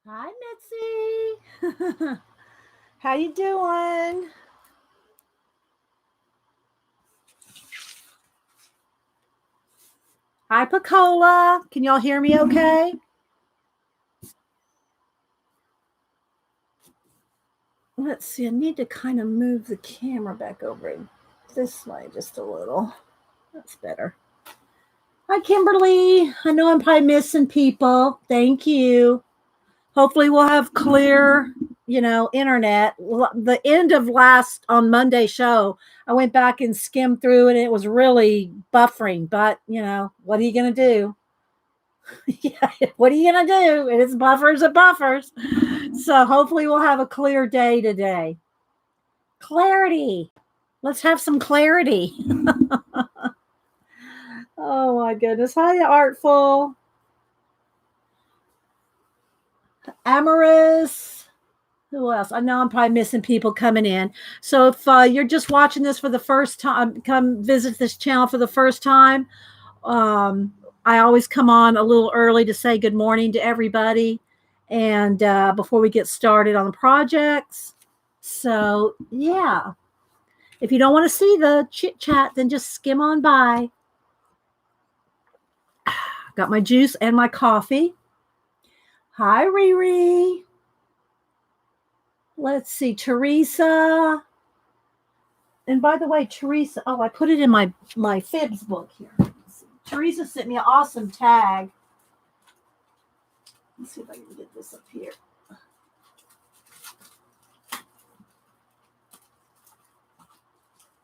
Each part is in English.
Hi, Mitzi. How you doing? Hi, Pacola. Can y'all hear me okay? Let's see. I need to kind of move the camera back over this way just a little. That's better. Hi, Kimberly. I know I'm probably missing people. Thank you. Hopefully we'll have clear, internet. The end of last on Monday show, I went back and skimmed through and it was really buffering, but what are you going to do? Yeah, what are you going to do? It's buffers and buffers. So hopefully we'll have a clear day today. Clarity. Let's have some clarity. Oh my goodness. Hi, Artful. Amorous. Who else? I know I'm probably missing people coming in. So if you're just watching this for the first time, come visit this channel for the first time. I always come on a little early to say good morning to everybody. And before we get started on the projects. So yeah, if you don't want to see the chit chat, then just skim on by. Got my juice and my coffee. Hi, Riri. Let's see, Teresa. And by the way, Teresa, I put it in my Fibs book here. Teresa sent me an awesome tag. Let's see if I can get this up here.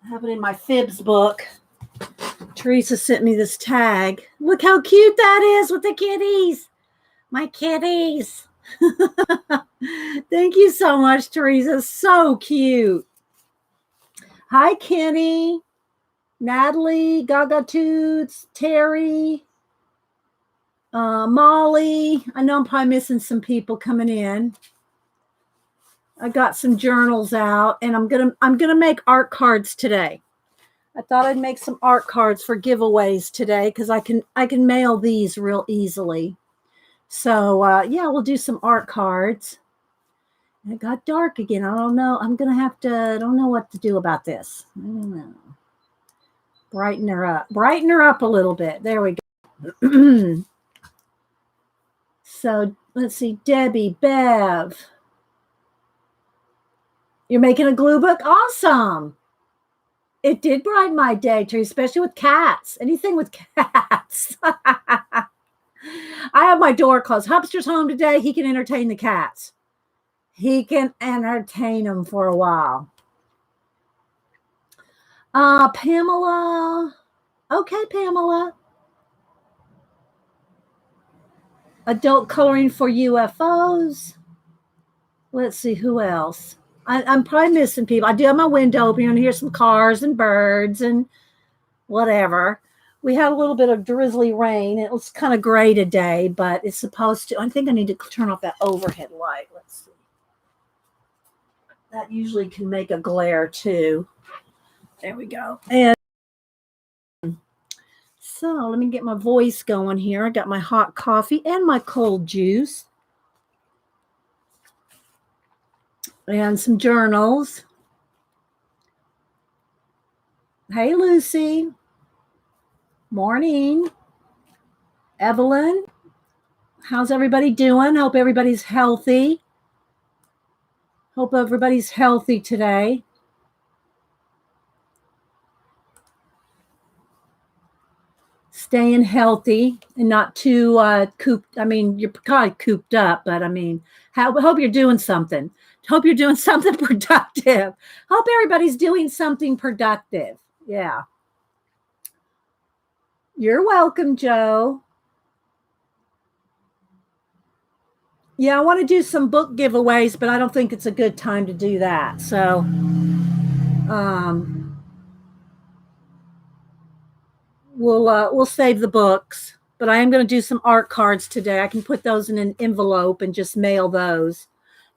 I have it in my Fibs book. Teresa sent me this tag. Look how cute that is with the kitties. My kitties. Thank you so much, Teresa. So cute. Hi, Kenny, Natalie, Gaga Toots, Terry, Molly. I know I'm probably missing some people coming in. I got some journals out, and I'm gonna make art cards today. I thought I'd make some art cards for giveaways today because I can mail these real easily. So yeah, we'll do some art cards. And it got dark again. I don't know. I don't know what to do about this. I don't know. Brighten her up a little bit. There we go. So let's see, Debbie, Bev. You're making a glue book? Awesome. It did brighten my day, too, especially with cats. Anything with cats. I have my door closed. Hubster's home today. He can entertain the cats. He can entertain them for a while. Pamela. Okay, Pamela. Adult coloring for UFOs. Let's see, who else? I'm probably missing people. I do have my window open. You're going to hear some cars and birds and whatever. We had a little bit of drizzly rain. It was kind of gray today, but it's supposed to. I think I need to turn off that overhead light. Let's see. That usually can make a glare too. There we go. And so let me get my voice going here. I got my hot coffee and my cold juice. And some journals. Hey, Lucy. Morning. Evelyn. How's everybody doing? Hope everybody's healthy. Hope everybody's healthy today. Staying healthy and not too cooped. I mean, you're probably cooped up, but I mean, hope you're doing something. Hope you're doing something productive. Hope everybody's doing something productive. Yeah. You're welcome, Joe. Yeah, I want to do some book giveaways, but I don't think it's a good time to do that. So, we'll save the books. but I am going to do some art cards today. I can put those in an envelope and just mail those.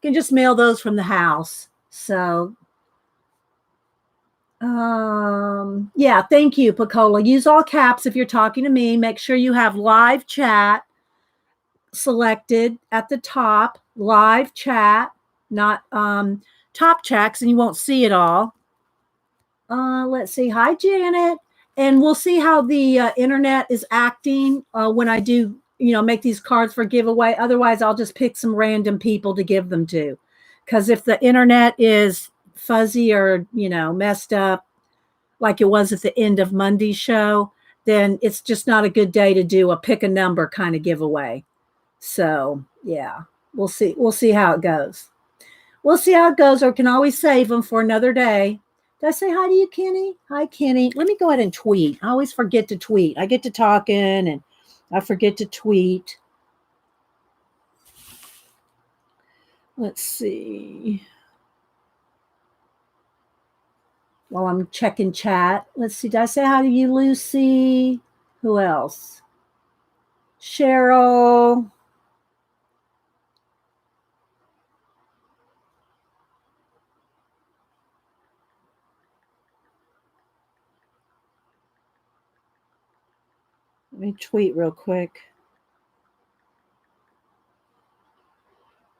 You can just mail those from the house. So, yeah, thank you, Picola. Use all caps if you're talking to me. Make sure you have live chat selected at the top, live chat, not top chats, and you won't see it all. Let's see. Hi, Janet. And we'll see how the internet is acting when I do, make these cards for giveaway. Otherwise, I'll just pick some random people to give them to. Because if the internet is fuzzy or, messed up, like it was at the end of Monday's show, then it's just not a good day to do a pick a number kind of giveaway. So, yeah, we'll see. We'll see how it goes. We'll see how it goes, or can always save them for another day. Did I say hi to you, Kenny? Hi, Kenny. Let me go ahead and tweet. I always forget to tweet. I get to talking and I forget to tweet. Let's see. While I'm checking chat. Let's see. Did I say hi to you, Lucy? Who else? Cheryl. Let me tweet real quick.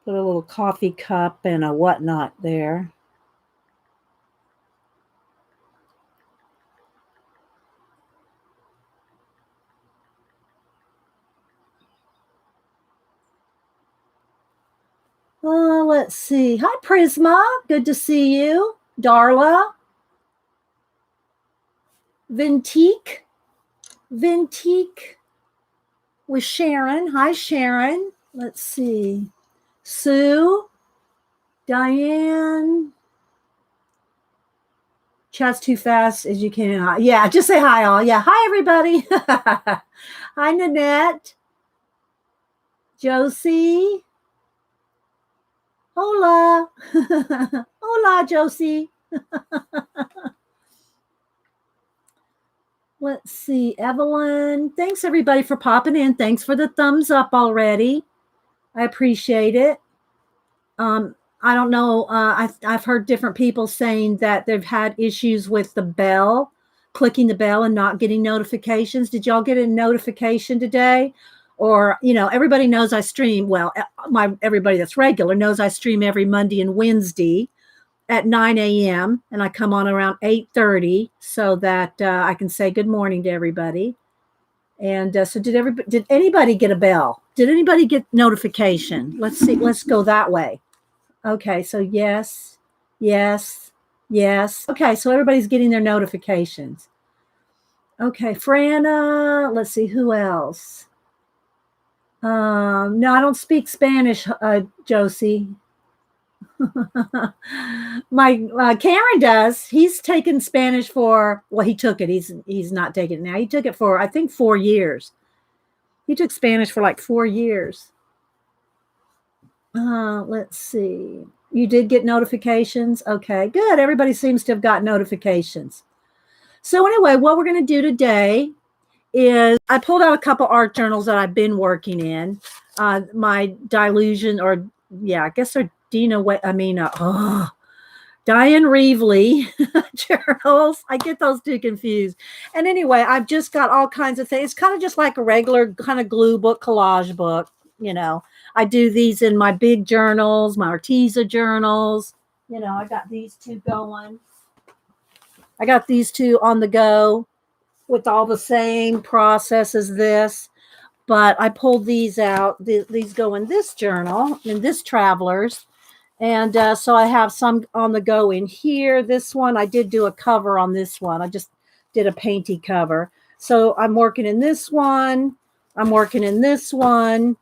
Put a little coffee cup and a whatnot there. Let's see. Hi, Prisma. Good to see you. Darla. Vintique with Sharon. Hi, Sharon. Let's see. Sue. Diane. Chat's too fast as you can. Yeah, just say hi, all. Yeah, hi, everybody. Hi, Nanette. Josie. Hola. Hola, Josie. Let's see. Evelyn. Thanks, everybody, for popping in. Thanks for the thumbs up already. I appreciate it. I don't know. I've heard different people saying that they've had issues with the bell, clicking the bell and not getting notifications. Did y'all get a notification today? Or, everybody knows I stream. Well, everybody that's regular knows I stream every Monday and Wednesday at 9 a.m. and I come on around 8:30 so that I can say good morning to everybody. And so did anybody get a bell? Did anybody get notification? Let's see. Let's go that way. Okay, so yes. Okay, so everybody's getting their notifications. Okay, Franna. Let's see, who else? No, I don't speak Spanish, Josie. My Karen does. He's taken Spanish for, well, he took it. He's not taking it now. He took it for, I think, 4 years. He took Spanish for like 4 years. Let's see. You did get notifications? Okay, good. Everybody seems to have got notifications. So anyway, what we're going to do today is I pulled out a couple art journals that I've been working in. My Dilution, or I guess they're Diane Reevely journals. I get those two confused. And anyway, I've just got all kinds of things. It's kind of just like a regular kind of glue book, collage book. I do these in my big journals, my Arteza journals. I got these two going. I got these two on the go with all the same process as this. But I pulled these out. These go in this journal, in this Travelers. And so I have some on the go in here. This one, I did do a cover on this one. I just did a painty cover. So I'm working in this one. I'm working in this one.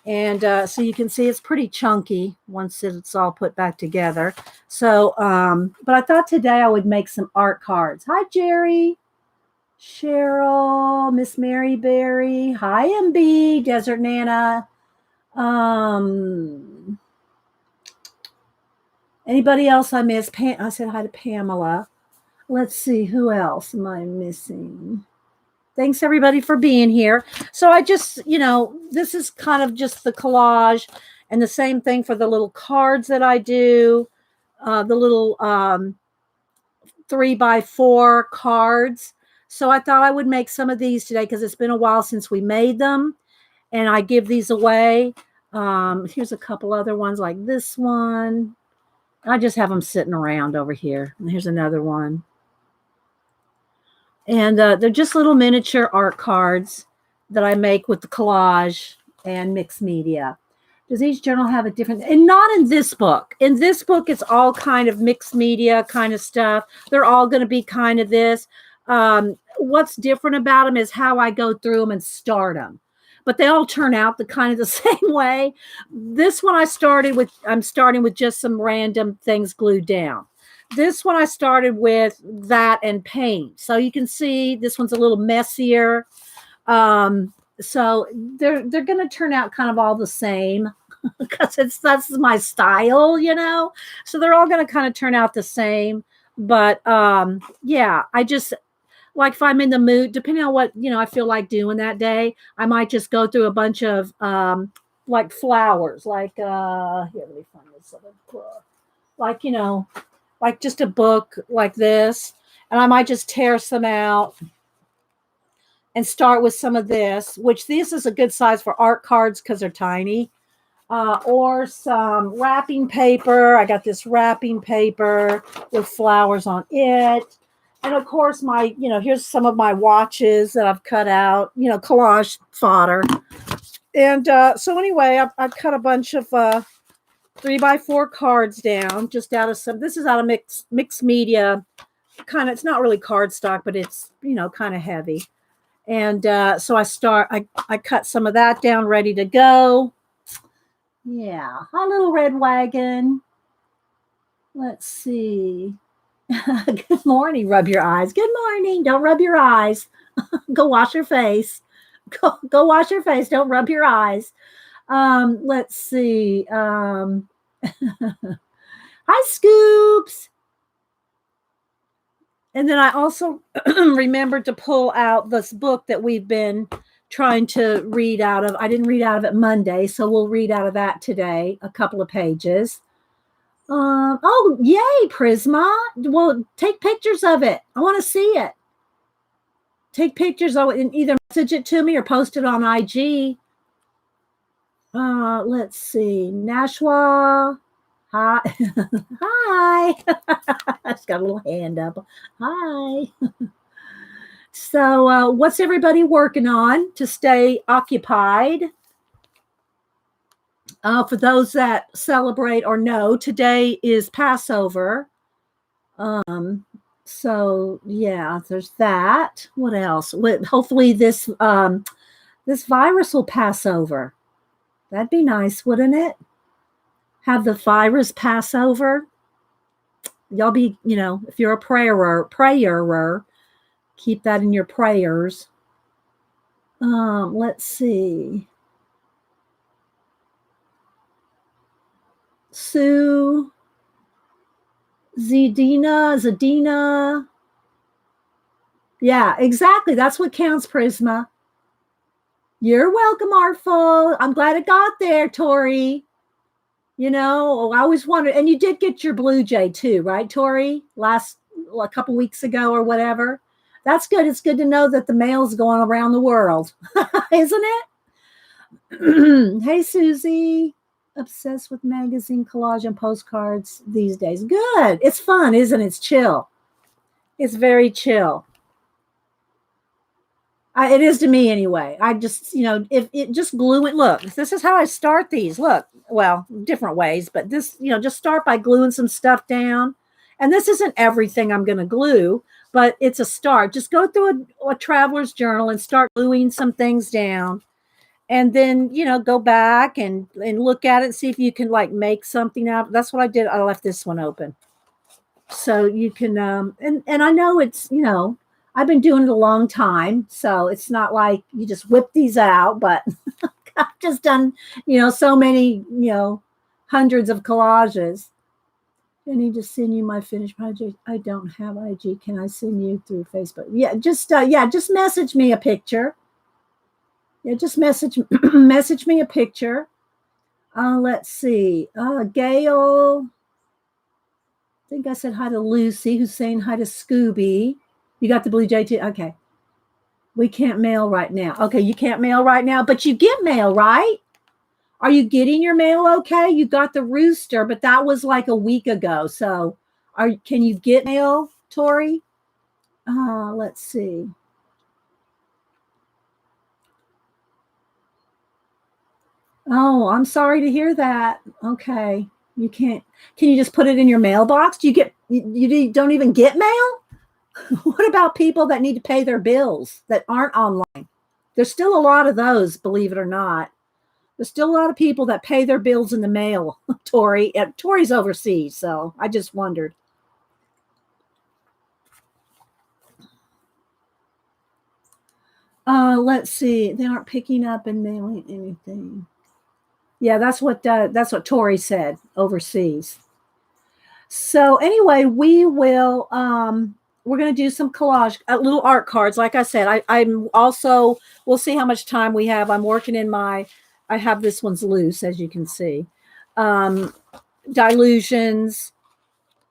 And so you can see it's pretty chunky once it's all put back together. So, but I thought today I would make some art cards. Hi, Jerry. Cheryl, Miss Mary Berry. Hi, MB, Desert Nana. Anybody else I missed? I said hi to Pamela. Let's see, who else am I missing? Thanks everybody for being here. So I just, this is kind of just the collage, and the same thing for the little cards that I do, the little 3x4 cards. So I thought I would make some of these today because it's been a while since we made them, and I give these away. Here's a couple other ones like this one. I just have them sitting around over here. And here's another one. And they're just little miniature art cards that I make with the collage and mixed media. Does each journal have a different, and not in this book. In this book, it's all kind of mixed media kind of stuff. They're all going to be kind of this. What's different about them is how I go through them and start them. But they all turn out the kind of the same way. This one I'm starting with just some random things glued down. This one I started with that and paint. So you can see this one's a little messier. So they're going to turn out kind of all the same because that's my style, So they're all going to kind of turn out the same. But yeah, I just like if I'm in the mood, depending on what I feel like doing that day, I might just go through a bunch of like flowers, like here, let me find this other, like like just a book like this, and I might just tear some out and start with some of this, which this is a good size for art cards because they're tiny, or some wrapping paper. I got this wrapping paper with flowers on it. And of course, here's some of my watches that I've cut out, collage fodder. And so anyway, I've cut a bunch of 3x4 cards down just out of some. This is out of mixed media. It's not really cardstock, but it's, kind of heavy. And so I cut some of that down, ready to go. Yeah. Hi, little red wagon. Let's see. Good morning. Rub your eyes. Good morning. Don't rub your eyes. Go wash your face. Go wash your face. Don't rub your eyes. Let's see. Hi, Scoops. And then I also remembered to pull out this book that we've been trying to read out of. I didn't read out of it Monday, so we'll read out of that today, a couple of pages. Oh, yay, Prisma. Well, take pictures of it. I want to see it. Take pictures of it and either message it to me or post it on IG. Let's see. Nashua. Hi. Hi. I just got a little hand up. Hi. So what's everybody working on to stay occupied? For those that celebrate or know, today is Passover. So yeah, there's that. What else? Hopefully this virus will pass over. That'd be nice, wouldn't it? Have the virus pass over. Y'all be, if you're a prayer, keep that in your prayers. Let's see. Sue, Zadina. Yeah, exactly. That's what counts, Prisma. You're welcome, Artful. I'm glad it got there, Tori. I always wanted, and you did get your Blue Jay too, right, Tori? A couple weeks ago or whatever. That's good. It's good to know that the mail's going around the world, isn't it? Hey, Susie. Obsessed with magazine collage and postcards these days. Good. It's fun, isn't it? It's chill. It's very chill. It is to me anyway. I just, if it just glue it. Look, this is how I start these. Look, well, different ways, but this, just start by gluing some stuff down. And this isn't everything I'm going to glue, but it's a start. Just go through a traveler's journal and start gluing some things down. And then, go back and look at it and see if you can make something out. That's what I did. I left this one open. So you can, and I know it's, I've been doing it a long time. So it's not like you just whip these out, but I've just done, so many, hundreds of collages. I need to send you my finished project. I don't have IG. Can I send you through Facebook? Yeah, just message me a picture. Yeah, just message message me a picture. Let's see. Gail. I think I said hi to Lucy, who's saying hi to Scooby. You got the blue jay too? Okay. We can't mail right now. Okay, you can't mail right now, but you get mail, right? Are you getting your mail okay? You got the rooster, but that was like a week ago. So can you get mail, Tori? Let's see. Oh, I'm sorry to hear that. Okay. You can't. Can you just put it in your mailbox? Do you get you don't even get mail? What about people that need to pay their bills that aren't online? There's still a lot of those, believe it or not. There's still a lot of people that pay their bills in the mail, Tori. Tori's overseas, so I just wondered. Let's see. They aren't picking up and mailing anything. Yeah, that's what Tori said overseas. So anyway, we're going to do some collage, little art cards. Like I said, I'm also, we'll see how much time we have. I'm working in I have this one's loose, as you can see. Um, Dilutions,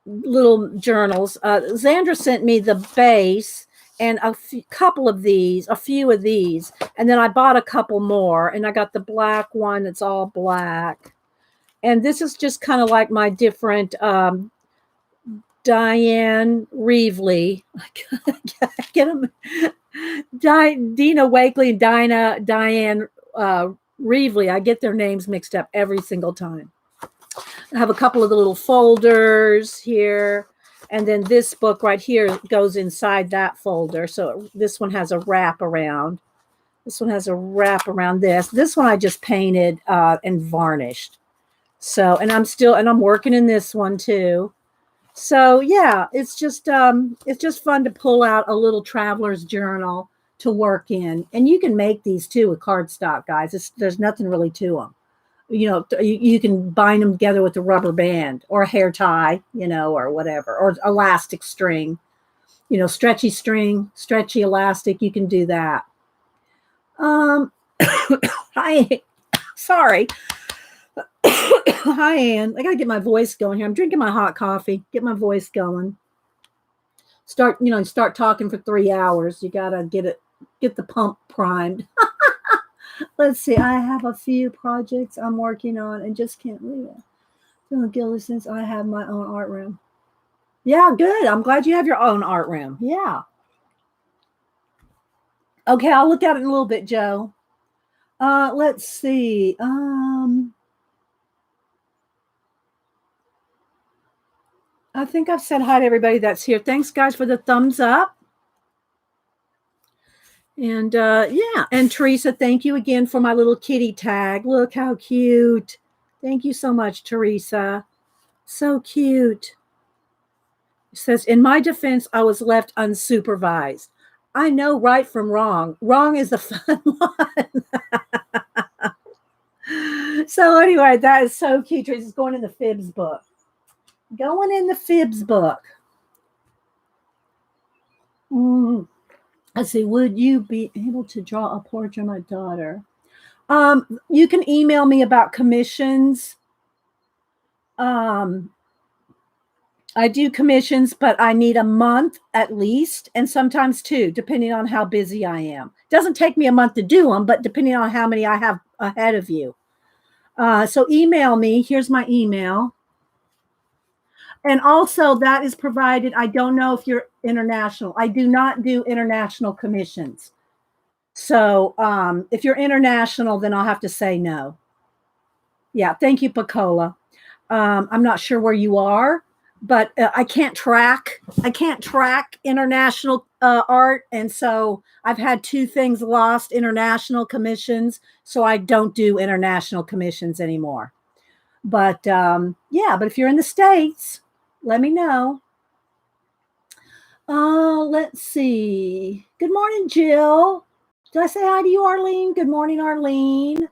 little journals. Xandra sent me the base and a few of these, and then I bought a couple more, and I got the black one. It's all black, and this is just kind of like my different Diane Reevely. Get them. Dina Wakely and Diane Reevely. I get their names mixed up every single time. I have a couple of the little folders here. And then this book right here goes inside that folder. So this one has a wrap around. This one has a wrap around this. This one I just painted and varnished. So, and I'm working in this one too. So yeah, it's just fun to pull out a little traveler's journal to work in. And you can make these too with cardstock, guys. There's nothing really to them. You can bind them together with a rubber band or a hair tie, or whatever, or elastic string, stretchy string, stretchy elastic. You can do that. Hi, sorry. Hi, Ann. I gotta get my voice going here. I'm drinking my hot coffee. Get my voice going. Start talking for 3 hours. You gotta get the pump primed. Let's see. I have a few projects I'm working on and just can't leave it. Feeling guilty since I have my own art room. Yeah, good. I'm glad you have your own art room. Yeah. Okay, I'll look at it in a little bit, Joe. Let's see. I think I've said hi to everybody that's here. Thanks, guys, for the thumbs up. And yeah, and Teresa, thank you again for my little kitty tag. Look how cute. Thank you so much, Teresa. So cute. It says, in my defense, I was left unsupervised. I know right from wrong. Wrong is the fun one. So anyway, that is so cute. Teresa's going in the Fibs book. Going in the Fibs book. Let's see. Would you be able to draw a portrait of my daughter? You can email me about commissions. I do commissions, but I need a month at least, and sometimes 2, depending on how busy I am. It doesn't take me a month to do them, but depending on how many I have ahead of you. So email me. Here's my email. And also that is provided. I don't know if you're international. I do not do international commissions. So if you're international, then I'll have to say no. Yeah. Thank you, Pacola. I'm not sure where you are, but I can't track international art. And so I've had 2 things lost, international commissions. So I don't do international commissions anymore. But yeah, but if you're in the States, let me know. Let's see. Good morning, Jill. Did I say hi to you, Arlene? Good morning, Arlene.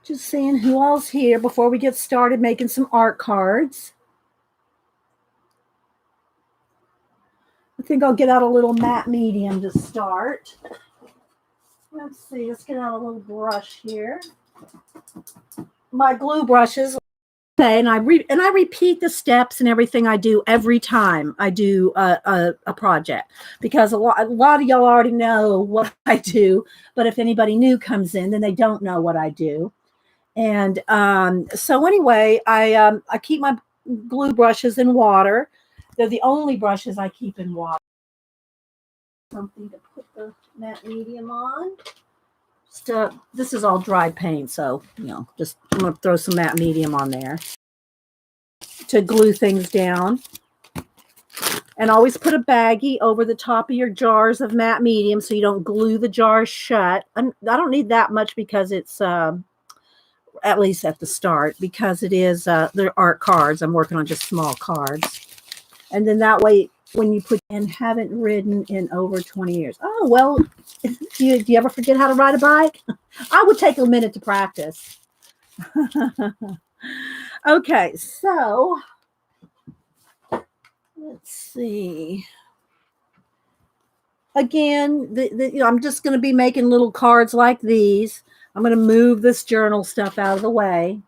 Just seeing who all's here before we get started making some art cards. I think I'll get out a little matte medium to start. Let's see, let's get out a little brush here. My glue brushes. Okay, and I repeat the steps and everything I do every time I do a project, because a lot of y'all already know what I do, but if anybody new comes in, then they don't know what I do. And so anyway, I keep my glue brushes in water. They're the only brushes I keep in water. Something to put the matte medium on. This is all dried paint, so just I'm gonna throw some matte medium on there to glue things down. And always put a baggie over the top of your jars of matte medium so you don't glue the jars shut. I don't need that much because it's at least at the start, because it is they're art cards. I'm working on just small cards, and then that way when you put and haven't ridden in over 20 years. Oh, well, do you ever forget how to ride a bike? I would take a minute to practice. Okay, so let's see. Again, I'm just going to be making little cards like these. I'm going to move this journal stuff out of the way.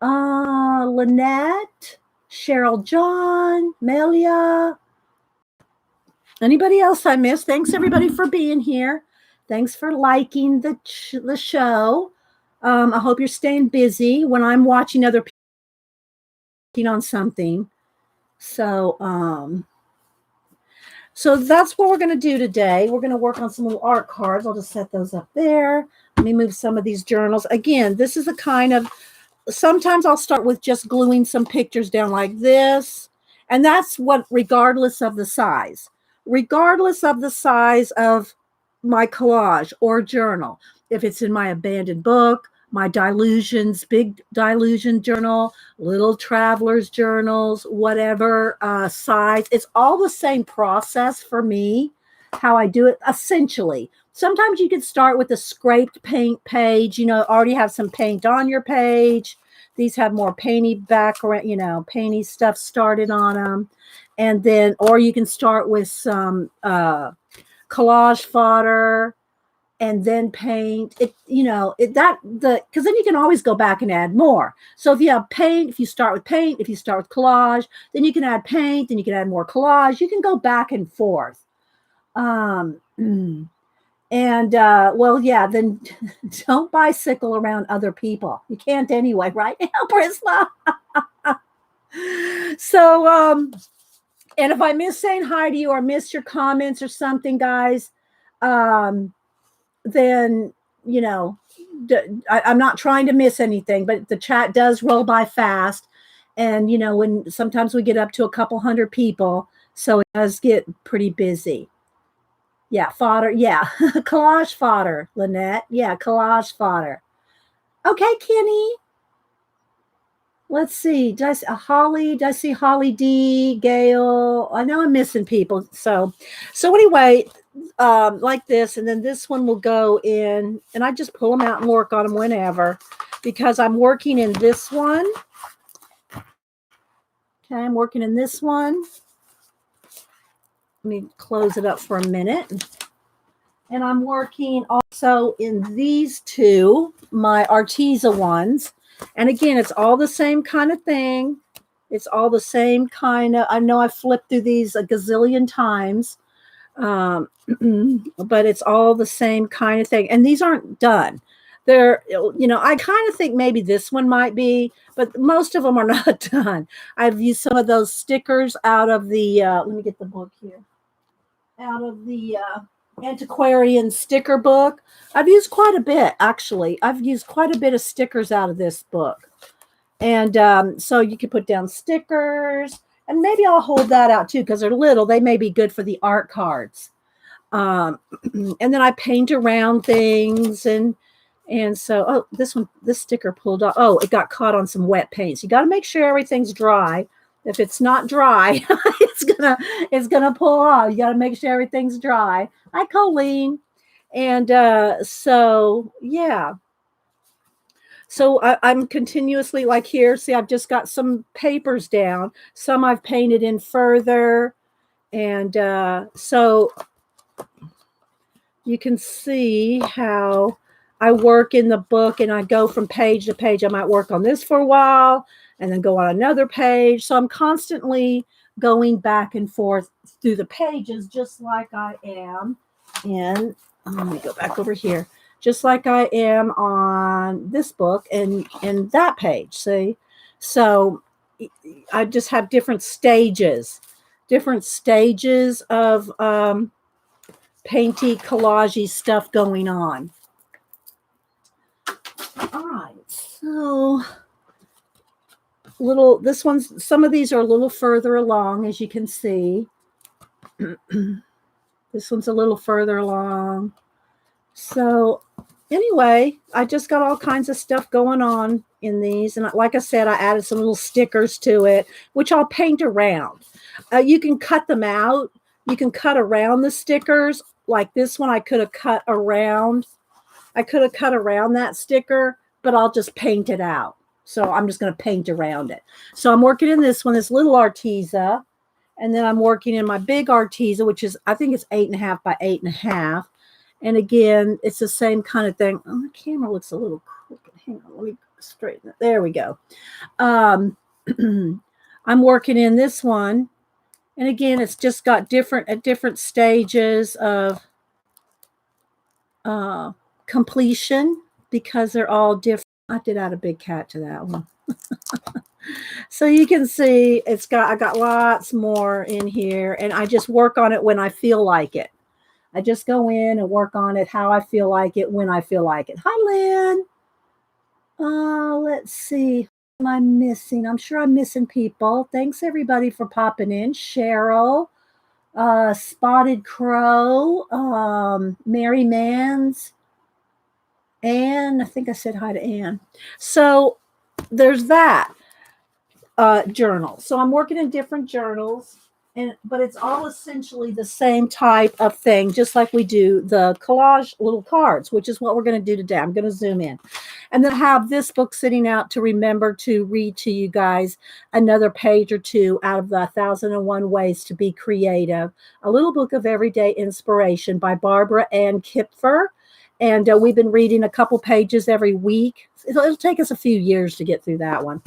Lynette, Cheryl John, Melia. Anybody else I missed? Thanks, everybody, for being here. Thanks for liking the show. I hope you're staying busy when I'm watching other people working on something. So, so that's what we're going to do today. We're going to work on some little art cards. I'll just set those up there. Let me move some of these journals. Again, this is a kind of, sometimes I'll start with just gluing some pictures down like this. And that's what, regardless of the size. Regardless of the size of my collage or journal. If it's in my abandoned book, my Dilutions, big Dilution journal, little traveler's journals, whatever size. It's all the same process for me, how I do it, essentially. Sometimes you can start with a scraped paint page, already have some paint on your page. These have more painty background, painty stuff started on them. And then, or you can start with some collage fodder and then paint it, because then you can always go back and add more. So if you have paint, if you start with paint, if you start with collage, then you can add paint, then you can add more collage. You can go back and forth. Well, yeah, then don't bicycle around other people. You can't anyway, right? Prisma. So, and if I miss saying hi to you or miss your comments or something, guys, then, I'm not trying to miss anything, but the chat does roll by fast. And, when sometimes we get up to a couple hundred people, so it does get pretty busy. Yeah, fodder. Yeah, collage fodder, Lynette. Yeah, collage fodder. Okay, Kenny. Let's see. Did I see Holly? Did I see Holly D? Gail? I know I'm missing people. So anyway, like this, and then this one will go in, and I just pull them out and work on them whenever, because I'm working in this one. Okay, I'm working in this one. Let me close it up for a minute. And I'm working also in these two, my Arteza ones. And again, it's all the same kind of thing. It's all the same kind of, I know I've flipped through these a gazillion times, but it's all the same kind of thing. And these aren't done. They're, I kind of think maybe this one might be, but most of them are not done. I've used some of those stickers out of the, let me get the book here, out of the antiquarian sticker book. I've used quite a bit, actually. I've used quite a bit of stickers out of this book. And so you can put down stickers, and maybe I'll hold that out too, because they're little. They may be good for the art cards. And then I paint around things, and so, this sticker pulled off. Oh, it got caught on some wet paints. You got to make sure everything's dry. If it's not dry, it's gonna pull off. You got to make sure everything's dry. Hi, Colleen. And so, yeah. So I'm continuously like here. See, I've just got some papers down. Some I've painted in further. And so you can see how I work in the book and I go from page to page. I might work on this for a while and then go on another page. So I'm constantly going back and forth through the pages, just like I am in, let me go back over here, just like I am on this book and that page. See? So I just have different stages of painty, collagey stuff going on. All right, so this one's, some of these are a little further along, as you can see. This one's a little further along. So anyway, I just got all kinds of stuff going on in these. And like I said, I added some little stickers to it, which I'll paint around. You can cut them out. You can cut around the stickers. Like this one, I could have cut around. I could have cut around that sticker, but I'll just paint it out. So I'm just going to paint around it. So I'm working in this one, this little Arteza. And then I'm working in my big Arteza, which is, I think it's 8.5 by 8.5. And again, it's the same kind of thing. Oh, the camera looks a little crooked. Hang on, let me straighten it. There we go. I'm working in this one. And again, it's just got different stages of completion because they're all different. I did add a big cat to that one. So you can see I got lots more in here, and I just work on it when I feel like it. I just go in and work on it how I feel like it, when I feel like it. Hi, Lynn. Let's see. What am I missing? I'm sure I'm missing people. Thanks, everybody, for popping in. Cheryl, Spotted Crow, Mary Mans, Anne. I think I said hi to Anne. So there's that journal. So I'm working in different journals. But it's all essentially the same type of thing, just like we do the collage little cards, which is what we're going to do today. I'm going to zoom in. And then have this book sitting out to remember to read to you guys another page or two out of the 1001 Ways to Be Creative, a little book of everyday inspiration by Barbara Ann Kipfer. And we've been reading a couple pages every week. It'll take us a few years to get through that one.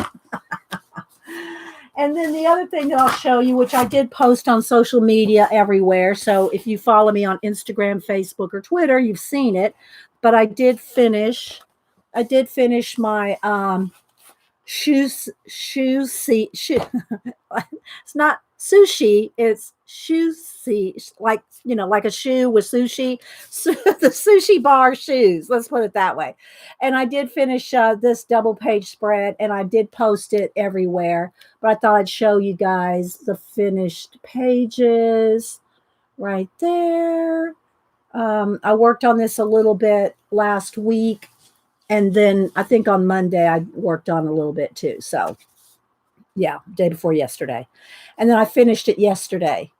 And then the other thing that I'll show you, which I did post on social media everywhere. So if you follow me on Instagram, Facebook, or Twitter, you've seen it. But I did finish my shoes. It's not sushi, it's shoes, like, like a shoe with sushi. The sushi bar shoes, let's put it that way. And I did finish this double page spread, and I did post it everywhere, but I thought I'd show you guys the finished pages right there. I worked on this a little bit last week, and then I think on Monday I worked on a little bit too. So yeah, day before yesterday. And then I finished it yesterday.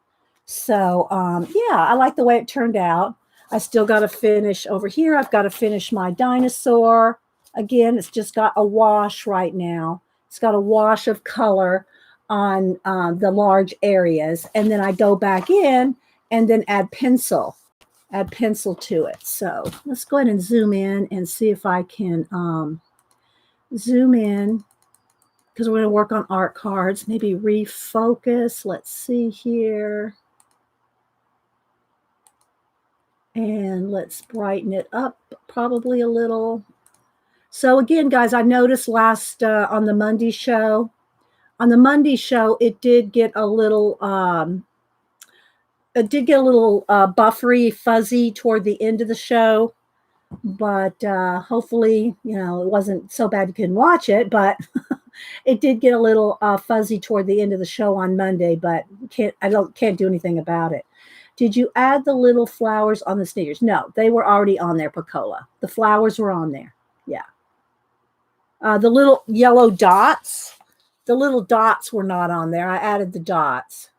So yeah, I like the way it turned out. I still got to finish over here. I've got to finish my dinosaur. Again, it's just got a wash right now. It's got a wash of color on the large areas. And then I go back in and then add pencil to it. So let's go ahead and zoom in and see if I can zoom in, because we're going to work on art cards. Maybe refocus. Let's see here. And let's brighten it up probably a little. So again, guys, I noticed last on the Monday show, it did get a little buffery, fuzzy toward the end of the show. But hopefully, it wasn't so bad you couldn't watch it, but it did get a little fuzzy toward the end of the show on Monday, but can't do anything about it. Did you add the little flowers on the sneakers? No, they were already on there, Pacola. The flowers were on there. Yeah. The little yellow dots, were not on there. I added the dots.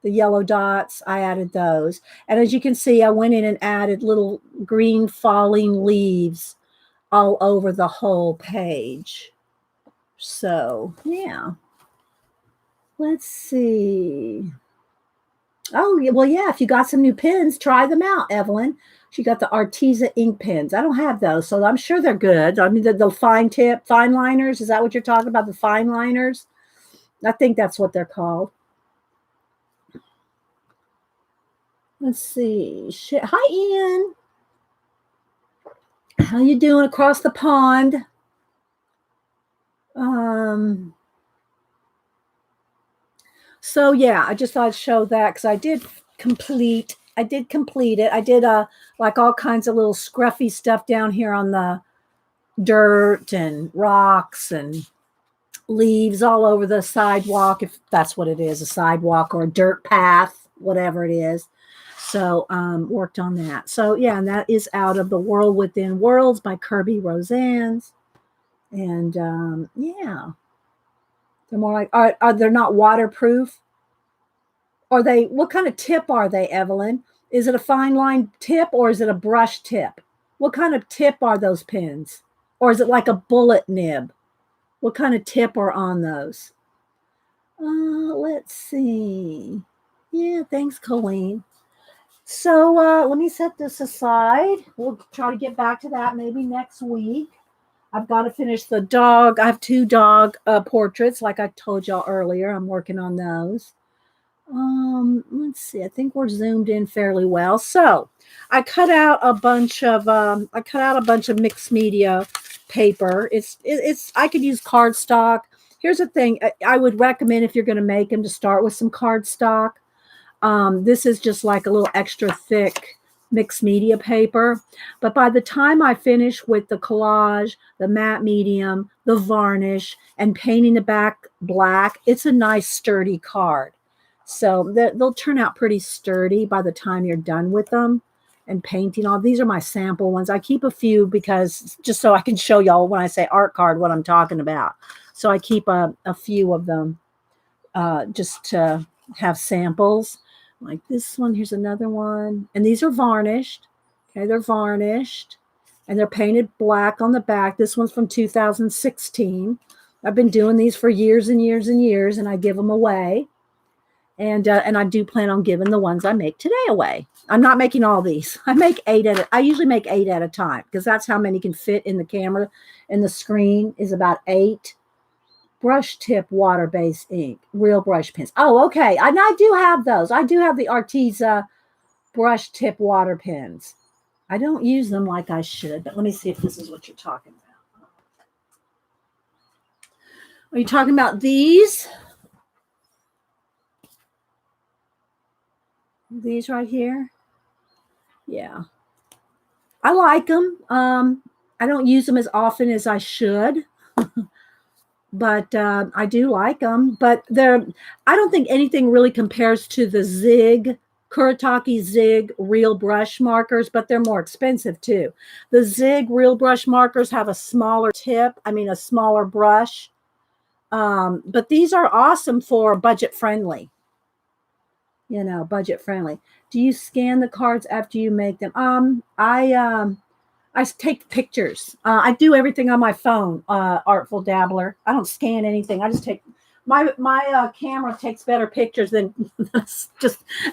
The yellow dots, I added those. And as you can see, I went in and added little green falling leaves all over the whole page. So, yeah. Let's see. Oh, well, yeah, if you got some new pens, try them out, Evelyn. She got the Arteza ink pens. I don't have those, so I'm sure they're good. I mean, the fine tip, fine liners. Is that what you're talking about? The fine liners? I think that's what they're called. Let's see. Hi, Ian. How you doing across the pond? So yeah, I just thought I'd show that because I did complete it. I did like all kinds of little scruffy stuff down here on the dirt and rocks and leaves all over the sidewalk, if that's what it is, a sidewalk or a dirt path, whatever it is. So worked on that. So yeah, and that is out of The World Within Worlds by Kirby Rosannes. And yeah, they're more like, are they not waterproof? Are they, what kind of tip are they, Evelyn? Is it a fine line tip or is it a brush tip? What kind of tip are those pins? Or is it like a bullet nib? What kind of tip are on those? Let's see. Yeah, thanks, Colleen. So let me set this aside. We'll try to get back to that maybe next week. I've got to finish the dog. I have 2 dog portraits, like I told y'all earlier. I'm working on those. Let's see. I think we're zoomed in fairly well. So I cut out a bunch of mixed media paper. It's I could use cardstock. Here's the thing. I would recommend, if you're going to make them, to start with some cardstock. This is just like a little extra thick mixed media paper. But by the time I finish with the collage, the matte medium, the varnish, and painting the back black, it's a nice sturdy card. So they'll turn out pretty sturdy by the time you're done with them and painting all. These are my sample ones. I keep a few because just so I can show y'all when I say art card what I'm talking about. So I keep a few of them just to have samples. Like this one, here's another one. And these are varnished. Okay, they're varnished. And they're painted black on the back. This one's from 2016. I've been doing these for years and years and years, and I give them away. And I do plan on giving the ones I make today away. I'm not making all these. I usually make 8 at a time because that's how many can fit in the camera. And the screen is about 8. Brush tip water-based ink, real brush pens. Oh, okay. And I do have those. I do have the Arteza brush tip water pens. I don't use them like I should, but let me see if this is what you're talking about. Are you talking about these? These right here? Yeah. I like them. I don't use them as often as I should. But I do like them. But I don't think anything really compares to the Zig, Kuretake Zig real brush markers, but they're more expensive too. The Zig real brush markers have a smaller tip, a smaller brush. But these are awesome for budget friendly. Budget friendly. Do you scan the cards after you make them? I take pictures. I do everything on my phone, Artful Dabbler. I don't scan anything. I just take my camera takes better pictures than just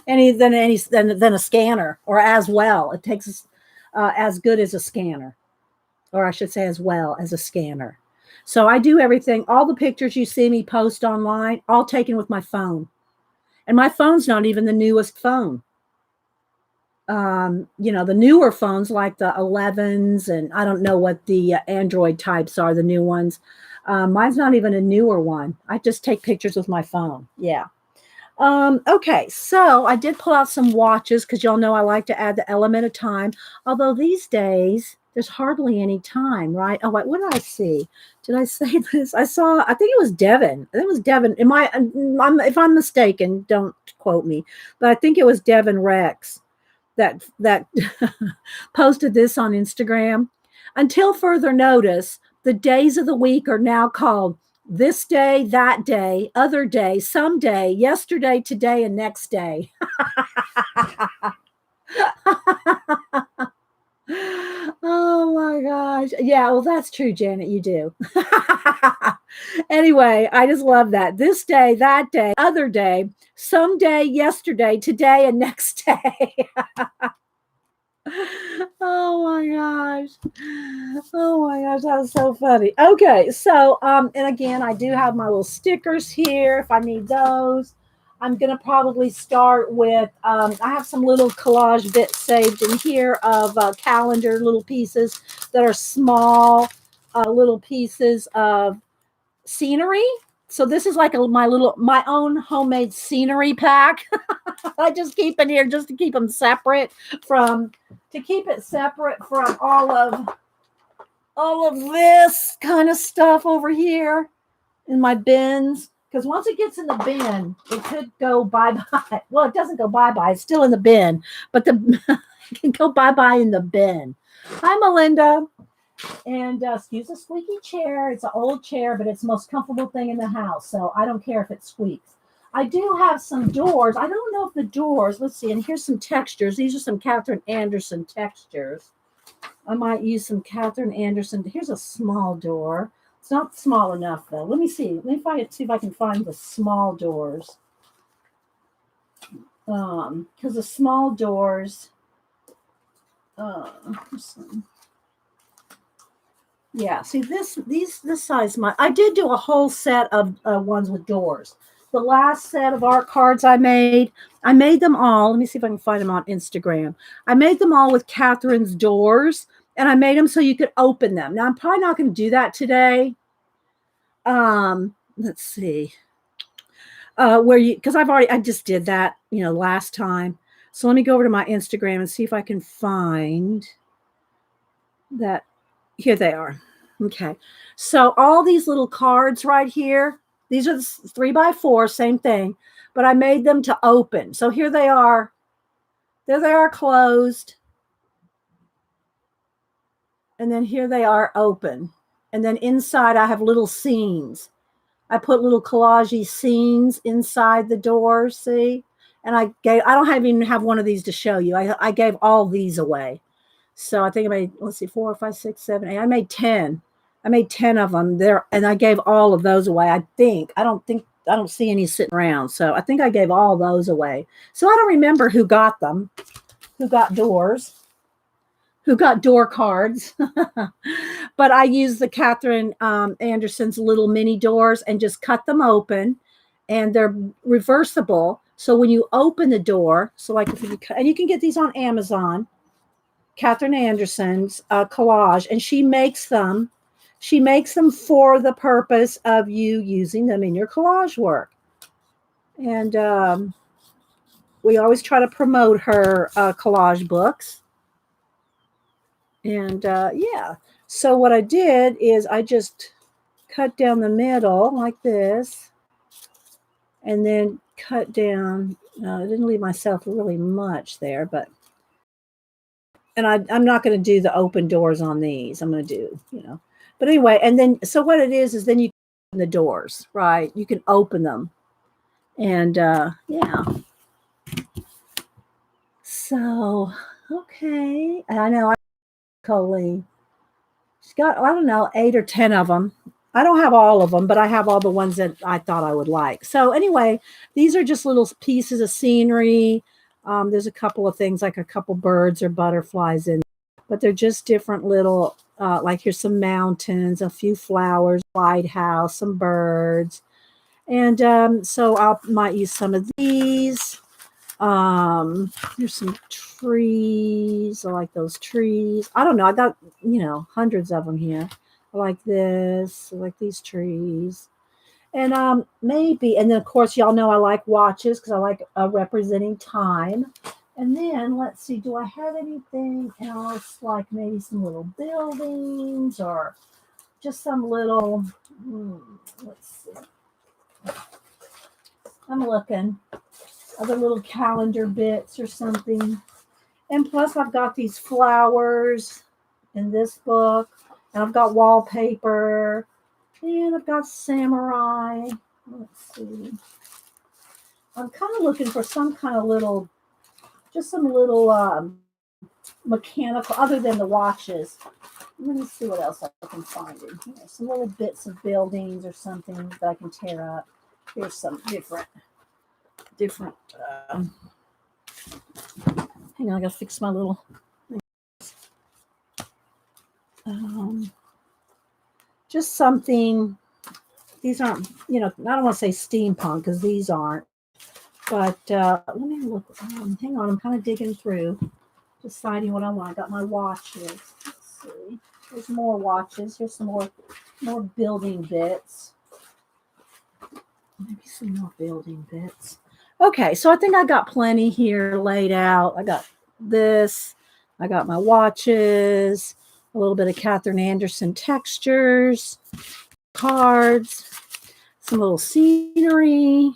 than a scanner, or as well. It takes as good as a scanner, or I should say as well as a scanner. So I do everything. All the pictures you see me post online, all taken with my phone. And my phone's not even the newest phone. The newer phones like the 11s, and I don't know what the Android types are, the new ones. Mine's not even a newer one. I just take pictures with my phone. Yeah. Okay, so I did pull out some watches because y'all know I like to add the element of time. Although these days, there's hardly any time, right? Oh, wait, what did I see? Did I say this? I think it was Devin. I think it was Devin. If I'm mistaken, don't quote me. But I think it was Devin Rex that posted this on Instagram. Until further notice, the days of the week are now called this day, that day, other day, someday, yesterday, today, and next day. Oh my gosh. Yeah, well, that's true, Janet. You do. Anyway, I just love that. This day, that day, other day, someday, yesterday, today, and next day. Oh my gosh. Oh my gosh, that was so funny. Okay, so and again, I do have my little stickers here if I need those. I'm gonna probably start with I have some little collage bits saved in here of calendar little pieces that are small little pieces of scenery. So this is like my own homemade scenery pack. I just keep in here just to keep them separate from to keep it separate from all of this kind of stuff over here in my bins. Because once it gets in the bin, it could go bye bye. Well, it doesn't go bye bye; it's still in the bin, but it can go bye bye in the bin. Hi, Melinda. And excuse the squeaky chair. It's an old chair, but it's the most comfortable thing in the house. So I don't care if it squeaks. I do have some doors. I don't know if the doors, let's see, and here's some textures. These are some Catherine Anderson textures. I might use some Catherine Anderson. Here's a small door. It's not small enough though. Let me see. Let me see if I can find the small doors. Because the small doors, yeah, see this size. I did do a whole set of ones with doors. The last set of art cards I made them all. Let me see if I can find them on Instagram. I made them all with Catherine's doors, and I made them so you could open them. Now I'm probably not going to do that today. Let's see. Because I just did that, last time. So let me go over to my Instagram and see if I can find that. Here they are. Okay. So all these little cards right here, these are the 3x4, same thing, but I made them to open. So here they are. There they are closed. And then here they are open. And then inside I have little scenes. I put little collage scenes inside the door, see? And I don't even have one of these to show you. I gave all these away. So I think I made, let's see, 4, 5, 6, 7, 8. I made 10. I made 10 of them there, and I gave all of those away. I don't see any sitting around. So I think I gave all those away. So I don't remember who got them, who got doors, who got door cards. But I used the Catherine Anderson's little mini doors and just cut them open, and they're reversible. So when you open the door, so like and you can get these on Amazon, Catherine Anderson's collage, and she makes them for the purpose of you using them in your collage work. And we always try to promote her collage books. And yeah, so what I did is I just cut down the middle like this, and then cut down. I didn't leave myself really much there, but and I'm not going to do the open doors on these. I'm going to do, but anyway, and then, so what it is then you can open the doors, right? You can open them. And yeah. So, okay. And I know Colleen, she's got, I don't know, 8 or 10 of them. I don't have all of them, but I have all the ones that I thought I would like. So anyway, these are just little pieces of scenery. There's a couple of things like a couple birds or butterflies in, but they're just different little, like here's some mountains, a few flowers, lighthouse, some birds. And so I might use some of these. There's some trees. I like those trees. I don't know. I got, hundreds of them here. I like this. I like these trees. And maybe, and then of course, y'all know I like watches because I like representing time. And then let's see, do I have anything else like maybe some little buildings or just some little, let's see. I'm looking. Other little calendar bits or something. And plus I've got these flowers in this book. And I've got wallpaper. And I've got samurai. Let's see. I'm kind of looking for some kind of little, just some little mechanical, other than the watches. Let me see what else I can find in here. Some little bits of buildings or something that I can tear up. Here's some different. Hang on, I gotta fix my little. Just something. These aren't, I don't want to say steampunk because these aren't. But let me look. Hang on, I'm kind of digging through, deciding what I want. I got my watches. Let's see. There's more watches. Here's some more building bits. Maybe some more building bits. Okay, so I think I got plenty here laid out. I got this. I got my watches, a little bit of Catherine Anderson textures, cards, some little scenery.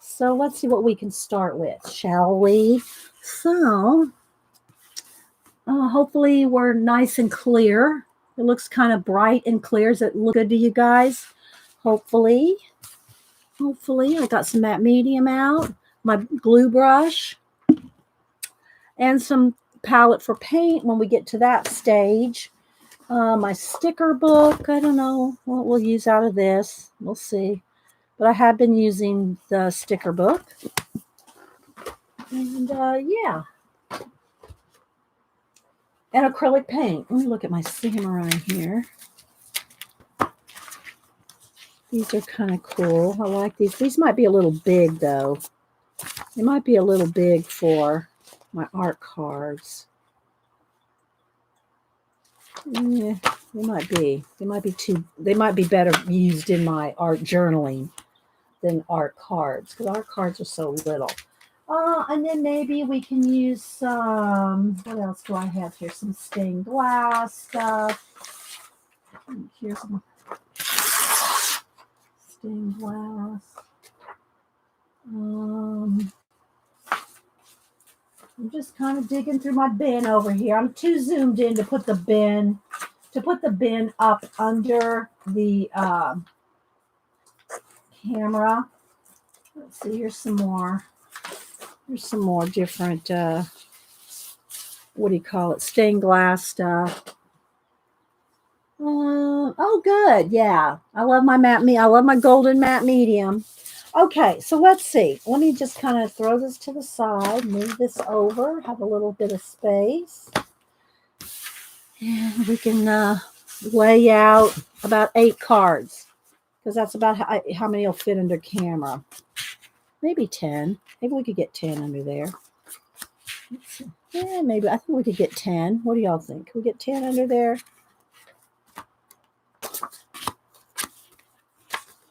So let's see what we can start with, shall we? So hopefully we're nice and clear. It looks kind of bright and clear. Does it look good to you guys? Hopefully. I got some matte medium out, my glue brush, and some palette for paint when we get to that stage. My sticker book, I don't know what we'll use out of this. We'll see. But I have been using the sticker book. And yeah. And acrylic paint. Let me look at my samurai here. These are kind of cool. I like these. These might be a little big, though. They might be a little big for my art cards. Yeah, they might be. They might be better used in my art journaling than art cards, because art cards are so little. And then maybe we can use some, what else do I have here? Some stained glass stuff. Here's some stained glass. I'm just kind of digging through my bin over here. I'm too zoomed in to put the bin up under the camera. Let's see, here's some more different what do you call it, stained glass stuff. Oh good, yeah, I love my golden matte medium. Okay, so let's see. Let me just kind of throw this to the side, move this over, have a little bit of space. And we can lay out about 8 cards, because that's about how many will fit under camera. Maybe 10. Maybe we could get 10 under there. Yeah, maybe. I think we could get 10. What do y'all think? Can we get 10 under there?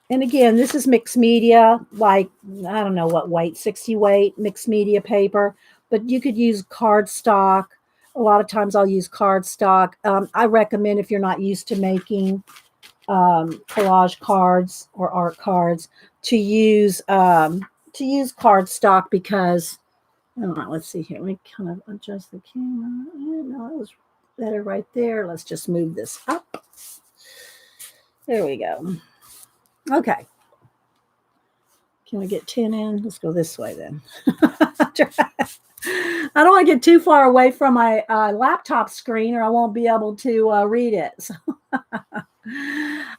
And again, this is mixed media, like, I don't know what weight, 60 weight mixed media paper, but you could use cardstock. A lot of times I'll use cardstock. I recommend, if you're not used to making collage cards or art cards, to use cardstock, because, I don't know, let's see here. Let me kind of adjust the camera. No, it was better right there. Let's just move this up. There we go. Okay. Can we get 10 in? Let's go this way then. I don't want to get too far away from my laptop screen, or I won't be able to read it. So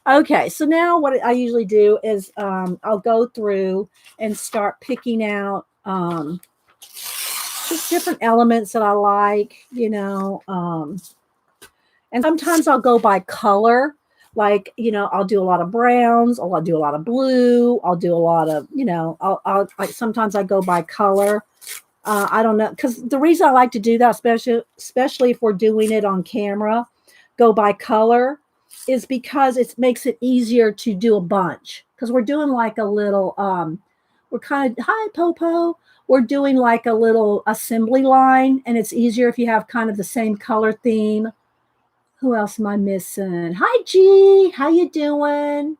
okay, so now what I usually do is I'll go through and start picking out just different elements that I like, and sometimes I'll go by color. Like, I'll do a lot of browns, or I'll do a lot of blue. I'll do a lot of, sometimes I go by color. I don't know, because the reason I like to do that, especially if we're doing it on camera, go by color, is because it makes it easier to do a bunch. Because we're doing like a little, we're kind of, hi, Popo. We're doing like a little assembly line, and it's easier if you have kind of the same color theme. Who else am I missing? Hi, G. How you doing?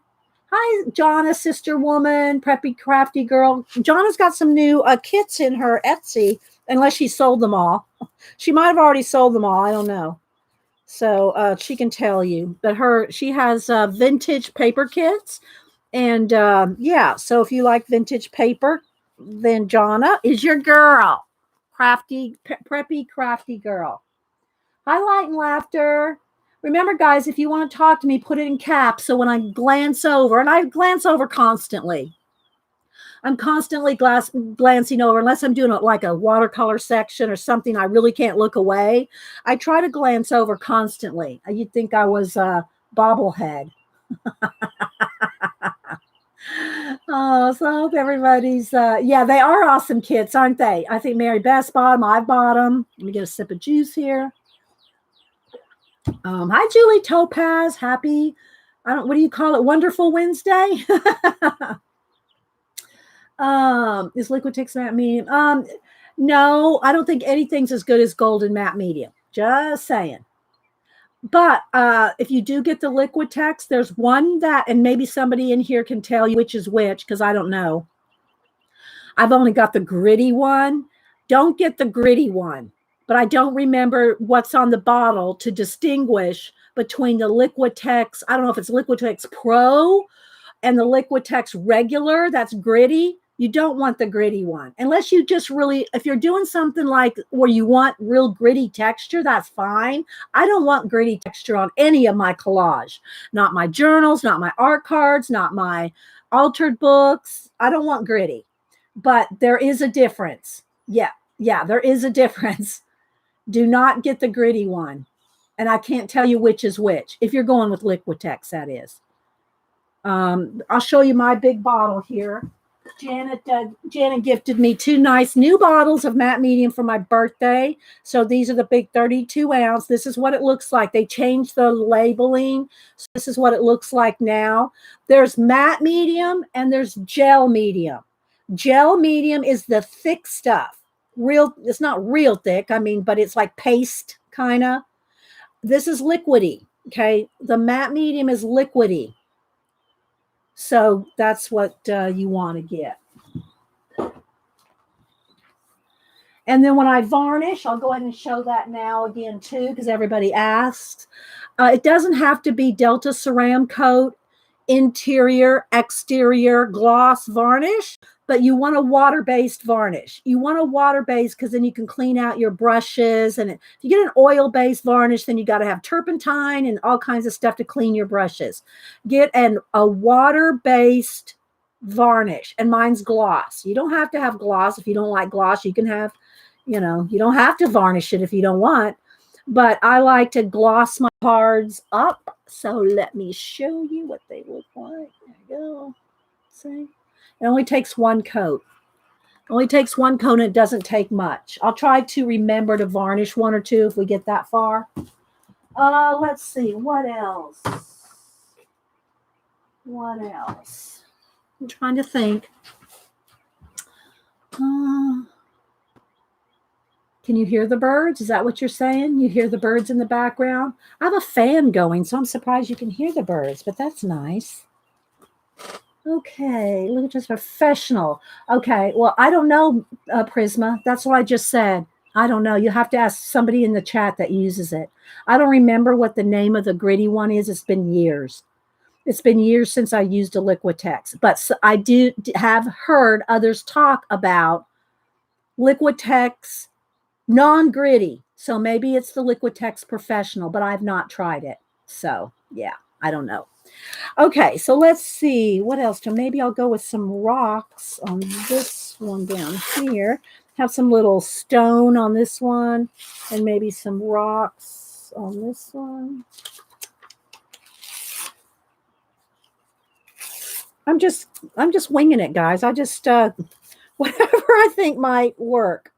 Hi, Jonna, sister woman, preppy, crafty girl. Jonna's got some new kits in her Etsy, unless she sold them all. She might have already sold them all. I don't know. So she can tell you. But she has vintage paper kits. And yeah, so if you like vintage paper, then Jonna is your girl. preppy, crafty girl. Highlight and laughter. Remember, guys, if you want to talk to me, put it in caps. So when I glance over, and I glance over constantly, I'm constantly glancing over, unless I'm doing like a watercolor section or something I really can't look away. I try to glance over constantly. You'd think I was a bobblehead. Oh, so I hope everybody's, yeah, they are awesome kits, aren't they? I think Mary Beth bought them. I've bought them. Let me get a sip of juice here. Hi, Julie Topaz. Happy, what do you call it? Wonderful Wednesday. Is Liquitex matte medium? No, I don't think anything's as good as golden matte medium. Just saying. But if you do get the Liquitex, there's one that, and maybe somebody in here can tell you which is which, because I don't know. I've only got the gritty one. Don't get the gritty one. But I don't remember what's on the bottle to distinguish between the Liquitex. I don't know if it's Liquitex Pro and the Liquitex regular that's gritty. You don't want the gritty one. Unless you just really, if you're doing something like where you want real gritty texture, that's fine. I don't want gritty texture on any of my collage. Not my journals, not my art cards, not my altered books. I don't want gritty. But there is a difference. Yeah, there is a difference. Do not get the gritty one. And I can't tell you which is which. If you're going with Liquitex, that is. I'll show you my big bottle here. Janet gifted me 2 nice new bottles of matte medium for my birthday. So these are the big 32 ounce. This is what it looks like. They changed the labeling. So this is what it looks like now. There's matte medium and there's gel medium. Gel medium is the thick stuff. It's not real thick, I mean, but it's like paste kind of. This is liquidy, okay? The matte medium is liquidy. So that's what you want to get. And then when I varnish, I'll go ahead and show that now again too, because everybody asks. It doesn't have to be Delta Ceram Coat, interior, exterior, gloss varnish, but you want a water-based varnish. You want a water-based because then you can clean out your brushes. And if you get an oil-based varnish, then you got to have turpentine and all kinds of stuff to clean your brushes. Get a water-based varnish, and mine's gloss. You don't have to have gloss if you don't like gloss. You can have, you don't have to varnish it if you don't want. But I like to gloss my cards up. So let me show you what they look like. There you go. See? It only takes one coat. Only takes one coat, and it doesn't take much. I'll try to remember to varnish 1 or 2 if we get that far. Let's see. What else? What else? I'm trying to think. Can you hear the birds? Is that what you're saying? You hear the birds in the background? I have a fan going, so I'm surprised you can hear the birds, but that's nice. Okay, look at this professional. Okay, well, I don't know, Prisma. That's what I just said. I don't know. You have to ask somebody in the chat that uses it. I don't remember what the name of the gritty one is. It's been years. It's been years since I used a Liquitex. But I do have heard others talk about Liquitex non-gritty. So maybe it's the Liquitex Professional, but I've not tried it. So, yeah, I don't know. Okay, so let's see what else. Maybe I'll go with some rocks on this one down here. Have some little stone on this one, and maybe some rocks on this one. I'm just winging it, guys. I just whatever I think might work.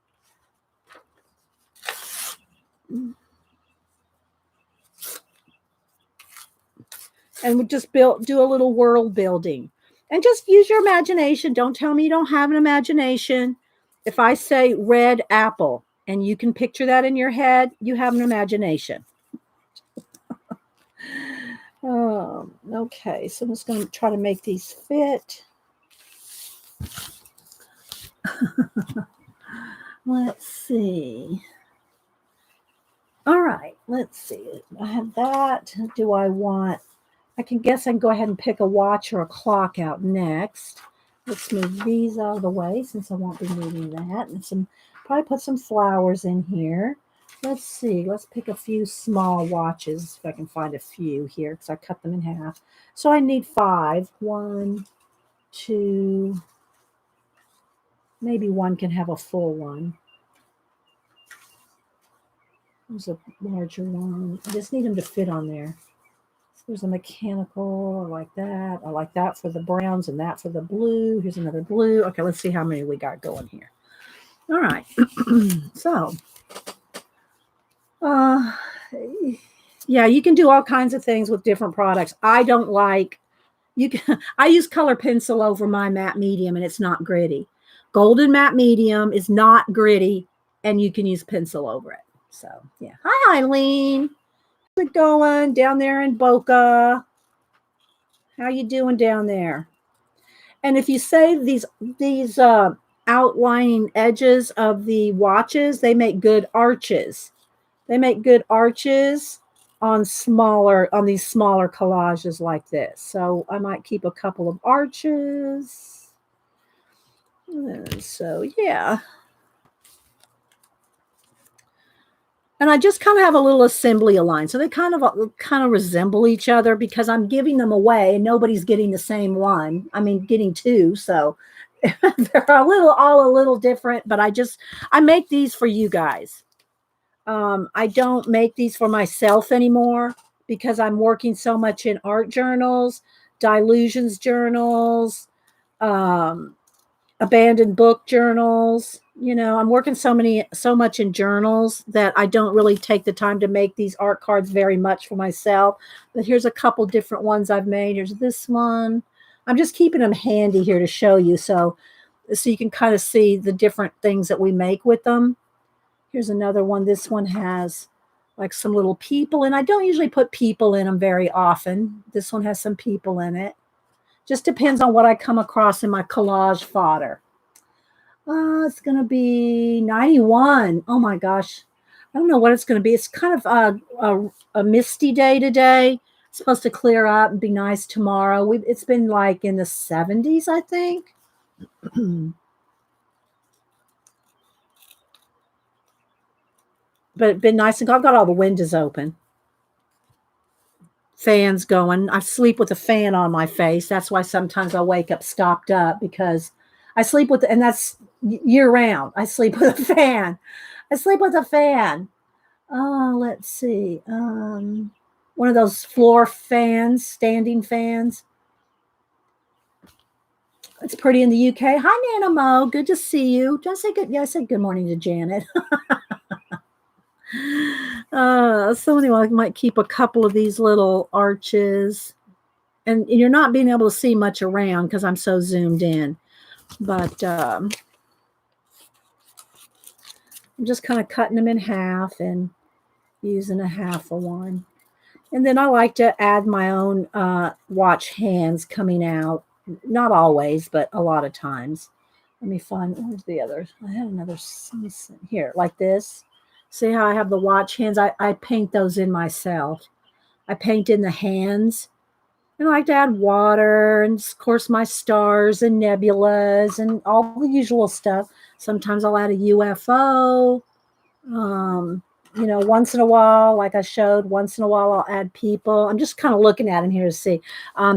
And we just do a little world building, and just use your imagination. Don't tell me you don't have an imagination. If I say red apple and you can picture that in your head, you have an imagination. Okay, so I'm just going to try to make these fit. Let's see. All right, let's see. I have that. Do I want... I can go ahead and pick a watch or a clock out next. Let's move these out of the way since I won't be needing that. And some Probably put some flowers in here. Let's see. Let's pick a few small watches if I can find a few here because I cut them in half. So I need 5. 1, 2, maybe one can have a full one. There's a larger one. I just need them to fit on there. So there's a mechanical. I like that. I like that for the browns and that for the blue. Here's another blue. Okay, let's see how many we got going here. All right. So, yeah, you can do all kinds of things with different products. I don't like, you can, I use color pencil over my matte medium and it's not gritty. Golden matte medium is not gritty and you can use pencil over it. So, yeah. Hi, Eileen. How's it going down there in Boca? How you doing down there? And if you save these outlining edges of the watches, they make good arches. They make good arches on these smaller collages like this. So I might keep a couple of arches. So yeah. And I just kind of have a little assembly line. So they kind of resemble each other because I'm giving them away and nobody's getting the same one. I mean, getting 2. So they're all a little different, but I make these for you guys. I don't make these for myself anymore because I'm working so much in art journals, Dilutions journals, abandoned book journals. You know, I'm working so much in journals that I don't really take the time to make these art cards very much for myself. But here's a couple different ones I've made. Here's this one. I'm just keeping them handy here to show you so you can kind of see the different things that we make with them. Here's another one. This one has like some little people, and I don't usually put people in them very often. This one has some people in it. Just depends on what I come across in my collage fodder. It's going to be 91. Oh my gosh. I don't know what it's going to be. It's kind of a misty day today. It's supposed to clear up and be nice tomorrow. It's been like in the 70s, I think. But it's been nice. And I've got all the windows open. Fans going. I sleep with a fan on my face. That's why sometimes I wake up stopped up because I sleep with, and that's year round. I sleep with a fan. Oh, let's see. One of those floor fans, standing fans. It's pretty in the UK. Hi, Nana Mo. Good to see you. Don't say good. Yeah, I said good morning to Janet. Somebody might keep a couple of these little arches. And you're not being able to see much around because I'm so zoomed in. But I'm just kind of cutting them in half and using a half of one. And then I like to add my own watch hands coming out. Not always, but a lot of times. Let me find, where's the others? I had another here, like this. See how I have the watch hands? I paint those in myself. I paint in the hands. And I like to add water and, of course, my stars and nebulas and all the usual stuff. Sometimes I'll add a UFO. Once in a while, like I showed, once in a while I'll add people. I'm just kind of looking at them here to see.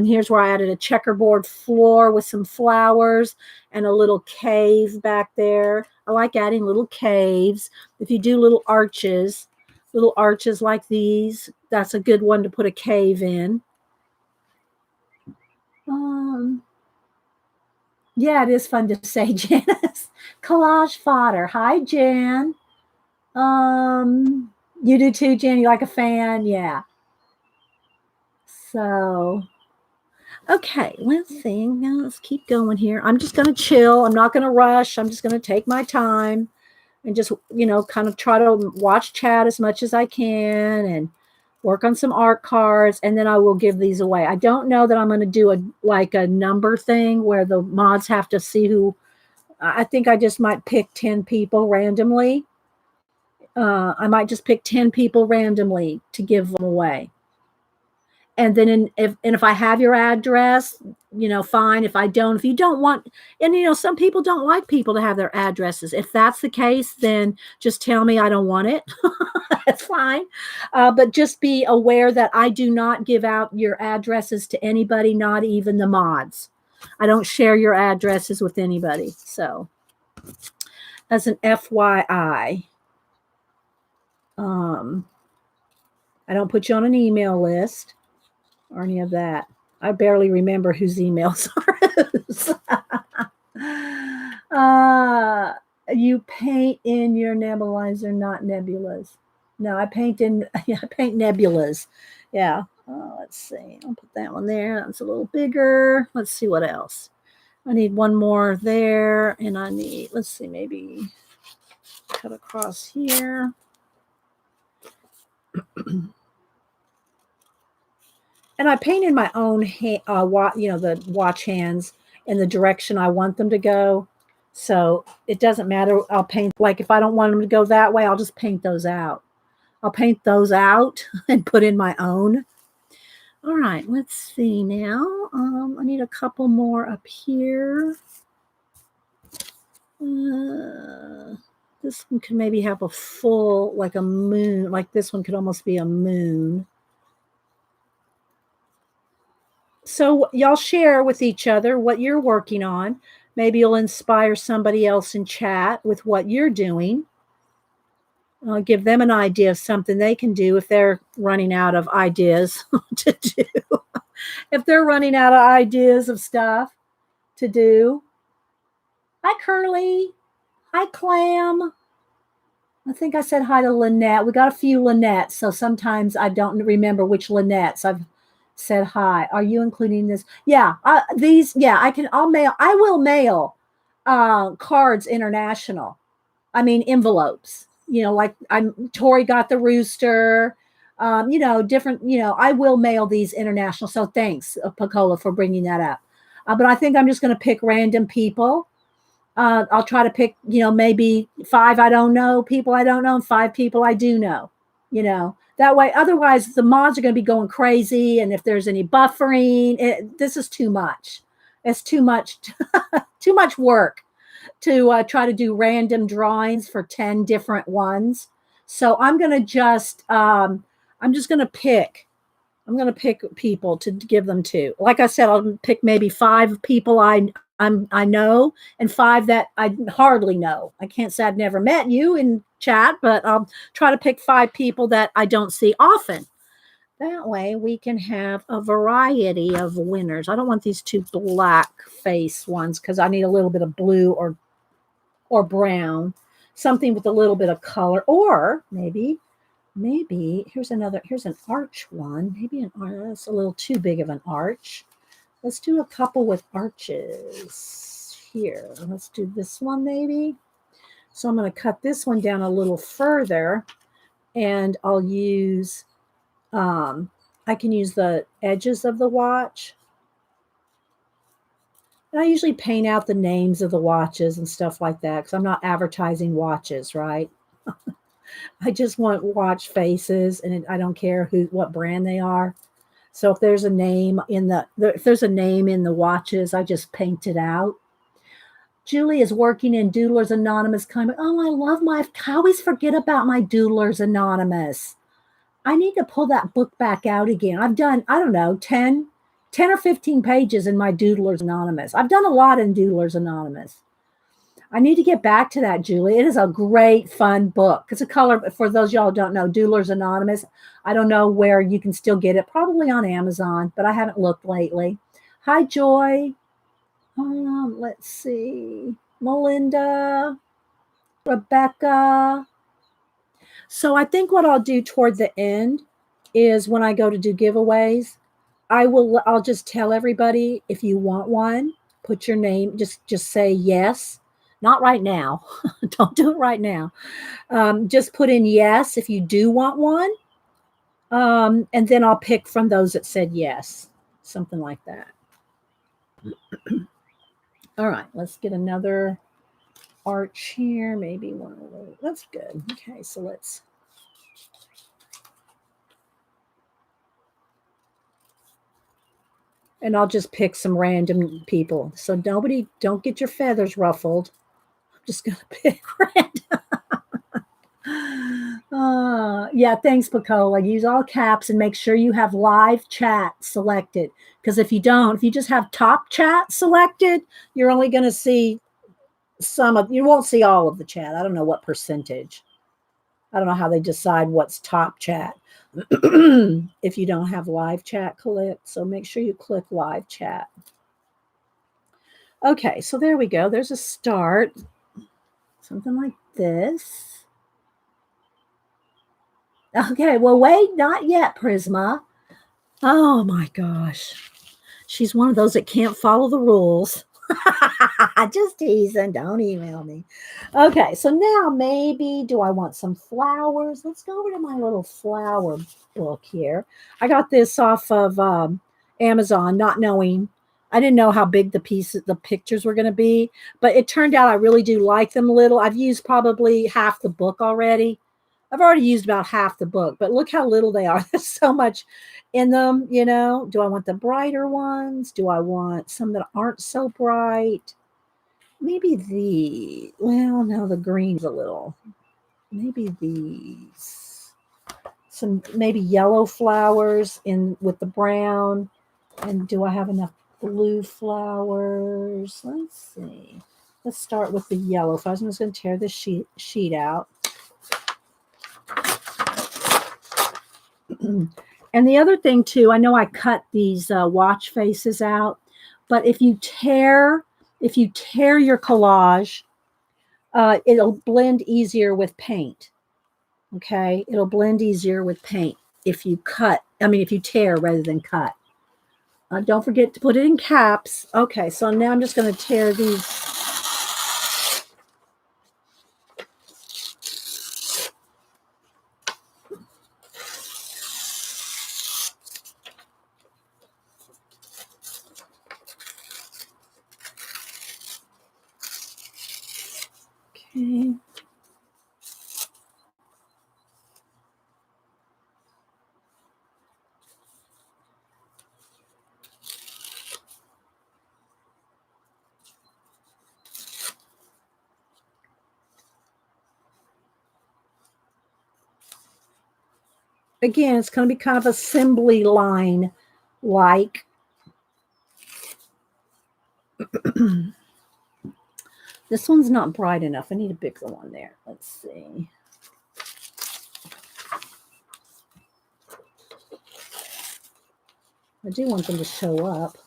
Here's where I added a checkerboard floor with some flowers and a little cave back there. I like adding little caves. If you do little arches like these, that's a good one to put a cave in. Yeah, it is fun to say, Janice. Collage fodder. Hi, Jan. You do too, Jan? You like a fan? Yeah. So, okay, let's see. Now let's keep going here. I'm just going to chill. I'm not going to rush. I'm just going to take my time and just, kind of try to watch chat as much as I can and work on some art cards, and then I will give these away. I don't know that I'm going to do a number thing where the mods have to see who. I think I just might pick 10 people randomly. I might just pick 10 people randomly to give them away. And then if I have your address, fine. If I don't, if you don't want, and some people don't like people to have their addresses. If that's the case, then just tell me I don't want it. That's fine. But just be aware that I do not give out your addresses to anybody, not even the mods. I don't share your addresses with anybody. So as an FYI, I don't put you on an email list or any of that. I barely remember whose emails are whose. You paint in your nebulizer, not nebulas. No, I paint nebulas. Yeah. Let's see. I'll put that one there. That's a little bigger. Let's see what else. I need one more there, and I need, let's see, maybe cut across here. And I paint in my own the watch hands in the direction I want them to go. So it doesn't matter. I'll paint, like if I don't want them to go that way, I'll just paint those out. I'll paint those out and put in my own. All right, let's see now. I need a couple more up here. This one could maybe have a full, like a moon. Like this one could almost be a moon. So y'all share with each other what you're working on. Maybe you'll inspire somebody else in chat with what you're doing. Give them an idea of something they can do if they're running out of ideas to do. If they're running out of ideas of stuff to do. Hi, Curly. Hi, Clam. I think I said hi to Lynette. We got a few Lynnettes, so sometimes I don't remember which Lynnettes I've said hi. Are you including this? Yeah, these. Yeah, I will mail cards international. I mean envelopes. Like Tori got the rooster. Different. I will mail these international. So thanks, Pacola, for bringing that up. But I think I'm just going to pick random people. I'll try to pick, maybe 5 I don't know, people I don't know, and 5 people I do know. That way. Otherwise, the mods are going to be going crazy. And if there's any buffering, this is too much. It's too much, too much work to try to do random drawings for 10 different ones. So I'm going to just, I'm going to pick people to give them to. Like I said, I'll pick maybe 5 people I know and 5 that I hardly know. I can't say I've never met you in chat, but I'll try to pick 5 people that I don't see often. That way we can have a variety of winners. I don't want these 2 black face ones because I need a little bit of blue or brown, something with a little bit of color, or maybe here's an arch one. Maybe that's a little too big of an arch. Let's do a couple with arches here. Let's do this one maybe. So I'm going to cut this one down a little further, and I'll use, I can use the edges of the watch. And I usually paint out the names of the watches and stuff like that because I'm not advertising watches, right? I just want watch faces, and I don't care what brand they are. So if there's a name in the watches, I just paint it out. Julie is working in Doodlers Anonymous comment. Oh, I love I always forget about my Doodlers Anonymous. I need to pull that book back out again. I've done, I don't know, 10 or 15 pages in my Doodlers Anonymous. I've done a lot in Doodlers Anonymous. I need to get back to that, Julie. It is a great, fun book. It's a color, for those y'all don't know, Doodlers Anonymous. I don't know where you can still get it. Probably on Amazon, but I haven't looked lately. Hi, Joy. Let's see. Melinda. Rebecca. So I think what I'll do toward the end is when I go to do giveaways, I'll just tell everybody, if you want one, put your name, just say yes. Not right now. Don't do it right now. Just put in yes if you do want one. And then I'll pick from those that said yes. Something like that. All right, let's get another arch here. Maybe one of those. That's good. Okay, so let's. And I'll just pick some random people. So don't get your feathers ruffled. I'm just going to pick random. Yeah, thanks, Pacola. Use all caps and make sure you have live chat selected. Because if you don't, if you just have top chat selected, you're only going to see you won't see all of the chat. I don't know what percentage. I don't know how they decide what's top chat if you don't have live chat clicked. So make sure you click live chat. Okay, so there we go. There's a start. Something like this. Okay, well, wait, not yet, Prisma. Oh my gosh. She's one of those that can't follow the rules. Just teasing. Don't email me. Okay, so now maybe do I want some flowers? Let's go over to my little flower book here. I got this off of Amazon, not knowing. I didn't know how big the pictures were going to be, but it turned out I really do like them little. I've used probably half the book already. I've already used about half the book, but look how little they are. There's so much in them, you know. Do I want the brighter ones? Do I want some that aren't so bright? Maybe well, no, the green's a little. Maybe these. Some maybe yellow flowers in with the brown. And do I have enough blue flowers? Let's see. Let's start with the yellow flowers. I'm just going to tear this sheet out. And the other thing too, I know I cut these watch faces out, but if you tear your collage, it'll blend easier with paint. Okay, it'll blend easier with paint if you tear rather than cut. Don't forget to put it in caps. Okay, so now I'm just going to tear these. Okay. Again, it's going to be kind of assembly line like. This one's not bright enough. I need a bigger one there. Let's see. I do want them to show up.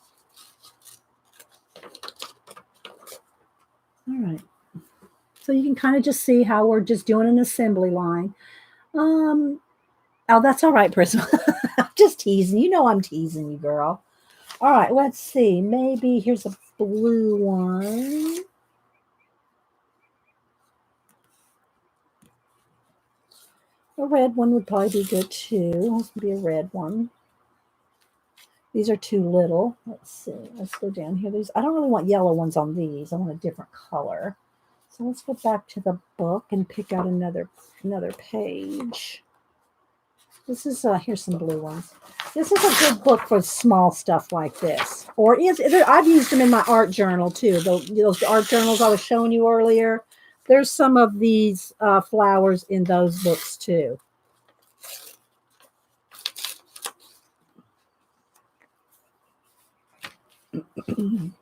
All right. So you can kind of just see how we're just doing an assembly line. Oh, that's all right, Prisma. Just teasing. You know I'm teasing you, girl. All right, let's see. Maybe here's a blue one. A red one would probably be good too. This would be a red one. These are too little. Let's see. Let's go down here. I don't really want yellow ones on these. I want a different color. So let's go back to the book and pick out another page. This is here's some blue ones. This is a good book for small stuff like this. Or I've used them in my art journal too. Those art journals I was showing you earlier. There's some of these flowers in those books too. And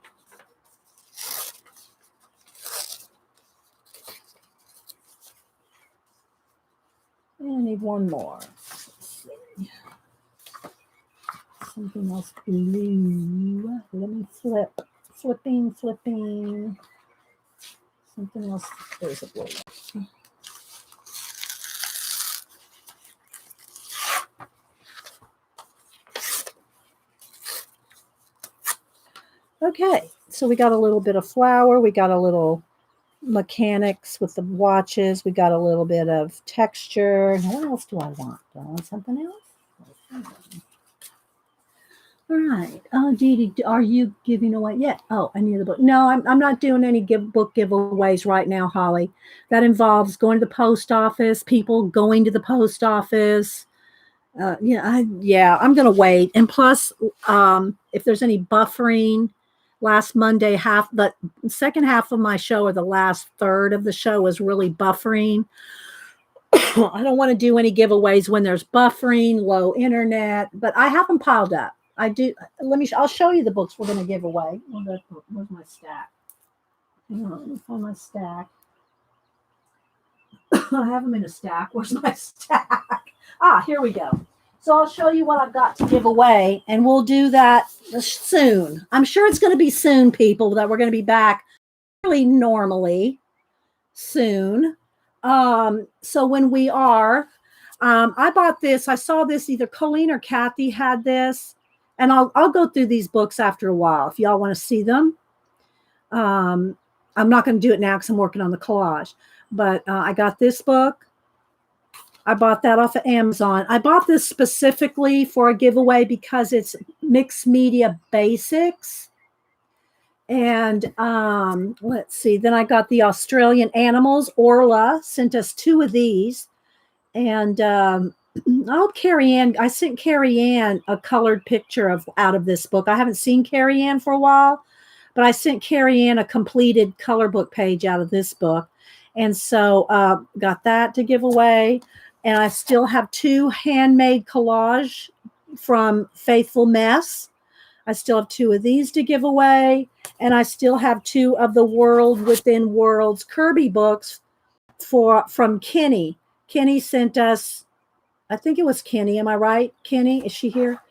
I need one more. Let's see. Something else blue. Let me flipping. Something else. There's a blue one. Okay, so we got a little bit of flower. We got a little mechanics with the watches. We got a little bit of texture. Now, what else do I want? Do I want something else? All right. Oh, Dee Dee, are you giving away yet? Oh, I need the book. No, I'm not doing any book giveaways right now, Holly. That involves going to the post office, people going to the post office. I'm gonna wait. And plus, if there's any buffering, last Monday the second half of my show or the last third of the show is really buffering. I don't want to do any giveaways when there's buffering, low internet, but I have them piled up. I do. I'll show you the books we're going to give away. Where's my stack? Hang on, let me find my stack. I have them in a stack. Where's my stack? Here we go. So I'll show you what I've got to give away, and we'll do that soon. I'm sure it's going to be soon, people, that we're going to be back really normally soon. So when we are, I bought this. I saw this, either Colleen or Kathy had this, and I'll go through these books after a while if y'all want to see them. I'm not going to do it now because I'm working on the collage, but I got this book. I bought that off of Amazon. I bought this specifically for a giveaway because it's mixed media basics. And let's see. Then I got the Australian Animals. Orla sent us 2 of these. And I sent Carrie Ann a colored picture out of this book. I haven't seen Carrie Ann for a while, but I sent Carrie Ann a completed color book page out of this book. And so got that to give away. And I still have 2 handmade collage from Faithful Mess. I still have 2 of these to give away. And I still have 2 of the World Within Worlds Kirby books from Kenny. Kenny sent us, I think it was Kenny. Am I right? Kenny, is she here?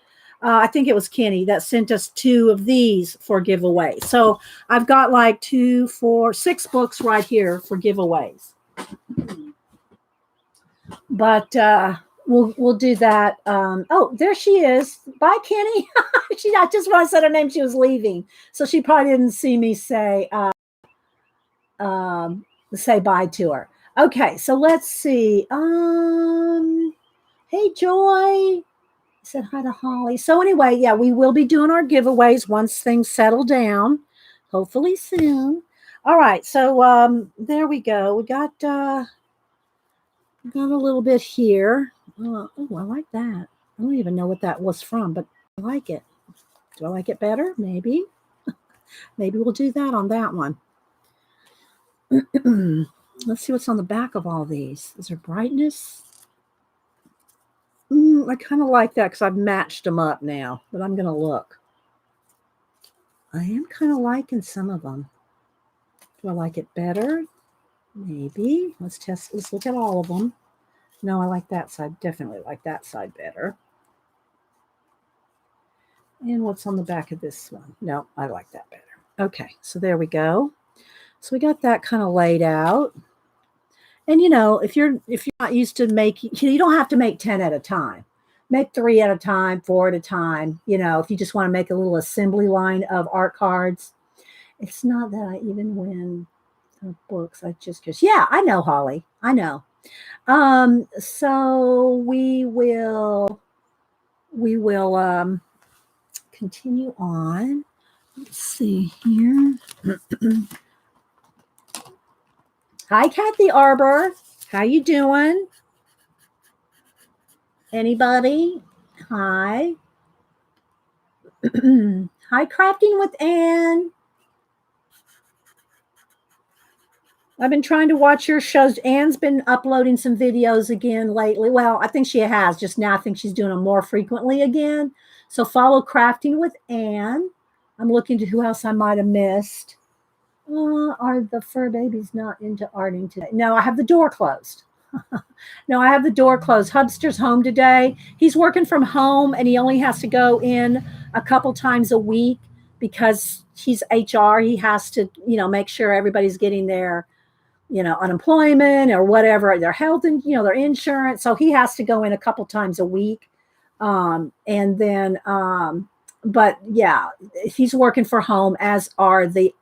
I think it was Kenny that sent us 2 of these for giveaway. So I've got like 2, 4, 6 books right here for giveaways. But we'll do that. There she is. Bye, Kenny. I just when I said her name, she was leaving, so she probably didn't see me say bye to her. Okay, so let's see. Hey, Joy. I said hi to Holly. So anyway, yeah, we will be doing our giveaways once things settle down, hopefully soon. All right, so there we go. We got a little bit here. Oh, I like that. I don't even know what that was from, but I like it. Do I like it better? Maybe. Maybe we'll do that on that one. Let's see what's on the back of all these. Is there brightness? I kind of like that because I've matched them up now, but I'm going to look. I am kind of liking some of them. Do I like it better? Maybe. Let's look at all of them. No, I like that side. Definitely like that side better. And what's on the back of this one? No, I like that better. Okay, so there we go. So we got that kind of laid out. And if you're not used to making, you don't have to make 10 at a time. Make 3 at a time, 4 at a time. If you just want to make a little assembly line of art cards. It's not that I even win books. Yeah, I know, Holly. I know. So we will continue on. Let's see here. Hi, Kathy Arbor. How you doing? Anybody? Hi. Hi, Crafting with Anne. I've been trying to watch your shows. Anne's been uploading some videos again lately. Well, I think she has. Just now I think she's doing them more frequently again. So follow Crafting with Anne. I'm looking to who else I might have missed. Are the fur babies not into arting today? No, I have the door closed. No, I have the door closed. Hubster's home today. He's working from home, and he only has to go in a couple times a week because he's HR. He has to, make sure everybody's getting their, unemployment or whatever, their health and, their insurance. So he has to go in a couple times a week. And then, but yeah, he's working for home, as are the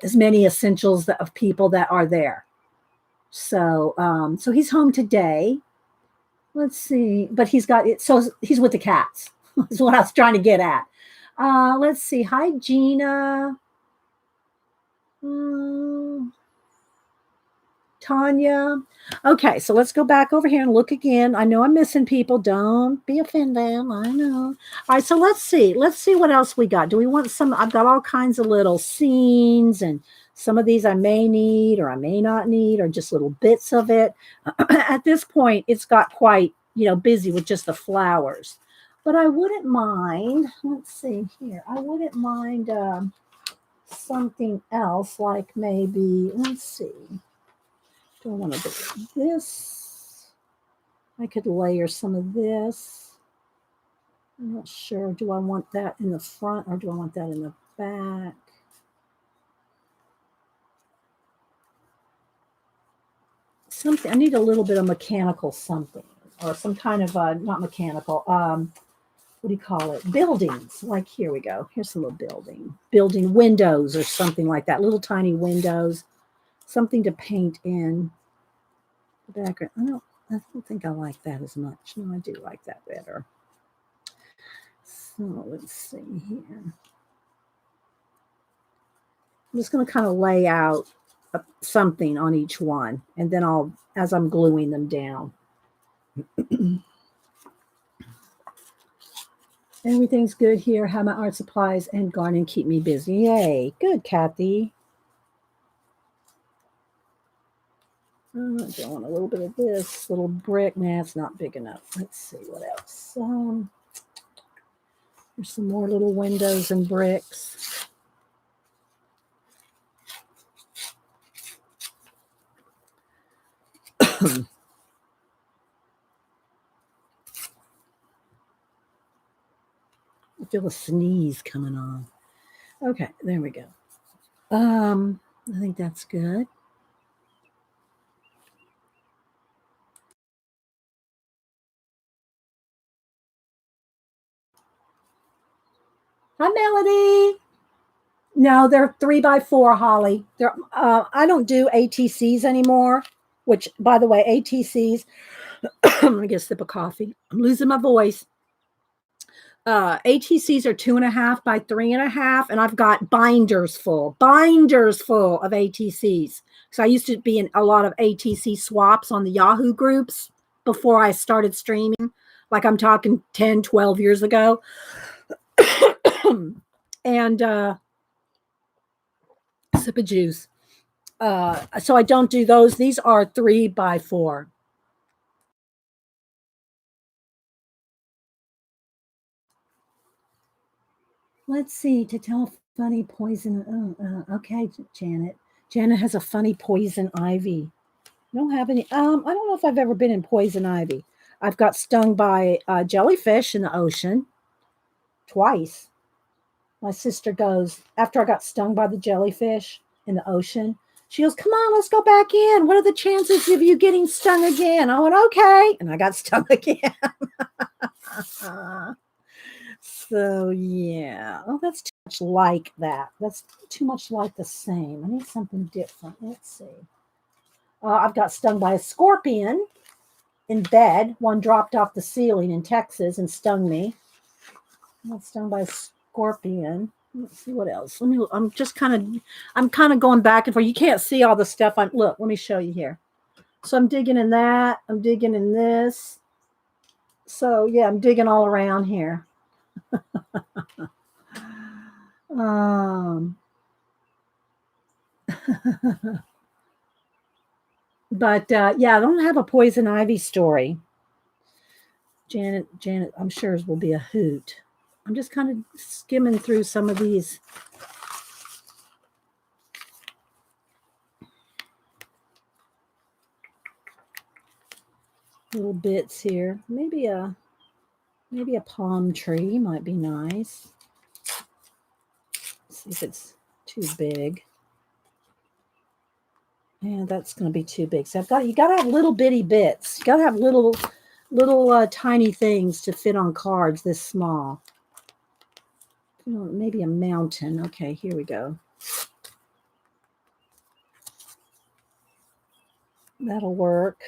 as many essentials of people that are there. So, so he's home today. Let's see, but he's got it. So he's with the cats. Is what I was trying to get at. Let's see. Hi, Gina. Tanya. Okay, so let's go back over here and look again. I know I'm missing people. Don't be offended. I know. All right, so let's see. Let's see what else we got. Do we want some? I've got all kinds of little scenes, and some of these I may need or I may not need, or just little bits of it. At this point, it's got quite, busy with just the flowers. But I wouldn't mind, let's see here. I wouldn't mind something else, like maybe, let's see. Do I want to do this? I could layer some of this. I'm not sure. Do I want that in the front or do I want that in the back? Something, I need a little bit of mechanical something, or some kind of, not mechanical, what do you call it? Buildings. Like, here we go. Here's some little building windows or something like that. Little tiny windows, something to paint in the background. I don't think I like that as much. No, I do like that better. So let's see here. I'm just going to kind of lay out something on each one, and then as I'm gluing them down. Everything's good here. How my art supplies and gardening keep me busy. Yay. Good, Kathy. I want a little bit of this little brick. Nah, it's not big enough. Let's see what else. There's some more little windows and bricks. I feel a sneeze coming on. Okay, there we go. I think that's good. Hi, Melody. No, they're 3x4, Holly. I don't do ATCs anymore, which, by the way, ATCs, I'm going to get a sip of coffee. I'm losing my voice. ATCs are 2.5 by 3.5, and I've got binders full of ATCs. So I used to be in a lot of ATC swaps on the Yahoo groups before I started streaming. Like, I'm talking 10, 12 years ago. And sip of juice. So I don't do those. These are 3x4. Let's see, to tell a funny poison. Okay, Janet. Janet has a funny poison ivy. I don't have any. I don't know if I've ever been in poison ivy. I've got stung by jellyfish in the ocean twice. My sister goes, after I got stung by the jellyfish in the ocean, she goes, come on, let's go back in. What are the chances of you getting stung again? I went, okay. And I got stung again. So, yeah. Oh, that's too much like that. That's too much like the same. I need something different. Let's see. I've got stung by a scorpion in bed. One dropped off the ceiling in Texas and stung me. I got stung by a scorpion. Let's see what else. I'm kind of going back and forth. You can't see all the stuff. Look, let me show you here. So I'm digging in that. I'm digging in this. So yeah, I'm digging all around here. But yeah, I don't have a poison ivy story. Janet, I'm sure will be a hoot. I'm just kind of skimming through some of these little bits here. Maybe a palm tree might be nice. Let's see if it's too big. Yeah, that's going to be too big. So you got to have little bitty bits. You got to have little tiny things to fit on cards this small. Maybe a mountain. Okay, here we go. That'll work.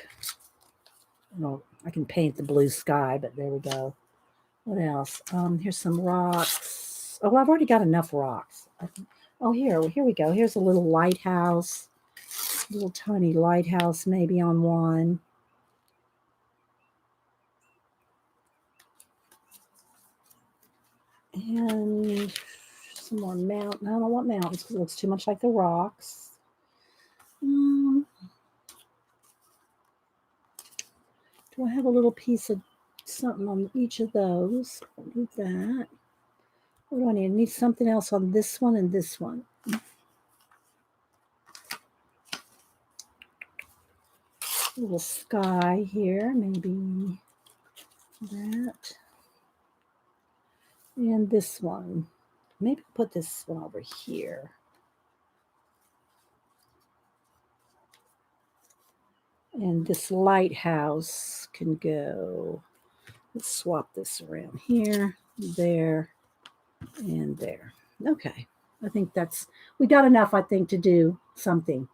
I can paint the blue sky, but there we go. What else? Here's some rocks. Oh, well, I've already got enough rocks. Oh, here we go. Here's a little lighthouse. Little tiny lighthouse maybe on one. And some more mountain. I don't want mountains because it looks too much like the rocks. Do I have a little piece of something on each of those? I'll do that. What do I need? I need something else on this one and this one. A little sky here, maybe that. And this one. Maybe put this one over here. And this lighthouse can go. Let's swap this around here, there, and there. Okay. I think we got enough, I think, to do something.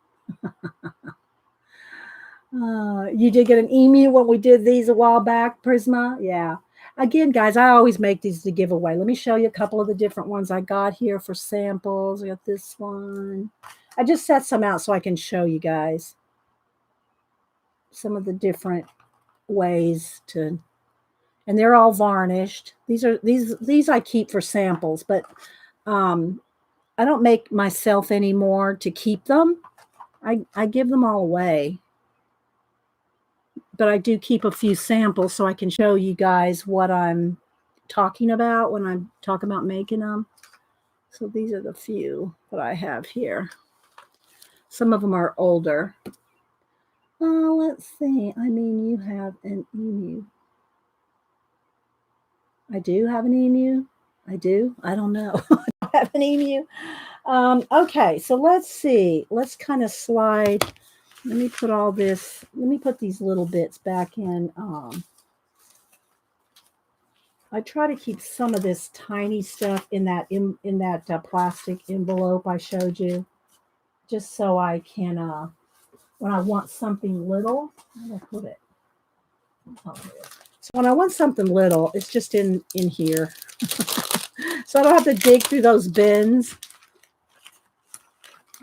You did get an emu when we did these a while back, Prisma? Yeah. Again, guys, I always make these to give away. Let me show you a couple of the different ones I got here for samples. I got this one. I just set some out so I can show you guys some of the different ways to, and they're all varnished. These I keep for samples, but I don't make myself anymore to keep them. I give them all away. But I do keep a few samples so I can show you guys what I'm talking about when I'm talking about making them. So these are the few that I have here. Some of them are older. Let's see. I mean, you have an emu. I do have an emu. I do. I don't know. I don't have an emu. Okay, so let's see. Let's kind of slide. Let me put all this. Let me put these little bits back in. I try to keep some of this tiny stuff in that plastic envelope I showed you, just so I can, when I want something little, where did I put it? Oh, so when I want something little, it's just in here. So I don't have to dig through those bins.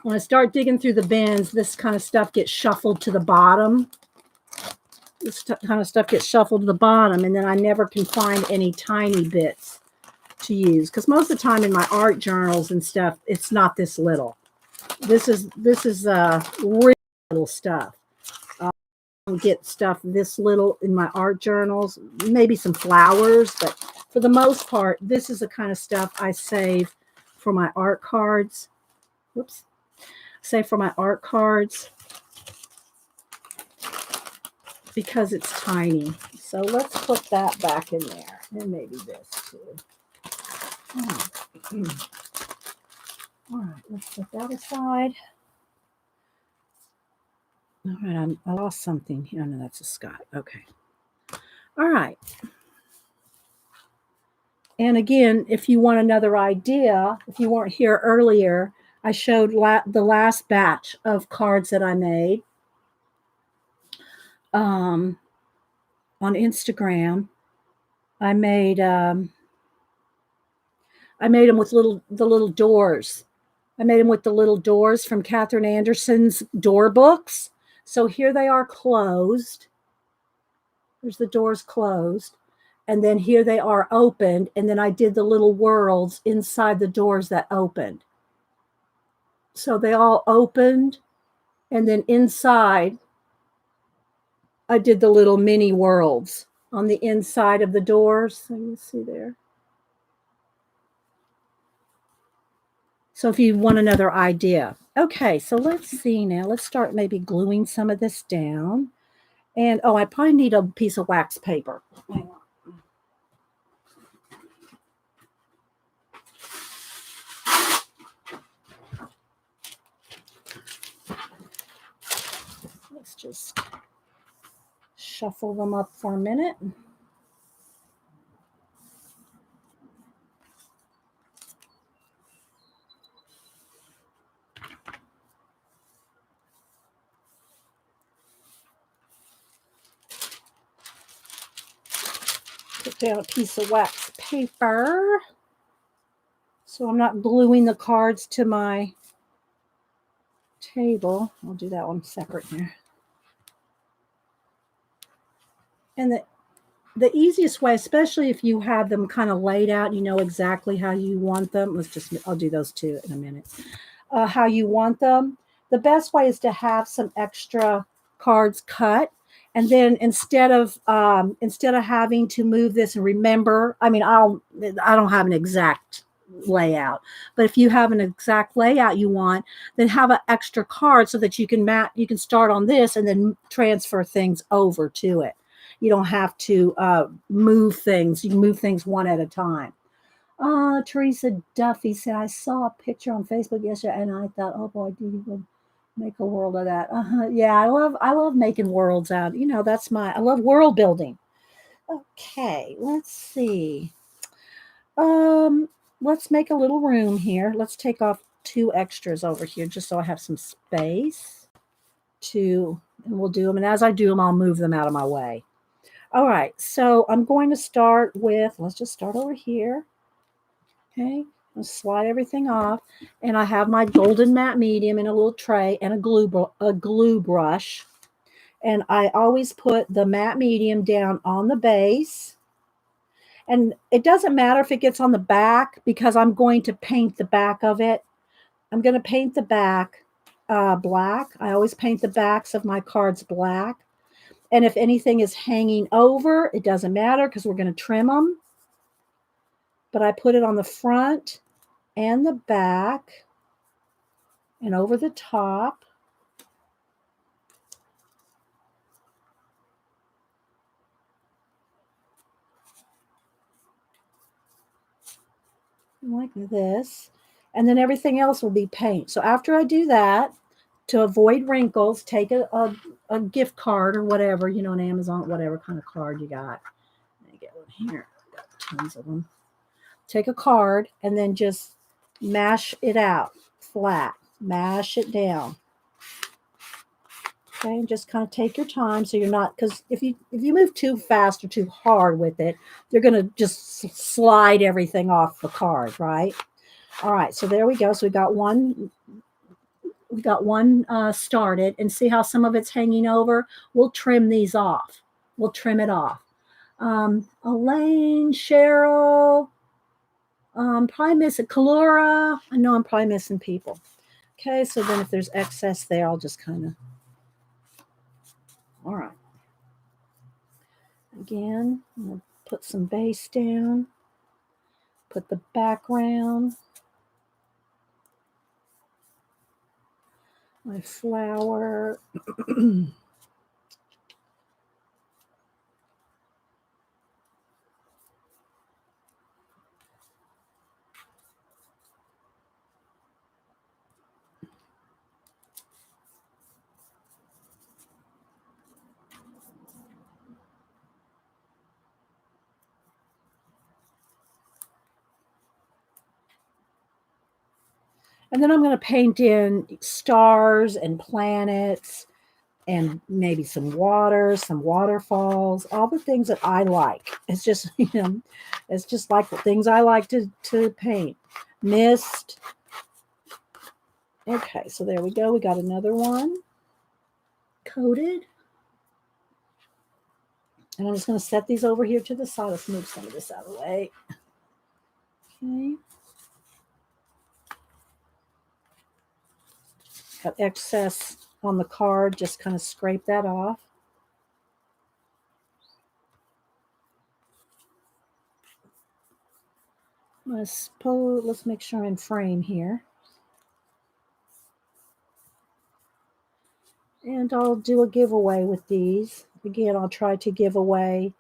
When I start digging through the bins, this kind of stuff gets shuffled to the bottom. This kind of stuff gets shuffled to the bottom, and then I never can find any tiny bits to use. Because most of the time in my art journals and stuff, it's not this little. This is real little stuff. I don't get stuff this little in my art journals. Maybe some flowers, but for the most part, this is the kind of stuff I save for my art cards. Whoops. Save for my art cards because it's tiny. So let's put that back in there. And maybe this too. All right, let's put that aside. All right, I lost something here. Oh, no, that's a Scott. Okay. All right. And again, if you want another idea, if you weren't here earlier, I showed the last batch of cards that I made on Instagram. I made them with the little doors. I made them with the little doors from Catherine Anderson's door books. So here they are closed. There's the doors closed. And then here they are opened. And then I did the little worlds inside the doors that opened. So they all opened. And then inside, I did the little mini worlds on the inside of the doors. So you see there. So if you want another idea. Okay, so let's see now. Let's start maybe gluing some of this down. And, oh, I probably need a piece of wax paper. Hang on. Let's just shuffle them up for a minute. Put down a piece of wax paper so I'm not gluing the cards to my table. I'll do that one separate here. And the easiest way, especially if you have them kind of laid out, you know exactly how you want them. I'll do those two in a minute. How you want them. The best way is to have some extra cards cut. And then instead of having to move this and remember, I don't have an exact layout, but if you have an exact layout you want, then have an extra card so that you can start on this and then transfer things over to it. You don't have to move things. You can move things one at a time. Teresa Duffy said, I saw a picture on Facebook yesterday and I thought, oh boy, do you would make a world of that. Yeah, I love making worlds out. I love world building. Okay, let's see. Let's make a little room here. Let's take off 2 extras over here just so I have some space and we'll do them. And as I do them, I'll move them out of my way. All right, so I'm going to start with, let's just start over here. Okay, I'll slide everything off. And I have my golden matte medium in a little tray and a glue brush. And I always put the matte medium down on the base. And it doesn't matter if it gets on the back because I'm going to paint the back of it. I'm going to paint the back black. I always paint the backs of my cards black. And if anything is hanging over, it doesn't matter because we're going to trim them. But I put it on the front and the back and over the top. Like this. And then everything else will be paint. So after I do that, to avoid wrinkles, take a gift card or whatever, on Amazon, whatever kind of card you got. Let me get one here. I've got tons of them. Take a card and then just mash it out flat. Mash it down. Okay, and just kind of take your time so you're not, because if you move too fast or too hard with it, you're going to just slide everything off the card, right? All right, so there we go. So we got one started, and see how some of it's hanging over? We'll trim these off. We'll trim it off. Elaine, Cheryl, probably missing Kalura. I know I'm probably missing people. Okay, so then if there's excess there, I'll just kind of, all right. Again, I'm going to put some base down, put the background, my flower. And then I'm going to paint in stars and planets and maybe some water, some waterfalls, all the things that I like. It's just, it's just like the things I like to paint. Mist. Okay, so there we go. We got another one coated. And I'm just going to set these over here to the side. Let's move some of this out of the way. Okay. Got excess on the card, just kind of scrape that off. Let's make sure I'm in frame here. And I'll do a giveaway with these. Again, I'll try to give away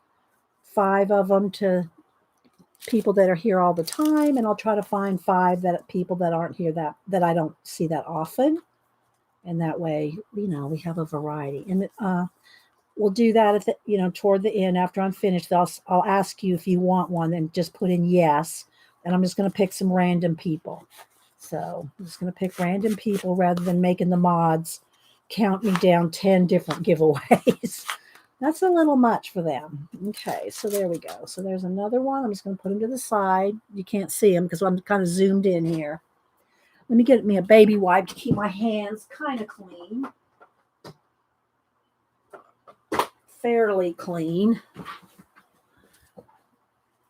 5 of them to people that are here all the time, and I'll try to find 5 people that aren't here that I don't see that often. And that way, we have a variety. And we'll do that at the, toward the end after I'm finished. I'll ask you if you want one and just put in yes. And I'm just going to pick some random people. So I'm just going to pick random people rather than making the mods count me down 10 different giveaways. That's a little much for them. Okay, so there we go. So there's another one. I'm just going to put him to the side. You can't see him because I'm kind of zoomed in here. Let me get me a baby wipe to keep my hands kind of clean. Fairly clean.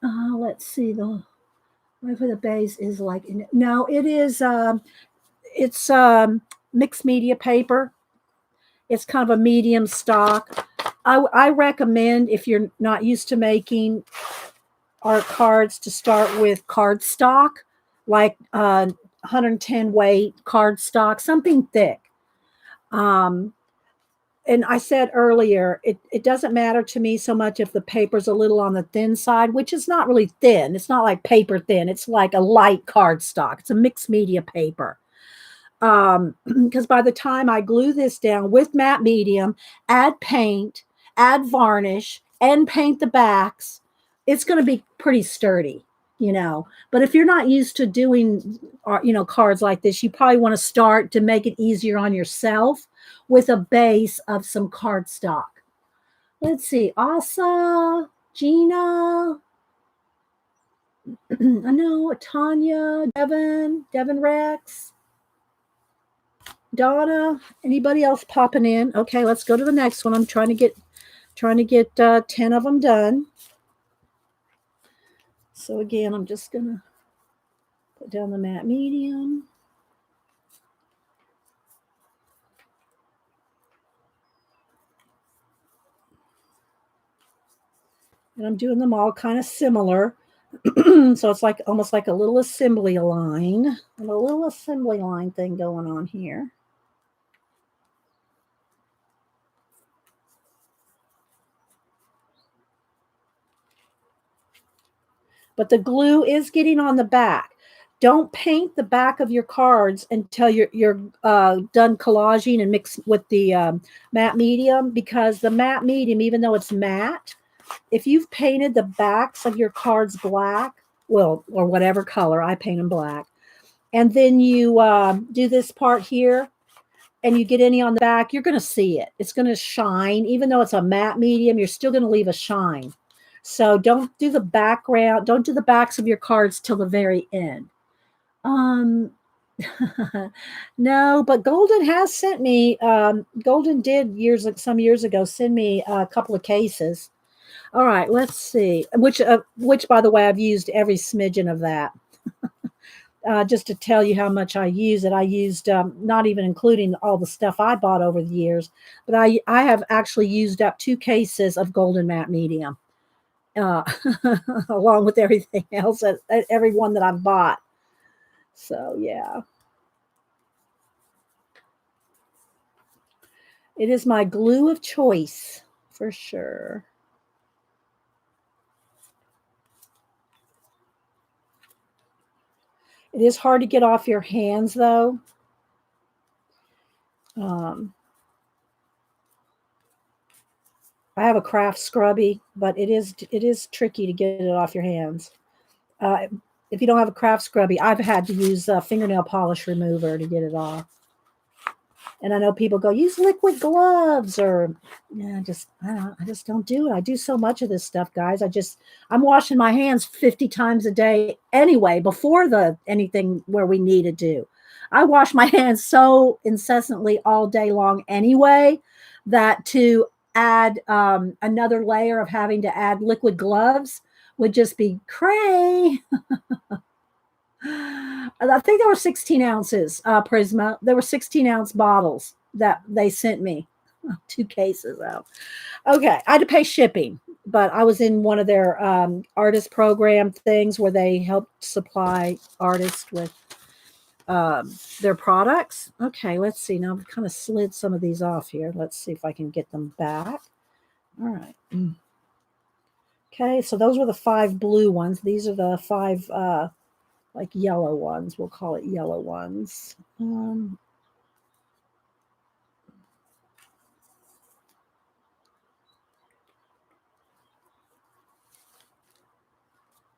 Let's see, the right for the base is like, no, it is, it's mixed media paper. It's kind of a medium stock. I recommend, if you're not used to making art cards, to start with cardstock, like 110 weight cardstock, something thick. And I said earlier, it doesn't matter to me so much if the paper's a little on the thin side, which is not really thin. It's not like paper thin. It's like a light cardstock. It's a mixed media paper. Because by the time I glue this down with matte medium, add paint, add varnish, and paint the backs, it's going to be pretty sturdy, you know. But if you're not used to doing, cards like this, you probably want to start to make it easier on yourself with a base of some cardstock. Let's see, Asa, Gina, I know, Tanya, Devin Rex, Donna, anybody else popping in? Okay, let's go to the next one. I'm trying to get 10 of them done. So again, I'm just gonna put down the matte medium. And I'm doing them all kind of similar. So it's like almost like a little assembly line, and a little assembly line thing going on here. But the glue is getting on the back. Don't paint the back of your cards until you're done collaging and mix with the matte medium, because the matte medium, even though it's matte, if you've painted the backs of your cards black, well, or whatever color, I paint them black, and then you do this part here, and you get any on the back, you're going to see it. It's going to shine. Even though it's a matte medium, you're still going to leave a shine. So don't do the background. Don't do the backs of your cards till the very end. No, but Golden has sent me. Golden did some years ago send me a couple of cases. All right, let's see. Which by the way, I've used every smidgen of that. Just to tell you how much I use it, I used not even including all the stuff I bought over the years, but I have actually used up 2 cases of Golden Matte Medium, along with everything else, every one that I've bought. So yeah, it is my glue of choice for sure. It is hard to get off your hands though. I have a craft scrubby, but it is tricky to get it off your hands. If you don't have a craft scrubby, I've had to use a fingernail polish remover to get it off. And I know people go, use liquid gloves, or yeah, I just don't do it. I do so much of this stuff, guys. I'm washing my hands 50 times a day anyway, before anything where we need to do. I wash my hands so incessantly all day long anyway, that to add another layer of having to add liquid gloves would just be cray. I think there were 16 ounces, Prisma. There were 16-ounce bottles that they sent me. 2 cases out. Okay, I had to pay shipping, but I was in one of their artist program things where they helped supply artists with their products. Okay, let's see. Now I've kind of slid some of these off here. Let's see if I can get them back. All right. Okay, so those were the 5 blue ones. These are the 5 like yellow ones. We'll call it yellow ones.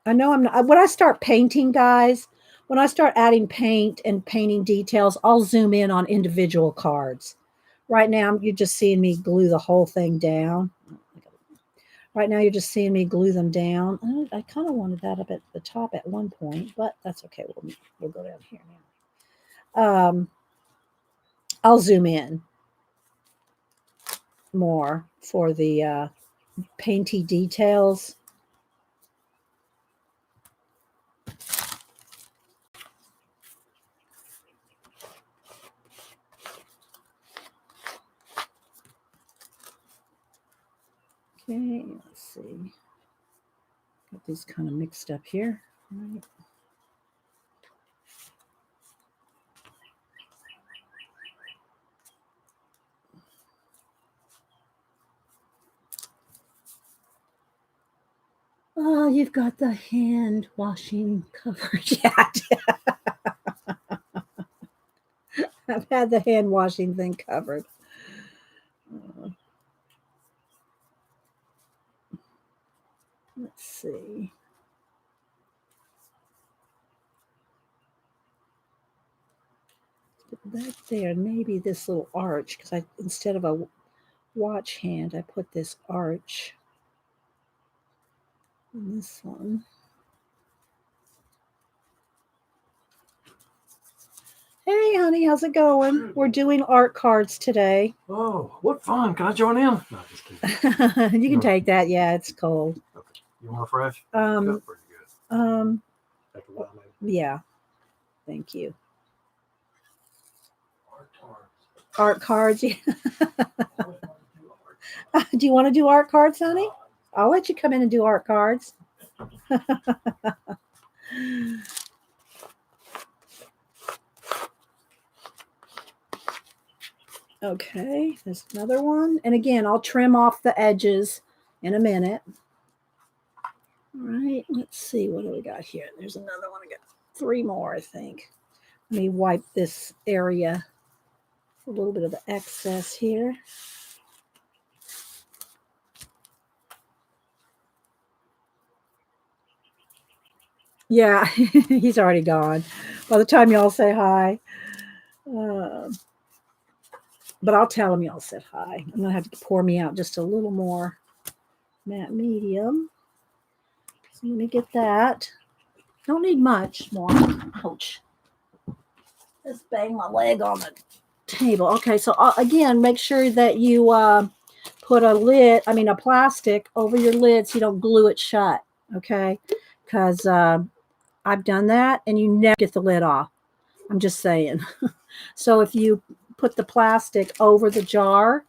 I know I'm not, when I start painting, guys, when I start adding paint and painting details, I'll zoom in on individual cards. Right now, you're just seeing me glue the whole thing down. Right now, you're just seeing me glue them down. I kind of wanted that up at the top at one point, but that's okay. We'll go down here now. I'll zoom in more for the painty details. Okay, let's see. Got these kind of mixed up here. Right. Oh, you've got the hand washing covered. Yeah, I've had the hand washing thing covered. Let's see. Back there, maybe this little arch, because I instead of a watch hand, I put this arch in this one. Hey, honey, how's it going? We're doing art cards today. Oh, what fun! Can I join in? No, just kidding. You can take that. Yeah, it's cold. Okay. You want a fresh? Pretty good. After that, yeah. Thank you. Art cards. Yeah. Do you want to do art cards, honey? I'll let you come in and do art cards. Okay, there's another one. And again, I'll trim off the edges in a minute. All right, let's see. What do we got here? There's another one. I got 3 more, I think. Let me wipe this area. A little bit of the excess here. Yeah, he's already gone. By the time y'all say hi. But I'll tell him y'all said hi. I'm going to have to pour me out just a little more matte medium. So let me get that. Don't need much more. Ouch. Just bang my leg on the table. Okay, so again, make sure that you put a plastic over your lid so you don't glue it shut. Okay, because I've done that and you never get the lid off. I'm just saying. So if you put the plastic over the jar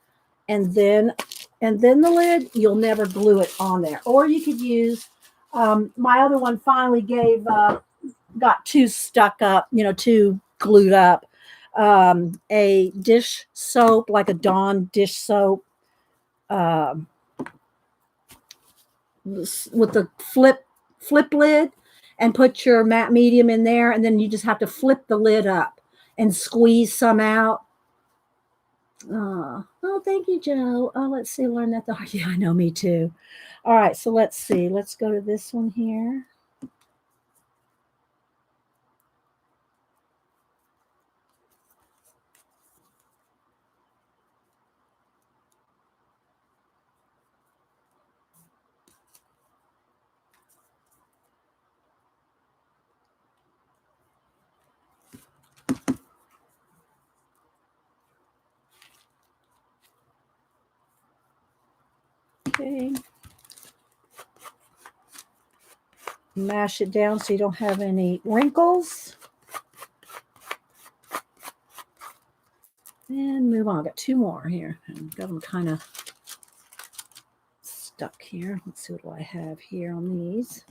and then the lid, you'll never glue it on there. Or you could use my other one finally got too stuck up, too glued up. A dish soap, like a Dawn dish soap, with the flip lid, and put your matte medium in there, and then you just have to flip the lid up and squeeze some out. Oh, thank you, Joe. Oh, let's see, learn that the yeah, I know, me too. All right, so let's see. Let's go to this one here. Okay. Mash it down so you don't have any wrinkles. And move on. Got 2 more here. And got them kind of stuck here. Let's see, what do I have here on these?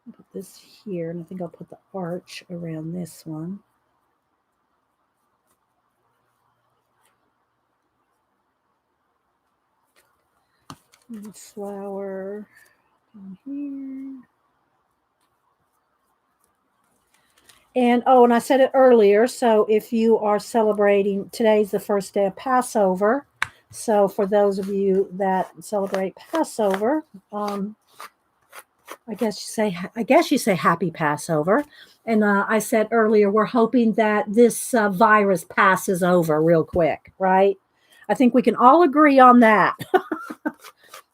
I'll put this here, and I think I'll put the arch around this one. And the flower down here. And and I said it earlier, so if you are celebrating, today's the first day of Passover. So for those of you that celebrate Passover, I guess you say happy Passover. And I said earlier, we're hoping that this virus passes over real quick, right? I think we can all agree on that.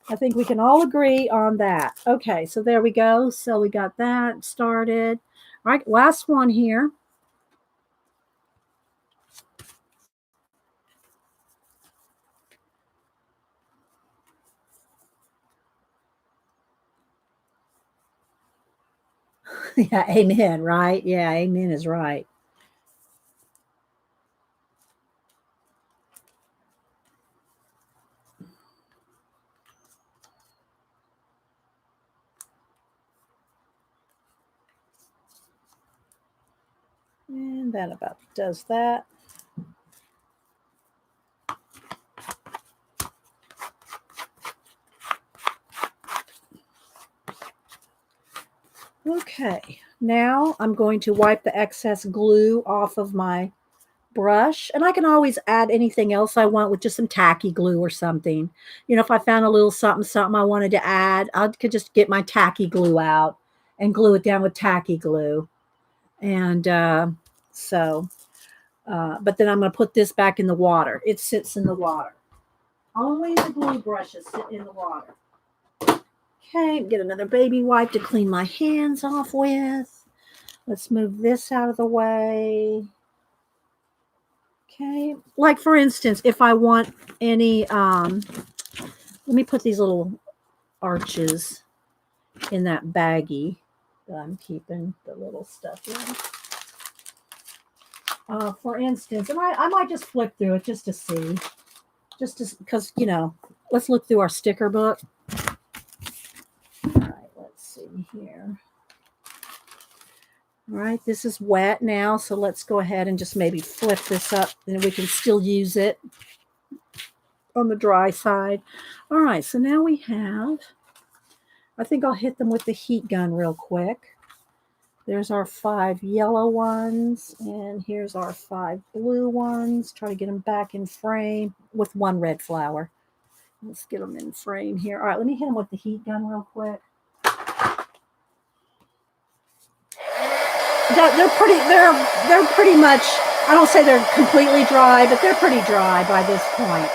I think we can all agree on that. Okay, so there we go. So we got that started. All right, last one here. Yeah, amen, right? Yeah, amen is right. And that about does that. Okay, now I'm going to wipe the excess glue off of my brush, and I can always add anything else I want with just some tacky glue or something. You know, if I found a little something I wanted to add, I could just get my tacky glue out and glue it down with tacky glue. And so, but then I'm going to put this back in the water. It sits in the water. Only the glue brushes sit in the water. Okay, get another baby wipe to clean my hands off with. Let's move this out of the way. Okay, like for instance, if I want any, let me put these little arches in that baggie that I'm keeping the little stuff in. For instance, and I might just flip through it just to see, because, you know, let's look through our sticker book. All right, let's see here. All right, this is wet now, so let's go ahead and just maybe flip this up, and we can still use it on the dry side. All right, so now we have, I think I'll hit them with the heat gun real quick. There's our 5 yellow ones, and here's our 5 blue ones. Try to get them back in frame with 1 red flower. Let's get them in frame here. All right, let me hit them with the heat gun real quick. They're pretty much, I don't say they're completely dry, but they're pretty dry by this point.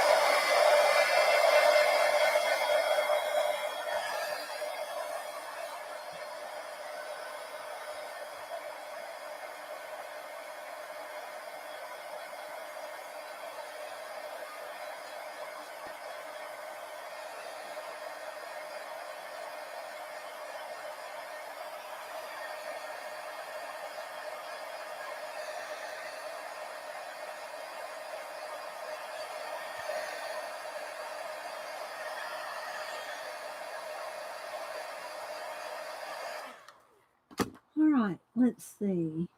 All right, let's see.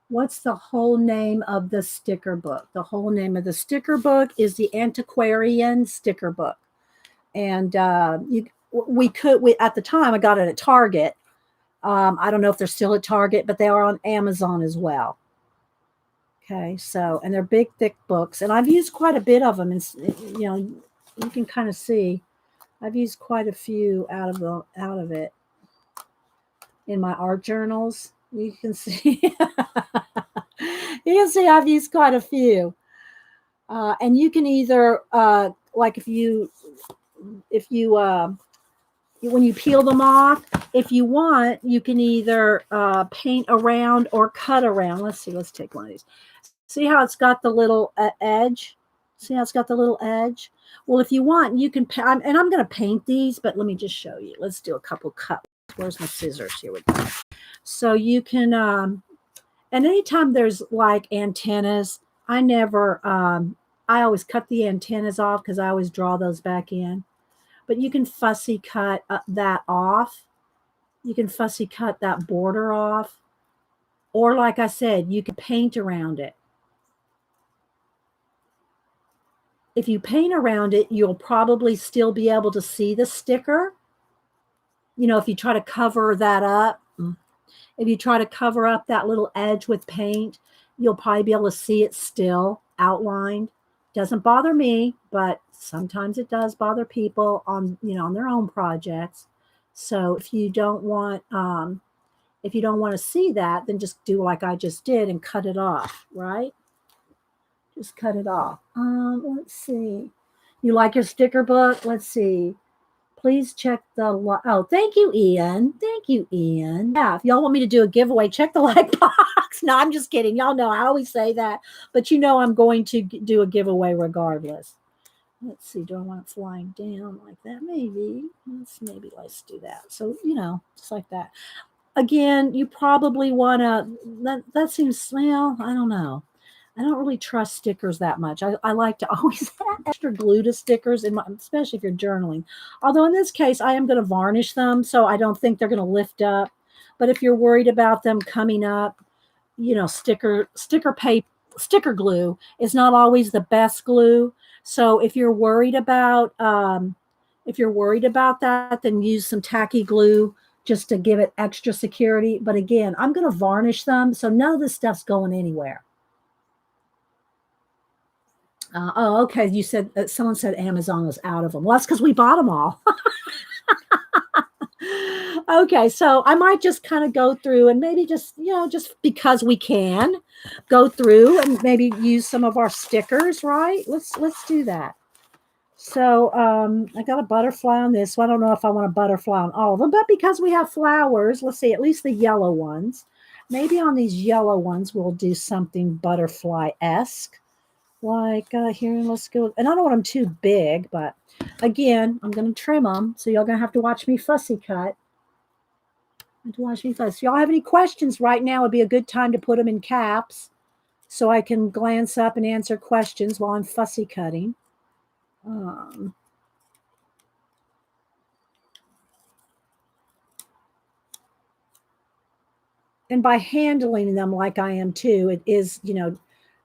What's the whole name of the sticker book? The whole name of the sticker book is the Antiquarian Sticker Book. And we at the time I got it at Target. I don't know if they're still at Target, but they are on Amazon as well. Okay, so, and they're big, thick books, and I've used quite a bit of them. And you know, you can kind of see I've used quite a few out of it in my art journals. You can see, you can see I've used quite a few, and you can either like if you when you peel them off, if you want, you can either paint around or cut around. Let's see. Let's take one of these. See how it's got the little edge? See how it's got the little edge? Well, if you want, you can, and I'm going to paint these, but let me just show you. Let's do a couple cuts. Where's my scissors? Here we go. So you can, and anytime there's like antennas, I always cut the antennas off because I always draw those back in. But you can fussy cut that off. You can fussy cut that border off. Or like I said, you can paint around it. If you paint around it, you'll probably still be able to see the sticker. You know, if you try to cover that up, if you try to cover up that little edge with paint, you'll probably be able to see it still outlined. Doesn't bother me, but sometimes it does bother people on, you know, on their own projects. So if you don't want to see that, then just do like I just did and cut it off, right? Just cut it off. Let's see. You like your sticker book? Let's see. Please check the oh, thank you, Ian. Thank you, Ian. Yeah, if y'all want me to do a giveaway, check the like box. No, I'm just kidding. Y'all know I always say that, but you know I'm going to do a giveaway regardless. Let's see. Do I want it flying down like that? Maybe. Let's do that. So just like that. Again, you probably want to. That seems well. I don't know. I don't really trust stickers that much. I like to always add extra glue to stickers, especially if you're journaling. Although in this case, I am going to varnish them, so I don't think they're going to lift up. But if you're worried about them coming up, sticker glue is not always the best glue. So if you're worried about that, then use some tacky glue just to give it extra security. But again, I'm going to varnish them, so none of this stuff's going anywhere. Oh, okay. You said someone said Amazon was out of them. Well, that's because we bought them all. Okay, so I might just kind of go through and maybe just because we can go through and maybe use some of our stickers, right? Let's do that. So I got a butterfly on this. So I don't know if I want a butterfly on all of them, but because we have flowers, let's see, at least the yellow ones. Maybe on these yellow ones, we'll do something butterfly-esque. Like here, let's go. And I don't want them too big, but again, I'm going to trim them. So y'all going to have to watch me fussy cut. If y'all have any questions right now, would be a good time to put them in caps so I can glance up and answer questions while I'm fussy cutting. And by handling them like I am too, it is,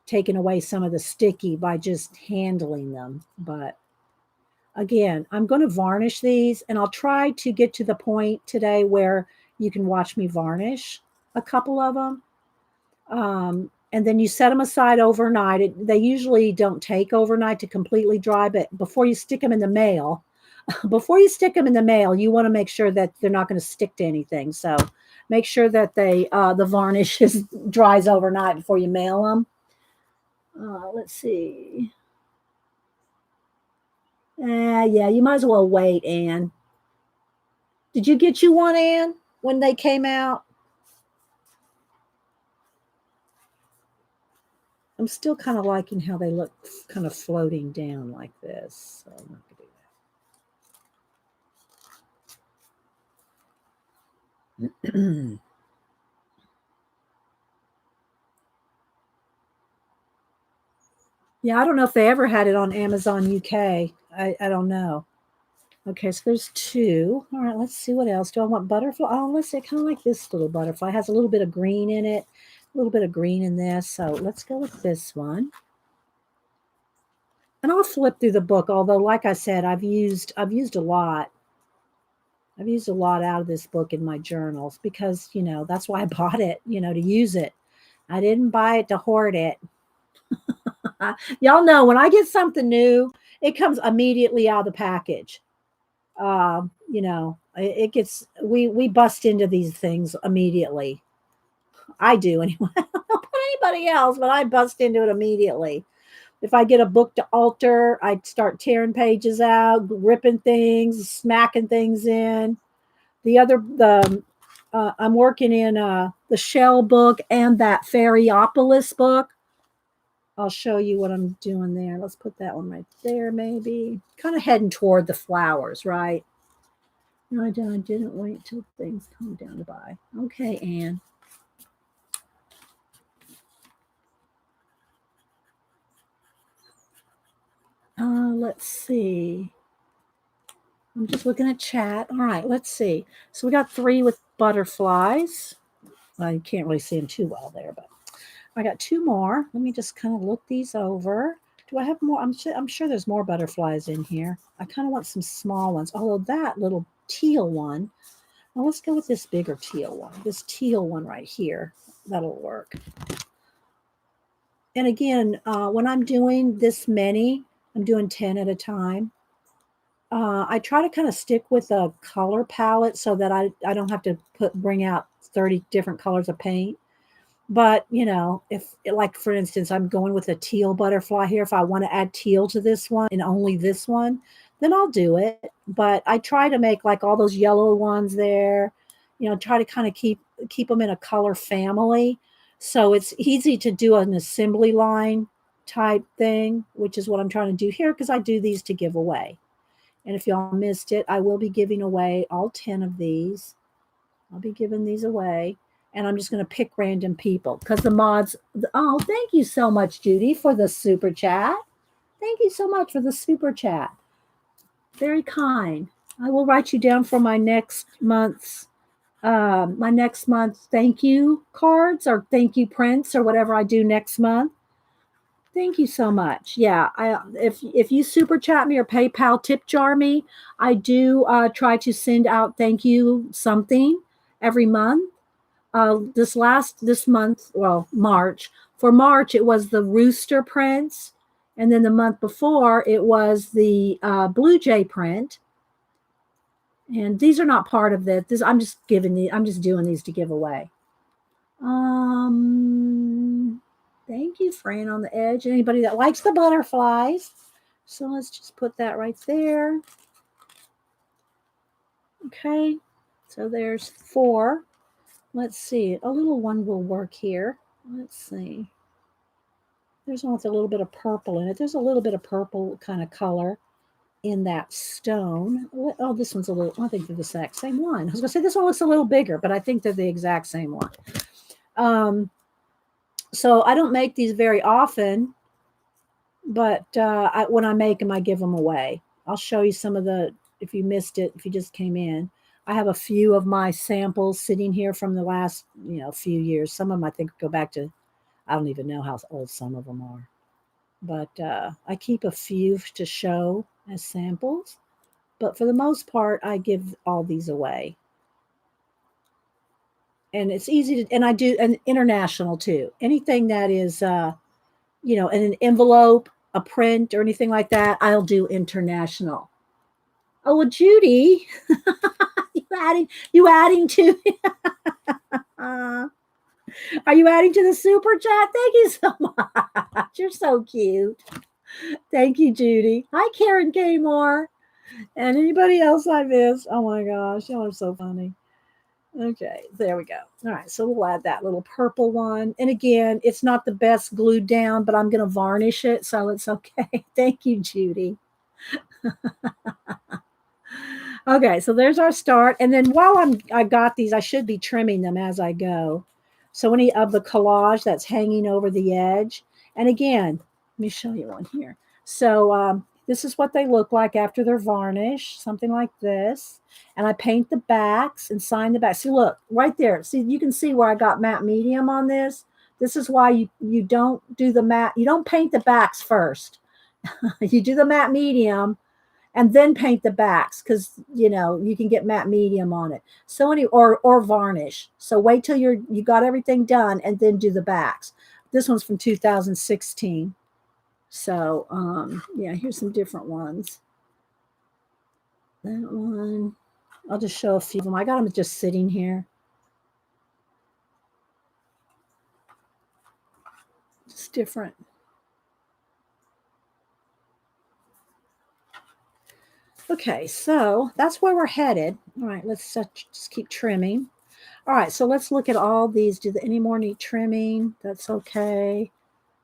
taking away some of the sticky by just handling them. But again, I'm going to varnish these, and I'll try to get to the point today where you can watch me varnish a couple of them. And then you set them aside overnight. They usually don't take overnight to completely dry, but before you stick them in the mail, you want to make sure that they're not going to stick to anything. So make sure that the varnish dries overnight before you mail them. Let's see. Yeah, you might as well wait, Anne. Did you get you one, Anne, when they came out? I'm still kind of liking how they look kind of floating down like this. So I'm not going to do that. Yeah, I don't know if they ever had it on Amazon UK. I don't know. Okay, so there's two. All right, let's see what else. Do I want butterfly? Oh, let's see. Kind of like this little butterfly. It has a little bit of green in it, a little bit of green in this. So let's go with this one. And I'll flip through the book. Although, like I said, I've used a lot. I've used a lot out of this book in my journals because that's why I bought it. To use it. I didn't buy it to hoard it. Y'all know when I get something new, it comes immediately out of the package. It gets we bust into these things immediately. I do anyway. I don't know about anybody else, but I bust into it immediately. If I get a book to alter, I start tearing pages out, ripping things, smacking things in. I'm working in the Shell book and that Fairyopolis book. I'll show you what I'm doing there. Let's put that one right there, maybe. Kind of heading toward the flowers, right? No, I didn't wait till things calm down to buy. Okay, Anne. Let's see. I'm just looking at chat. All right, let's see. So we got 3 with butterflies. Well, you can't really see them too well there, but I got 2 more. Let me just kind of look these over. Do I have more? I'm sure there's more butterflies in here. I kind of want some small ones. Although that little teal one, well, let's go with this bigger teal one. This teal one right here. That'll work. And again, when I'm doing this many, I'm doing 10 at a time. I try to kind of stick with a color palette so that I don't have to bring out 30 different colors of paint. But, if like, for instance, I'm going with a teal butterfly here, if I want to add teal to this one and only this one, then I'll do it. But I try to make like all those yellow ones there, try to kind of keep them in a color family. So it's easy to do an assembly line type thing, which is what I'm trying to do here because I do these to give away. And if y'all missed it, I will be giving away all 10 of these. I'll be giving these away. And I'm just going to pick random people because the mods. Oh, thank you so much, Judy, for the super chat. Thank you so much for the super chat. Very kind. I will write you down for my next month's thank you cards or thank you prints or whatever I do next month. Thank you so much. Yeah, if you super chat me or PayPal tip jar me, I do try to send out thank you something every month. This month, well, March. For March, it was the rooster prints, and then the month before it was the Blue Jay print. And these are not part of this. I'm just doing these to give away. Thank you, Fran on the edge. Anybody that likes the butterflies. So let's just put that right there. Okay. So there's 4. Let's see. A little one will work here. Let's see. There's one with a little bit of purple in it. There's a little bit of purple kind of color in that stone. Oh, this one's a little, I think they're the exact same one. I was going to say this one looks a little bigger, but I think they're the exact same one. So I don't make these very often, but when I make them, I give them away. I'll show you some of the, if you missed it, if you just came in, I have a few of my samples sitting here from the last, few years. Some of them I think go back to, I don't even know how old some of them are. But I keep a few to show as samples. But for the most part, I give all these away. And it's easy to, and I do an international too. Anything that is, in an envelope, a print, or anything like that, I'll do international. Oh, well, Judy, you adding to, are you adding to the super chat? Thank you so much. You're so cute. Thank you, Judy. Hi, Karen Kmore. And anybody else I missed? Oh my gosh, y'all are so funny. Okay, there we go. All right, so we'll add that little purple one. And again, it's not the best glued down, but I'm going to varnish it, so it's okay. Thank you, Judy. Okay, so there's our start. And then while I got these, I should be trimming them as I go. So any of the collage that's hanging over the edge. And again, let me show you one here. So this is what they look like after they're varnished, something like this. And I paint the backs and sign the back. See, look, right there. See, you can see where I got matte medium on this. This is why you don't do the matte. You don't paint the backs first. You do the matte medium and then paint the backs because, you can get matte medium on it. So or varnish. So wait till you got everything done and then do the backs. This one's from 2016. So, yeah, here's some different ones. That one. I'll just show a few of them. I got them just sitting here. Just different. Okay, so that's where we're headed. All right, let's just keep trimming. All right, so let's look at all these. Do any more need trimming? That's okay.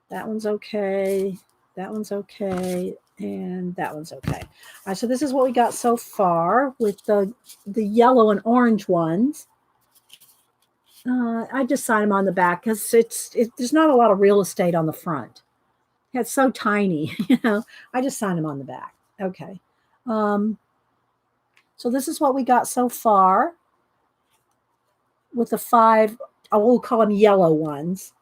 That one's okay. That one's okay. And that one's okay. All right, so this is what we got so far with the yellow and orange ones. I just sign them on the back because there's not a lot of real estate on the front. It's so tiny, I just sign them on the back. Okay. So this is what we got so far with the 5, I will call them yellow ones.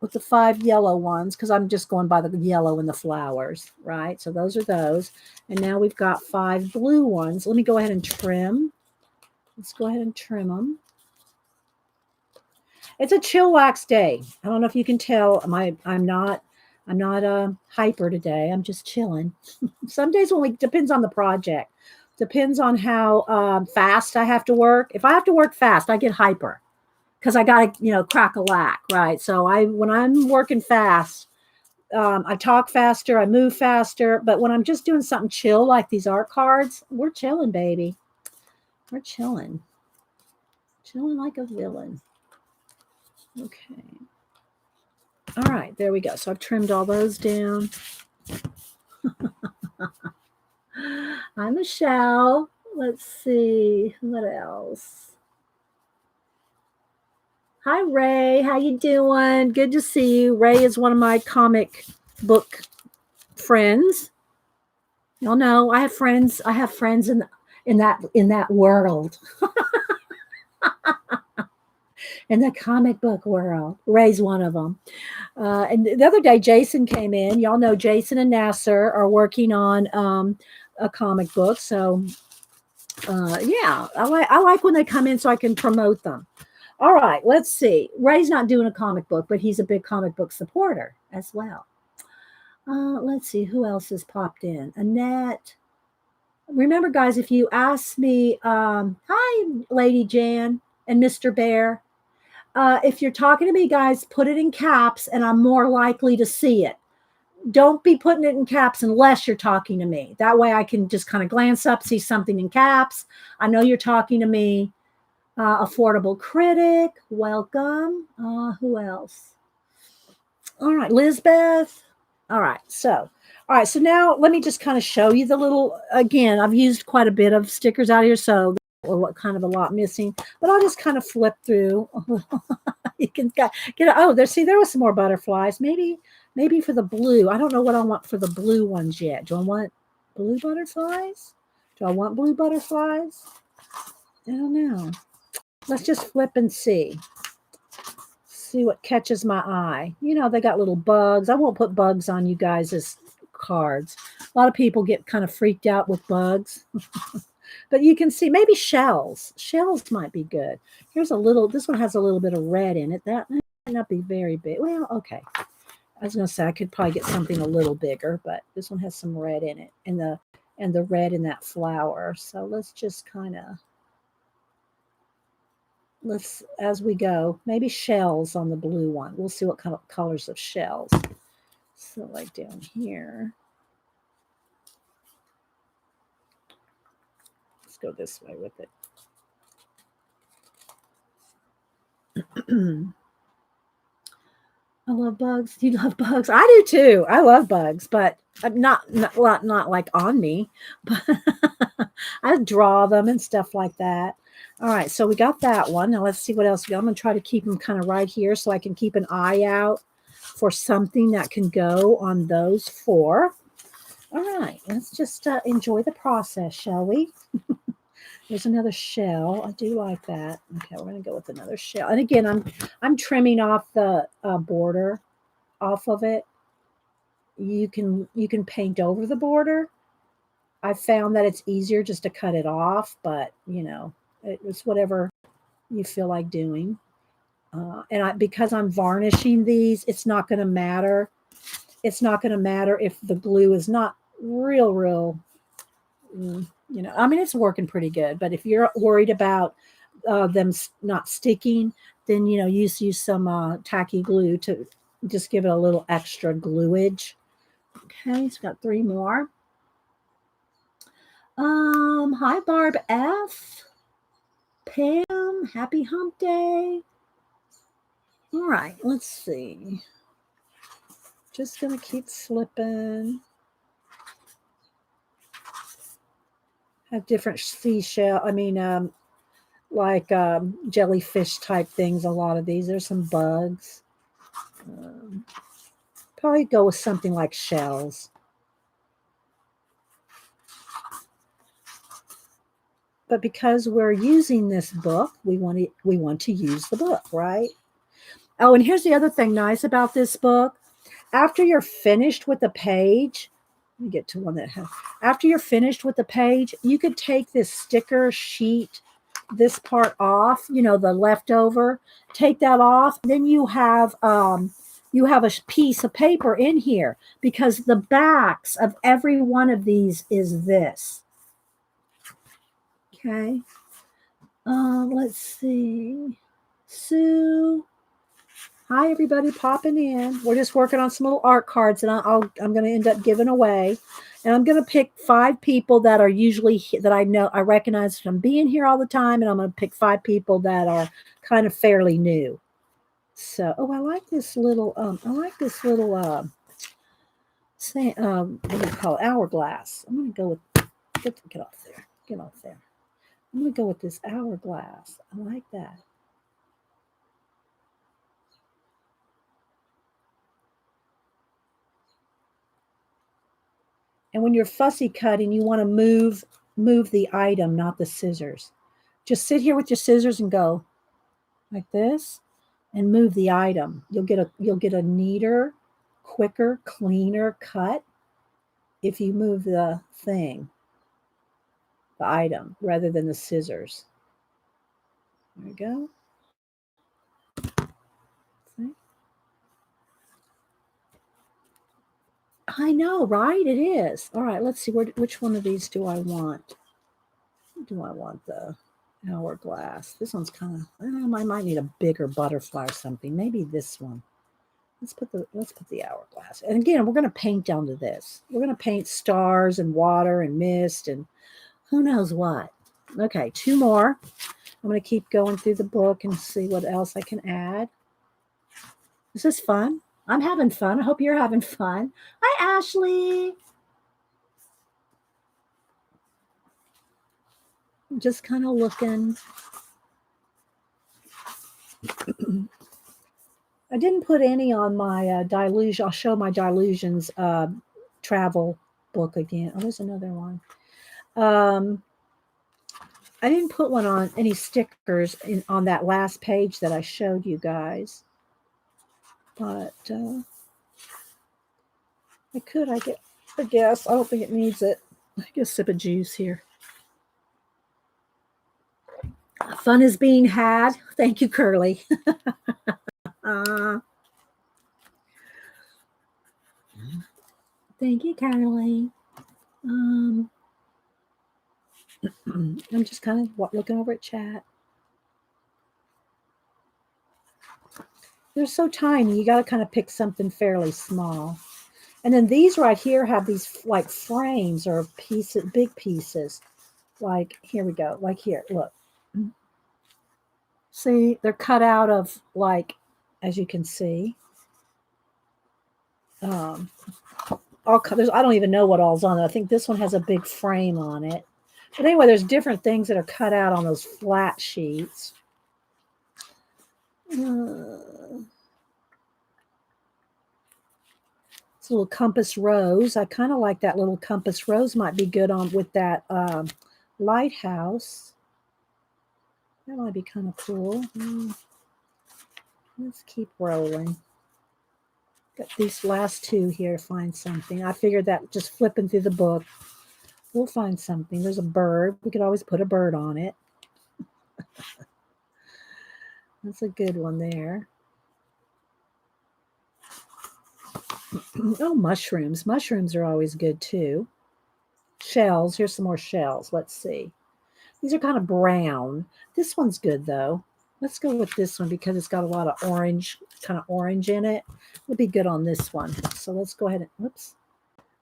With the 5 yellow ones, because I'm just going by the yellow and the flowers, right? So those are those. And now we've got 5 blue ones. Let me go ahead and trim. Let's go ahead and trim them. It's a chill wax day. I don't know if you can tell. I'm not hyper today. I'm just chilling. Some days depends on the project. Depends on how fast I have to work. If I have to work fast, I get hyper. Because I got to, crack a lack, right? So when I'm working fast, I talk faster, I move faster. But when I'm just doing something chill like these art cards, we're chilling, baby. We're chilling. Chilling like a villain. Okay. All right, there we go. So I've trimmed all those down. Hi, Michelle. Let's see. What else? Hi, Ray. How you doing? Good to see you. Ray is one of my comic book friends. Y'all know I have friends. I have friends in that world, in the comic book world. Ray's one of them. And the other day, Jason came in. Y'all know Jason and Nasser are working on a comic book. So, yeah, I like when they come in so I can promote them. All right, let's see. Ray's not doing a comic book, but he's a big comic book supporter as well. Let's see who else has popped in. Annette. Remember, guys, if you ask me, hi, Lady Jan and Mr. Bear. If you're talking to me, guys, put it in caps, and I'm more likely to see it. Don't be putting it in caps unless you're talking to me. That way, I can just kind of glance up, see something in caps. I know you're talking to me. Affordable Critic, welcome. Who else? All right, Lizbeth. All right, so now let me just kind of show you the little. Again, I've used quite a bit of stickers out here, so what kind of a lot missing, but I'll just kind of flip through. You can get. Oh, there was some more butterflies. Maybe for the blue. I don't know what I want for the blue ones yet. Do I want blue butterflies? I don't know. Let's just flip and see. See what catches my eye. You know, they got little bugs. I won't put bugs on you guys' cards. A lot of people get kind of freaked out with bugs. But you can see maybe shells. Shells might be good. This one has a little bit of red in it. That might not be very big. Well, okay. I was going to say I could probably get something a little bigger, but this one has some red in it and the red in that flower. So let's just kind of as we go, maybe shells on the blue one. We'll see what kind of colors of shells. So like down here. Let's go this way with it. I love bugs. You love bugs? I do too. I love bugs, but not like on me. But I draw them and stuff like that. All right, so we got that one. Now let's see what else we got. I'm going to try to keep them kind of right here so I can keep an eye out for something that can go on those four. All right, let's just enjoy the process, shall we? There's another shell. I do like that. Okay, we're going to go with another shell. And again, I'm trimming off the border off of it. You can paint over the border. I found that it's easier just to cut it off, but you know, it's whatever you feel like doing. Because I'm varnishing these, it's not going to matter. It's not going to matter if the glue is not real. You know, I mean, it's working pretty good. But if you're worried about them not sticking, then you know, use some tacky glue to just give it a little extra gluage. Okay, so got 3 more. Hi Barb F. Pam, happy hump day. All right, let's see. Just gonna keep flipping. Have different seashell. I mean, like jellyfish type things. A lot of these. There's some bugs. Probably go with something like shells. But because we're using this book, we want to use the book, right? Oh, and here's the other thing nice about this book. After you're finished with the page, let me get to one that has. After you're finished with the page, you could take this sticker sheet, this part off, you know, the leftover, take that off. Then you have a piece of paper in here because the backs of every one of these is this. Okay. Let's see. Sue. Hi, everybody popping in. We're just working on some little art cards, and I'm going to end up giving away. And I'm going to pick 5 people that are usually that I know I recognize from being here all the time, and I'm going to pick 5 people that are kind of fairly new. So, I like this little what do you call it? Hourglass. I'm going to go with get off there. Get off there. I'm going to go with this hourglass. I like that. And when you're fussy cutting, you want to move the item, not the scissors. Just sit here with your scissors and go like this and move the item. You'll get a neater, quicker, cleaner cut if you move the item, rather than the scissors. There we go. See? I know, right? It is. All right, let's see. Which one of these do I want? Do I want the hourglass? This one's kind of. I might need a bigger butterfly or something. Maybe this one. Let's put the hourglass. And again, we're going to paint onto this. We're going to paint stars and water and mist and who knows what. Okay, 2 more. I'm going to keep going through the book and see what else I can add. This is fun. I'm having fun. I hope you're having fun. Hi, Ashley. I'm just kind of looking. I didn't put any on my Delusion. I'll show my Delusions travel book again. Oh, there's another one. I didn't put one on any stickers on that last page that I showed you guys. But I could, I guess. I don't think it needs it. I get a sip of juice here. Fun is being had. Thank you, Curly. Thank you, Curly. I'm just kind of looking over at chat. They're so tiny. You got to kind of pick something fairly small. And then these right here have these like frames or pieces, big pieces. Like, here we go. Like here, look. See, they're cut out of like, as you can see. I don't even know what all's on it. I think this one has a big frame on it. But anyway, there's different things that are cut out on those flat sheets. This little compass rose. I kind of like that little compass rose. Might be good on with that lighthouse. That might be kind of cool. Let's keep rolling. Got these last 2 here to find something. I figured that just flipping through the book, we'll find something. There's a bird. We could always put a bird on it. That's a good one there. Oh, mushrooms. Mushrooms are always good too. Shells. Here's some more shells. Let's see. These are kind of brown. This one's good though. Let's go with this one because it's got a lot of orange, kind of orange in it. It'll be good on this one. So let's go ahead and, whoops.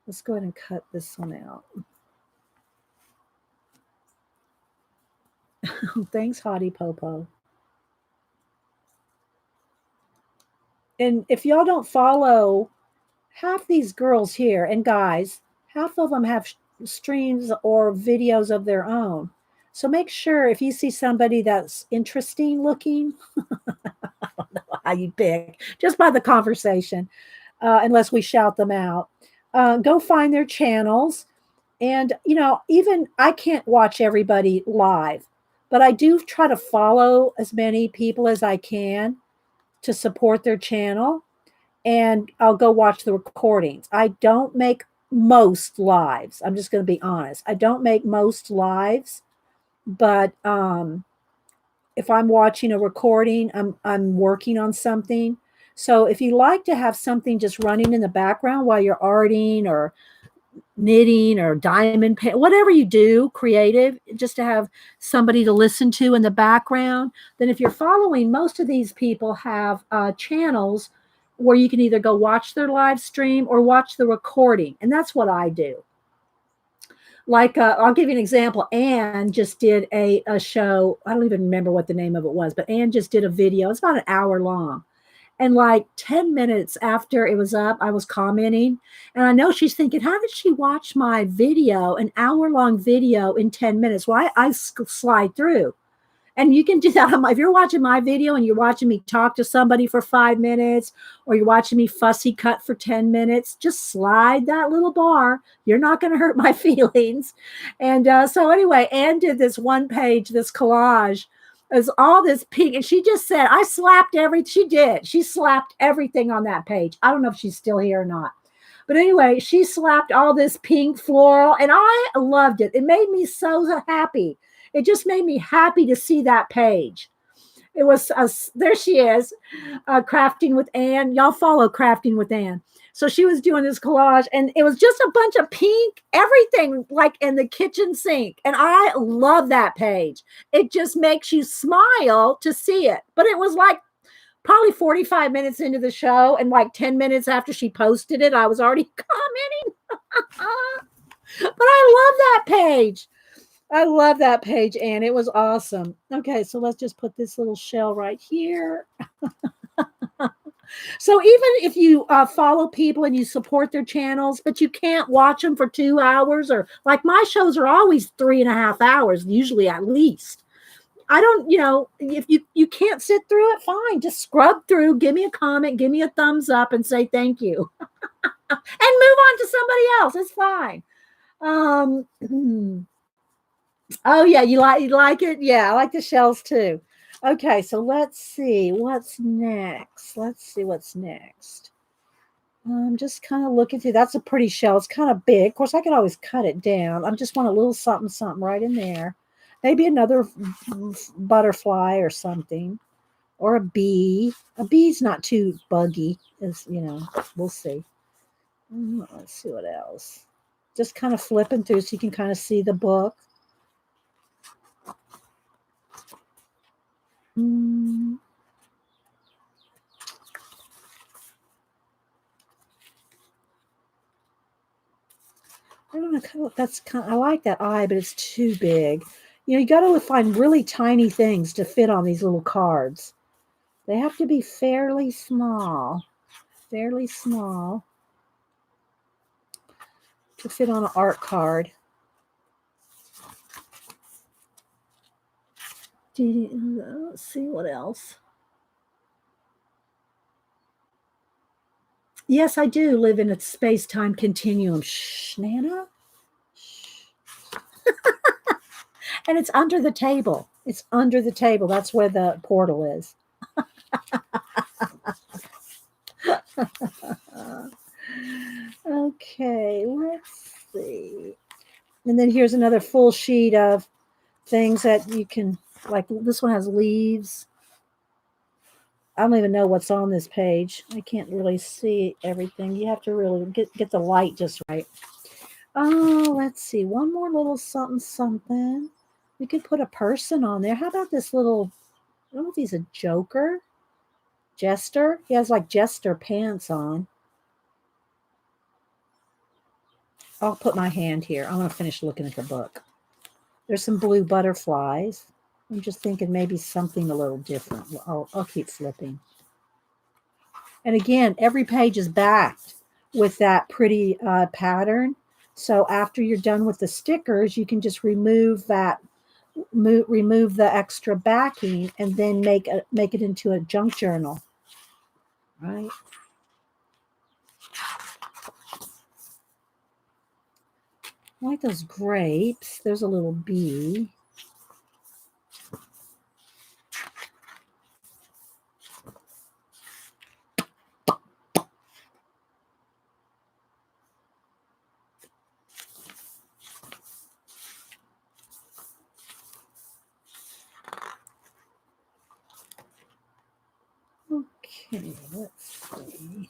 Let's go ahead and cut this one out. Thanks, Hottie Popo. And if y'all don't follow half these girls here and guys, half of them have streams or videos of their own. So make sure if you see somebody that's interesting looking, I don't know how you pick, just by the conversation, unless we shout them out, go find their channels. And, even I can't watch everybody live, but I do try to follow as many people as I can to support their channel. And I'll go watch the recordings. I don't make most lives. I'm just going to be honest. I don't make most lives, but if I'm watching a recording, I'm working on something. So if you like to have something just running in the background while you're arting or knitting or diamond paint, whatever you do, creative, just to have somebody to listen to in the background. Then, if you're following, most of these people have channels where you can either go watch their live stream or watch the recording. And that's what I do. Like, I'll give you an example. Anne just did a show. I don't even remember what the name of it was, but Anne just did a video. It's about an hour long. And like 10 minutes after it was up, I was commenting. And I know she's thinking, how did she watch my video, an hour-long video, in 10 minutes? Well, I slide through. And you can do that if you're watching my video and you're watching me talk to somebody for 5 minutes, or you're watching me fussy cut for 10 minutes, just slide that little bar. You're not going to hurt my feelings. And so anyway, Anne did this one page, this collage. It's all this pink. And she just said, I slapped everything. She did. She slapped everything on that page. I don't know if she's still here or not. But anyway, she slapped all this pink floral, and I loved it. It made me so happy. It just made me happy to see that page. It was, there she is, Crafting with Anne. Y'all follow Crafting with Anne. So she was doing this collage, and it was just a bunch of pink, everything, like in the kitchen sink. And I love that page. It just makes you smile to see it. But it was like probably 45 minutes into the show, and like 10 minutes after she posted it, I was already commenting. But I love that page. I love that page, Anne. It was awesome. Okay, so let's just put this little shell right here. So even if you follow people and you support their channels, but you can't watch them for 2 hours, or like my shows are always 3.5 hours, usually at least. I don't, if you can't sit through it, fine. Just scrub through, give me a comment, give me a thumbs up, and say thank you. And move on to somebody else. It's fine. Oh yeah, you like it? Yeah, I like the shells too. Okay, so let's see what's next. I'm just kind of looking through. That's a pretty shell. It's kind of big. Of course, I could always cut it down. I just want a little something, something right in there. Maybe another butterfly or something, or a bee. A bee's not too buggy, as we'll see. Let's see what else. Just kind of flipping through so you can kind of see the book. I don't know. I like that eye, but it's too big. You got to find really tiny things to fit on these little cards. They have to be fairly small to fit on an art card. Let's see what else. Yes, I do live in a space-time continuum. Shh, Nana. Shh. And it's under the table. It's under the table. That's where the portal is. Okay, let's see. And then here's another full sheet of things that you can, like this one has leaves. I don't even know what's on this page. I can't really see everything. You have to really get the light just right. Oh, let's see. One more little something, something. We could put a person on there. How about this little, I don't know if he's a joker. Jester. He has like jester pants on. I'll put my hand here. I want to finish looking at the book. There's some blue butterflies. I'm just thinking maybe something a little different. I'll keep flipping. And again, every page is backed with that pretty pattern. So after you're done with the stickers, you can just remove that, remove the extra backing, and then make it into a junk journal. Right? I like those grapes. There's a little bee. Okay, let's see.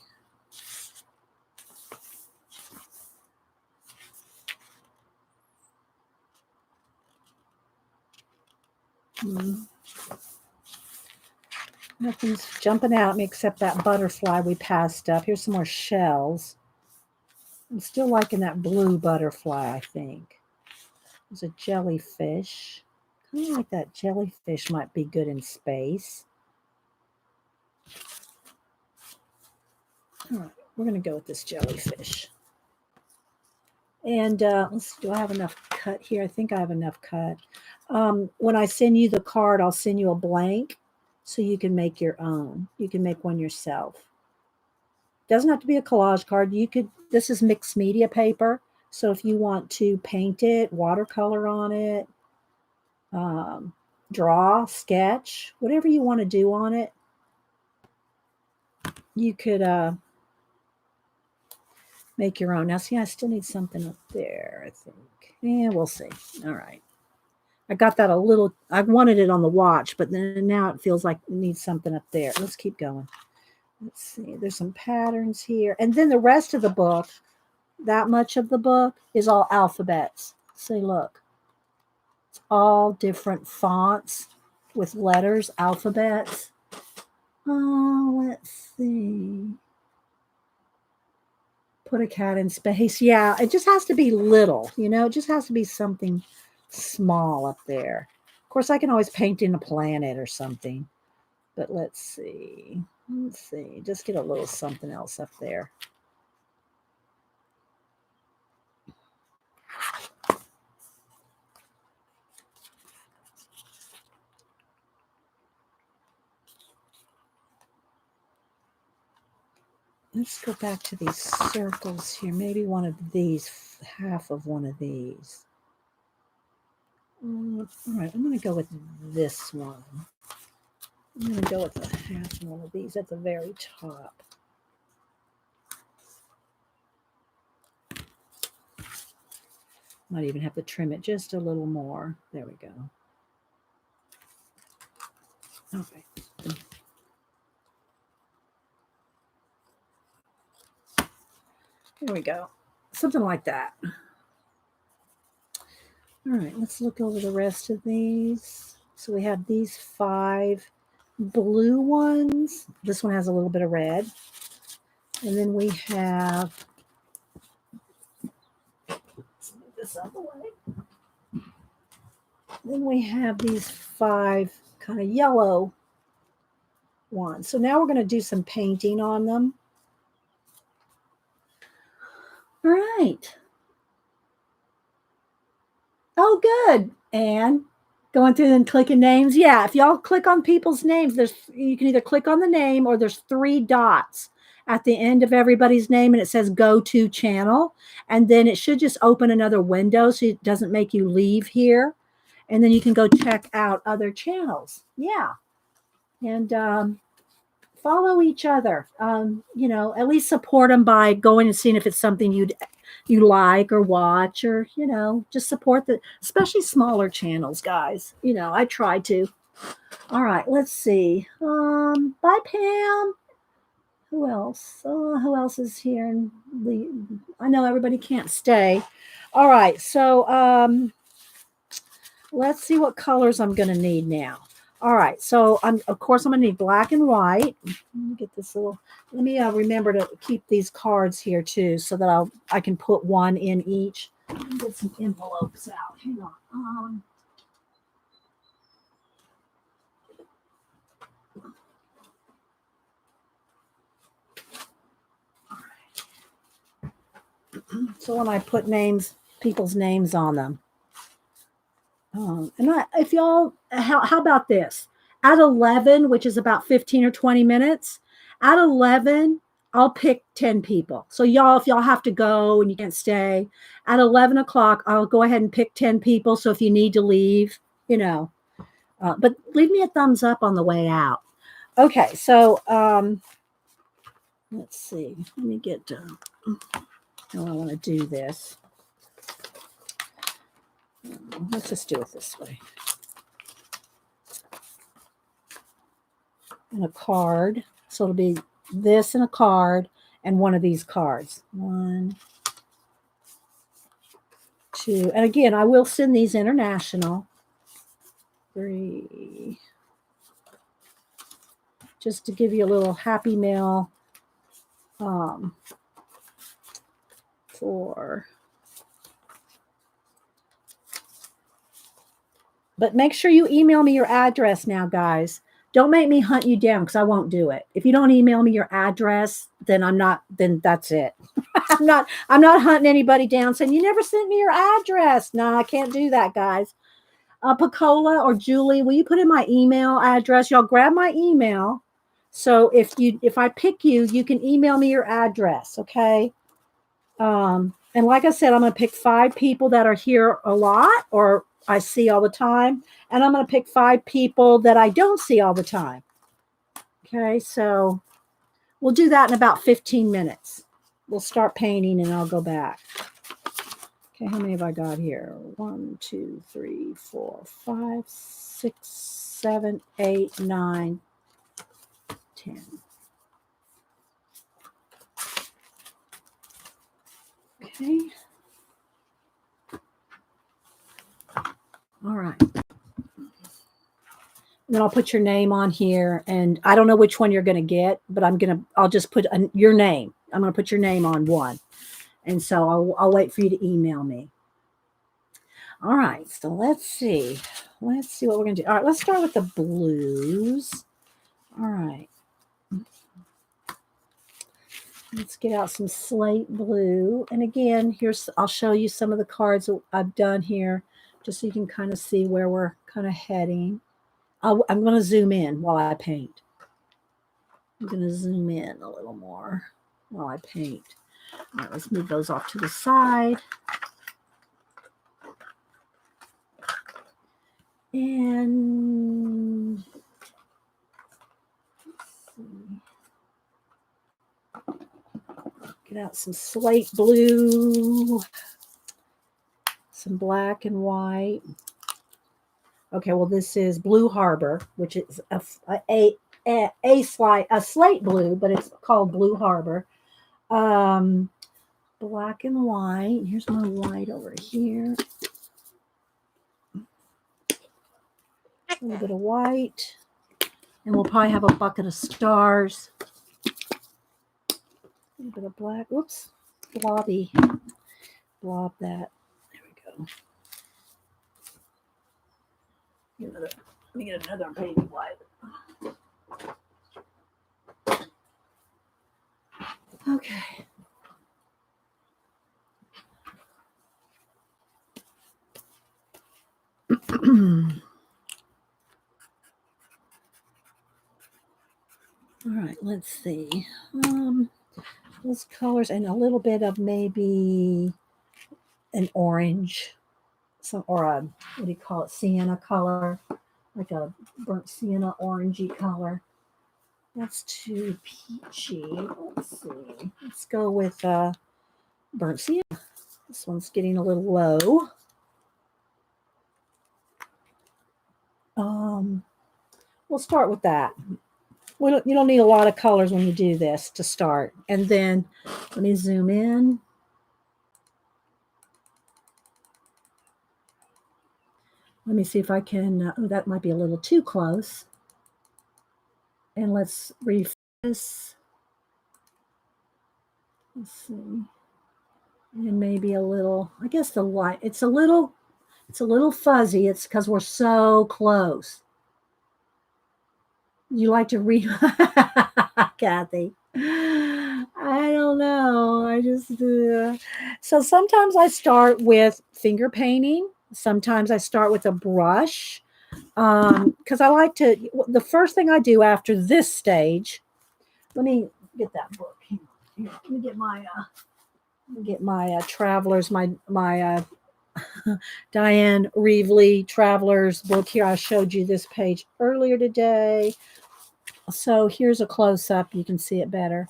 Nothing's jumping out at me except that butterfly we passed up. Here's some more shells. I'm still liking that blue butterfly, I think. There's a jellyfish. Kind of like that jellyfish might be good in space. All right, we're going to go with this jellyfish. And let's see, do I have enough cut here? I think I have enough cut. When I send you the card, I'll send you a blank so you can make your own. You can make one yourself. Doesn't have to be a collage card. You could, this is mixed media paper. So if you want to paint it, watercolor on it, draw, sketch, whatever you want to do on it, you could make your own. Now, see, I still need something up there, I think. Yeah, we'll see. All right. I got that a little, I wanted it on the watch, but then now it feels like it needs something up there. Let's keep going. Let's see. There's some patterns here. And then the rest of the book, that much of the book is all alphabets. See, look. It's all different fonts with letters, alphabets. Oh, let's see. Put a cat in space. Yeah, it just has to be little, you know, it just has to be something small up there. Of course, I can always paint in a planet or something, but let's see. Let's see. Just get a little something else up there. Let's go back to these circles here. Maybe one of these, half of one of these. All right, I'm going to go with this one. I'm going to go with the half one of these at the very top. Might even have to trim it just a little more. There we go. Okay. There we go. Something like that. All right, let's look over the rest of these. So we have these 5 blue ones. This one has a little bit of red. And then we have, let's move this out of the way. Then we have these 5 kind of yellow ones. So now we're going to do some painting on them. All right. Oh, good. And going through and clicking names. Yeah, if y'all click on people's names, you can either click on the name or there's 3 dots at the end of everybody's name and it says go to channel. And then it should just open another window so it doesn't make you leave here. And then you can go check out other channels. Yeah. And follow each other. You know, at least support them by going and seeing if it's something you like or watch, or, you know, just support especially smaller channels, guys. You know, I try to. All right, let's see. Bye, Pam. Who else? Who else is here? I know everybody can't stay. All right, so let's see what colors I'm going to need now. All right, so of course I'm going to need black and white. Let me get this little. Let me remember to keep these cards here too, so that I can put one in each. Let me get some envelopes out. Hang on. All right. So when I put people's names on them. If y'all, how about this? At 11, which is about 15 or 20 minutes, at 11, I'll pick 10 people. So y'all, if y'all have to go and you can't stay, at 11 o'clock, I'll go ahead and pick 10 people. So if you need to leave, you know, but leave me a thumbs up on the way out. Okay, so let's see. Let me get how I want to do this. Let's just do it this way. And a card. So it'll be this and a card and one of these cards. 1, 2. And again, I will send these international. 3. Just to give you a little happy mail. 4. But make sure you email me your address now, guys. Don't make me hunt you down because I won't do it. If you don't email me your address, then then that's it. I'm not hunting anybody down saying you never sent me your address. No, I can't do that, guys. Pacola or Julie, will you put in my email address? Y'all grab my email. So if I pick you, you can email me your address, okay? And like I said, I'm going to pick 5 people that are here a lot or I see all the time. And I'm going to pick 5 people that I don't see all the time. Okay, so we'll do that in about 15 minutes. We'll start painting and I'll go back. Okay, how many have I got here? 1, 2, 3, 4, 5, 6, 7, 8, 9, 10. Okay. All right. Then I'll put your name on here, and I don't know which one you're going to get, but I'll just put your name. I'm going to put your name on one. And so I'll wait for you to email me. All right. So let's see. Let's see what we're going to do. All right. Let's start with the blues. All right. Let's get out some slate blue. And again, I'll show you some of the cards that I've done here, just so you can kind of see where we're kind of heading. I'm going to zoom in while I paint. I'm going to zoom in a little more while I paint. All right, let's move those off to the side. And let's see. Get out some slate blue, some black and white. Okay, well, this is Blue Harbor, which is a slate blue, but it's called Blue Harbor. Black and white. Here's my white over here. A little bit of white. And we'll probably have a bucket of stars. A little bit of black. Oops. Blobby. Blob that. There we go. Let me get another baby white. Okay. All right, let's see. Those colors and a little bit of maybe an orange, or a, what do you call it, sienna color, like a burnt sienna orangey color. That's too peachy. Let's see. Let's go with burnt sienna. This one's getting a little low. We'll start with that. You don't need a lot of colors when you do this to start. And then let me zoom in. Let me see if I can, that might be a little too close. And let's refocus. Let's see. And maybe a little, I guess the light, it's a little fuzzy. It's because we're so close. You like to read, Kathy? I don't know. I just, so sometimes I start with finger painting. Sometimes I start with a brush. Because I like to, the first thing I do after this stage, let me get that book. Here, let me get my Travelers, my Diane Reevely Travelers book here. I showed you this page earlier today. So here's a close-up. You can see it better.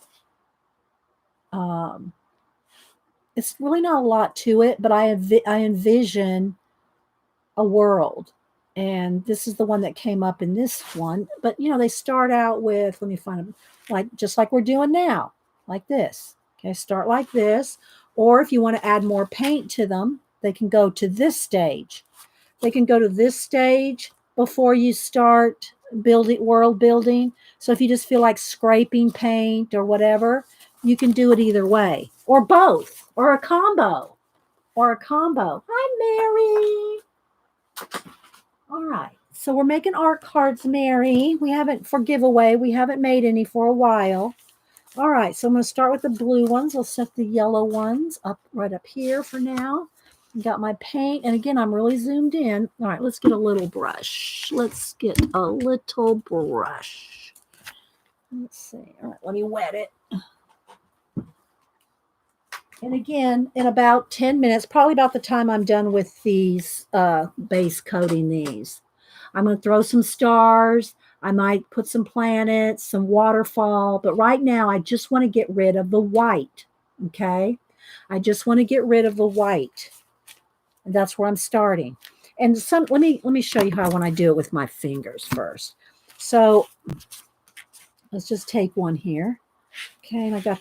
It's really not a lot to it, but I envision a world. And this is the one that came up in this one. But, they start out with, let me find them, just like we're doing now, like this. Okay, start like this. Or if you want to add more paint to them, they can go to this stage. They can go to this stage before you start world building. So if you just feel like scraping paint or whatever, you can do it either way, or both, or a combo, Hi, Mary. All right. So we're making art cards, Mary. We haven't, for giveaway, we haven't made any for a while. All right. So I'm going to start with the blue ones. I'll set the yellow ones up right up here for now. Got my paint. And again, I'm really zoomed in. All right. Let's get a little brush. Let's see. All right. Let me wet it. And again, in about 10 minutes, probably about the time I'm done with these base coating these, I'm going to throw some stars. I might put some planets, some waterfall. But right now, I just want to get rid of the white. Okay? I just want to get rid of the white. And that's where I'm starting. And let me show you how I want to do it with my fingers first. So let's just take one here. Okay, and I got,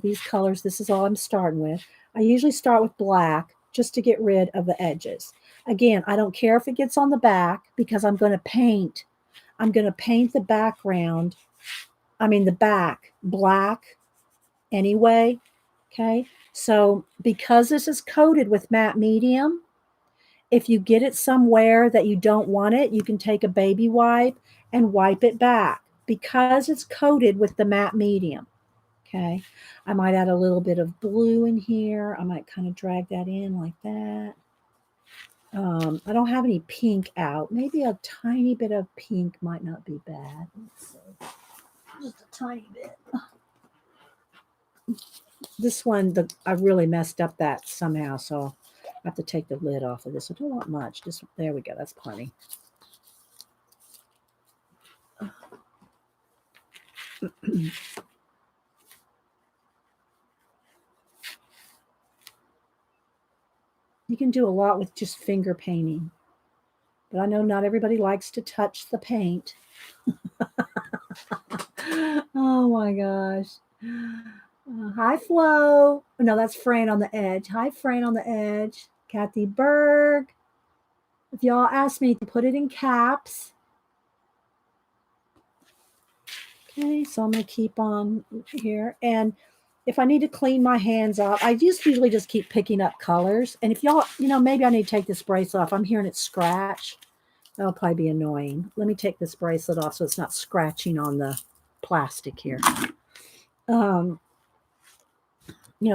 these colors. This is all I'm starting with. I usually start with black just to get rid of the edges. Again, I don't care if it gets on the back because I'm going to paint. I'm going to paint the background. The back black anyway. Okay, so because this is coated with matte medium, if you get it somewhere that you don't want it, you can take a baby wipe and wipe it back because it's coated with the matte medium. Okay, I might add a little bit of blue in here. I might kind of drag that in like that. I don't have any pink out. Maybe a tiny bit of pink might not be bad. Let's see. Just a tiny bit. This one, I really messed up that somehow, so I have to take the lid off of this. I don't want much. Just there we go. That's plenty. You can do a lot with just finger painting. But I know not everybody likes to touch the paint. Oh my gosh. Hi, Flo. No, that's Fran on the edge. Hi, Fran on the edge. Kathy Berg. If y'all ask me to put it in caps. Okay, so I'm going to keep on here. And if I need to clean my hands off, I just usually just keep picking up colors. And if y'all, maybe I need to take this bracelet off. I'm hearing it scratch. That'll probably be annoying. Let me take this bracelet off so it's not scratching on the plastic here.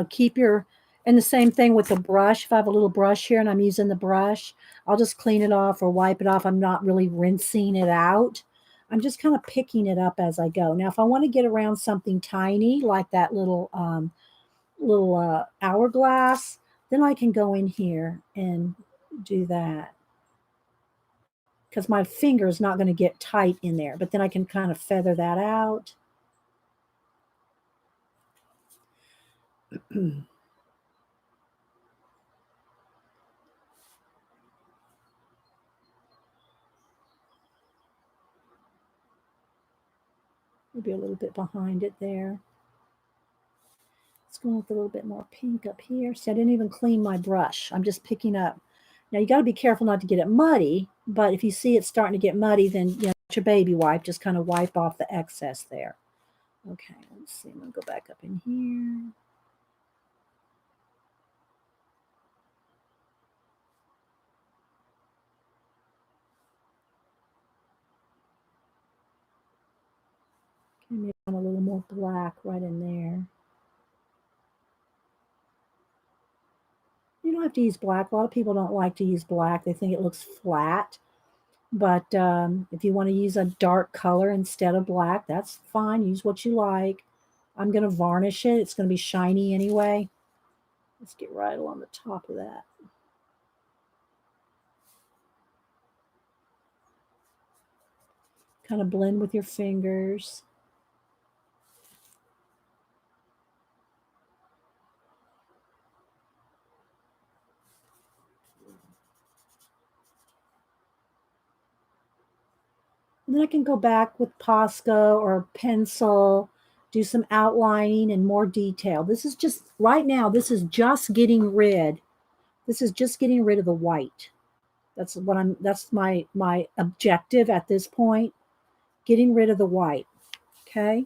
Keep and the same thing with the brush. If I have a little brush here and I'm using the brush, I'll just clean it off or wipe it off. I'm not really rinsing it out. I'm just kind of picking it up as I go. Now, if I want to get around something tiny like that little hourglass, then I can go in here and do that. Because my finger is not going to get tight in there. But then I can kind of feather that out. Maybe a little bit behind it there. Let's go with a little bit more pink up here. See, I didn't even clean my brush. I'm just picking up. Now, you got to be careful not to get it muddy, but if you see it starting to get muddy, then your baby wipe, just kind of wipe off the excess there. Okay, let's see. I'm going to go back up in here. Okay, maybe a little more black right in there. You don't have to use black. A lot of people don't like to use black. They think it looks flat. But if you want to use a dark color instead of black, that's fine. Use what you like. I'm going to varnish it. It's going to be shiny anyway. Let's get right along the top of that. Kind of blend with your fingers. And then I can go back with Posca or pencil, do some outlining and more detail. This is just, right now, this is just getting rid of the white. That's my objective at this point, getting rid of the white. Okay.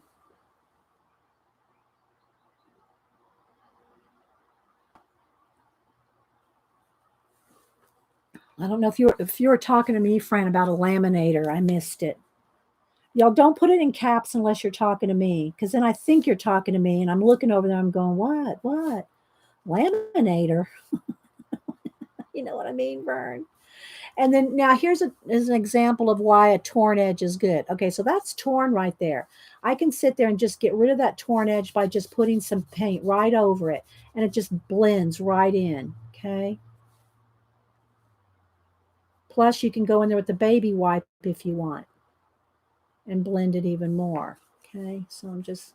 I don't know if you were talking to me, Fran, about a laminator. I missed it. Y'all don't put it in caps unless you're talking to me, because then I think you're talking to me, and I'm looking over there. I'm going, what, laminator? You know what I mean, Vern? And then now here's an example of why a torn edge is good. Okay, so that's torn right there. I can sit there and just get rid of that torn edge by just putting some paint right over it, and it just blends right in. Okay. Plus, you can go in there with the baby wipe if you want and blend it even more. Okay, so I'm just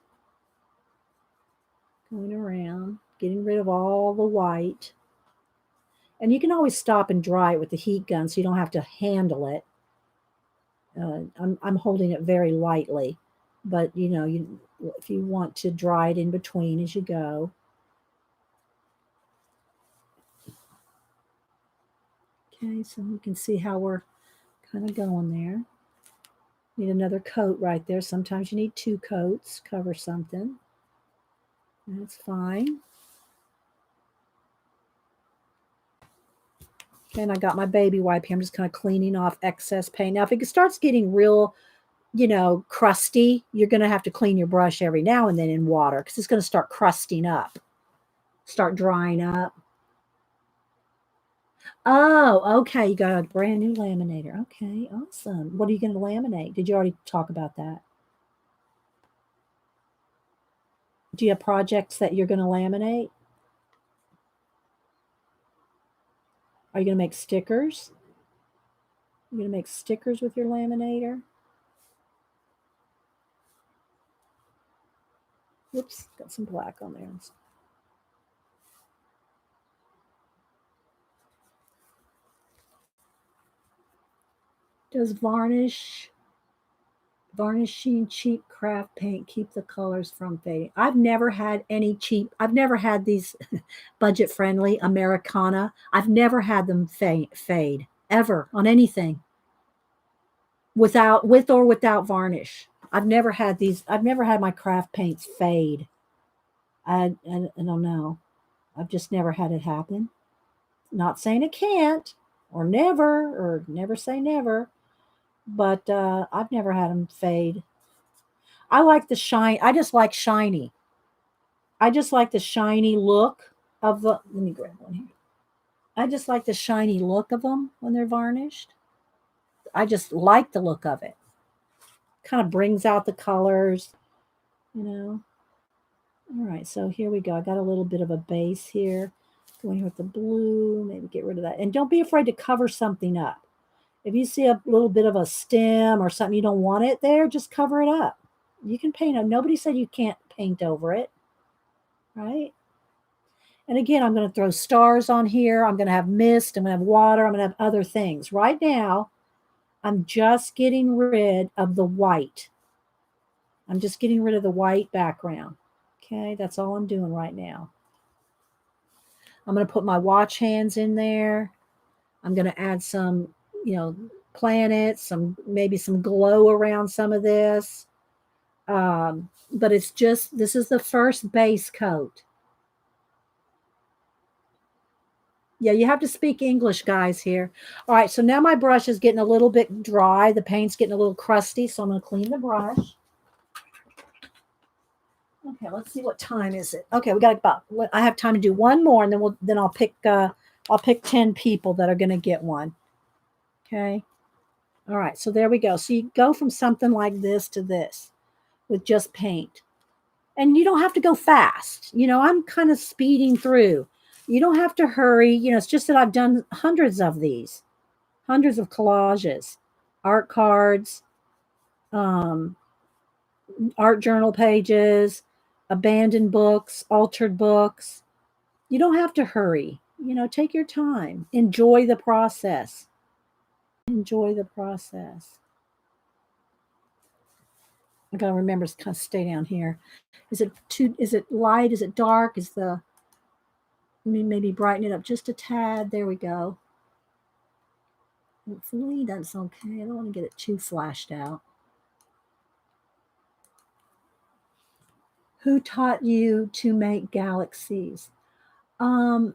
going around, getting rid of all the white. And you can always stop and dry it with the heat gun so you don't have to handle it. I'm holding it very lightly, but if you want to dry it in between as you go. Okay, so you can see how we're kind of going there. Need another coat right there. Sometimes you need 2 coats, cover something. That's fine. Okay, and I got my baby wipe here. I'm just kind of cleaning off excess paint. Now, if it starts getting real, crusty, you're going to have to clean your brush every now and then in water because it's going to start crusting up, start drying up. Oh, okay. You got a brand new laminator. Okay, awesome. What are you going to laminate? Did you already talk about that? Do you have projects that you're going to laminate? Are you going to make stickers? You're going to make stickers with your laminator? Whoops, got some black on there. Does varnishing cheap craft paint keep the colors from fading? I've never had these budget friendly Americana. I've never had them fade ever on anything with or without varnish. I've never had my craft paints fade. I don't know. I've just never had it happen. Not saying it can't or never say never, but I've never had them fade. I like the shine. I just like shiny. I just like the shiny look of the. Let me grab one here. I just like the shiny look of them when they're varnished. I just like the look of it. Kind of brings out the colors, All right, so here we go. I got a little bit of a base here. Going here with the blue, maybe get rid of that. And don't be afraid to cover something up. If you see a little bit of a stem or something you don't want it there, just cover it up. You can paint it. Nobody said you can't paint over it, right? And again, I'm going to throw stars on here. I'm going to have mist. I'm going to have water. I'm going to have other things. Right now, I'm just getting rid of the white. I'm just getting rid of the white background. Okay, that's all I'm doing right now. I'm going to put my watch hands in there. I'm going to add some, planets, maybe some glow around some of this. But this is the first base coat. Yeah, you have to speak English, guys, here. All right, so now my brush is getting a little bit dry. The paint's getting a little crusty, so I'm going to clean the brush. Okay, let's see, what time is it? Okay, I have time to do one more, and then I'll pick 10 people that are going to get one. Okay. All right, so there we go. So you go from something like this to this with just paint. And you don't have to go fast. I'm kind of speeding through. You don't have to hurry. It's just that I've done hundreds of these, hundreds of collages, art cards, art journal pages, abandoned books, altered books. You don't have to hurry. Take your time. Enjoy the process. Enjoy the process. I gotta remember to kind of stay down here. Is it light? Is it dark? Maybe brighten it up just a tad. There we go. Hopefully that's okay. I don't want to get it too flashed out. Who taught you to make galaxies? Um,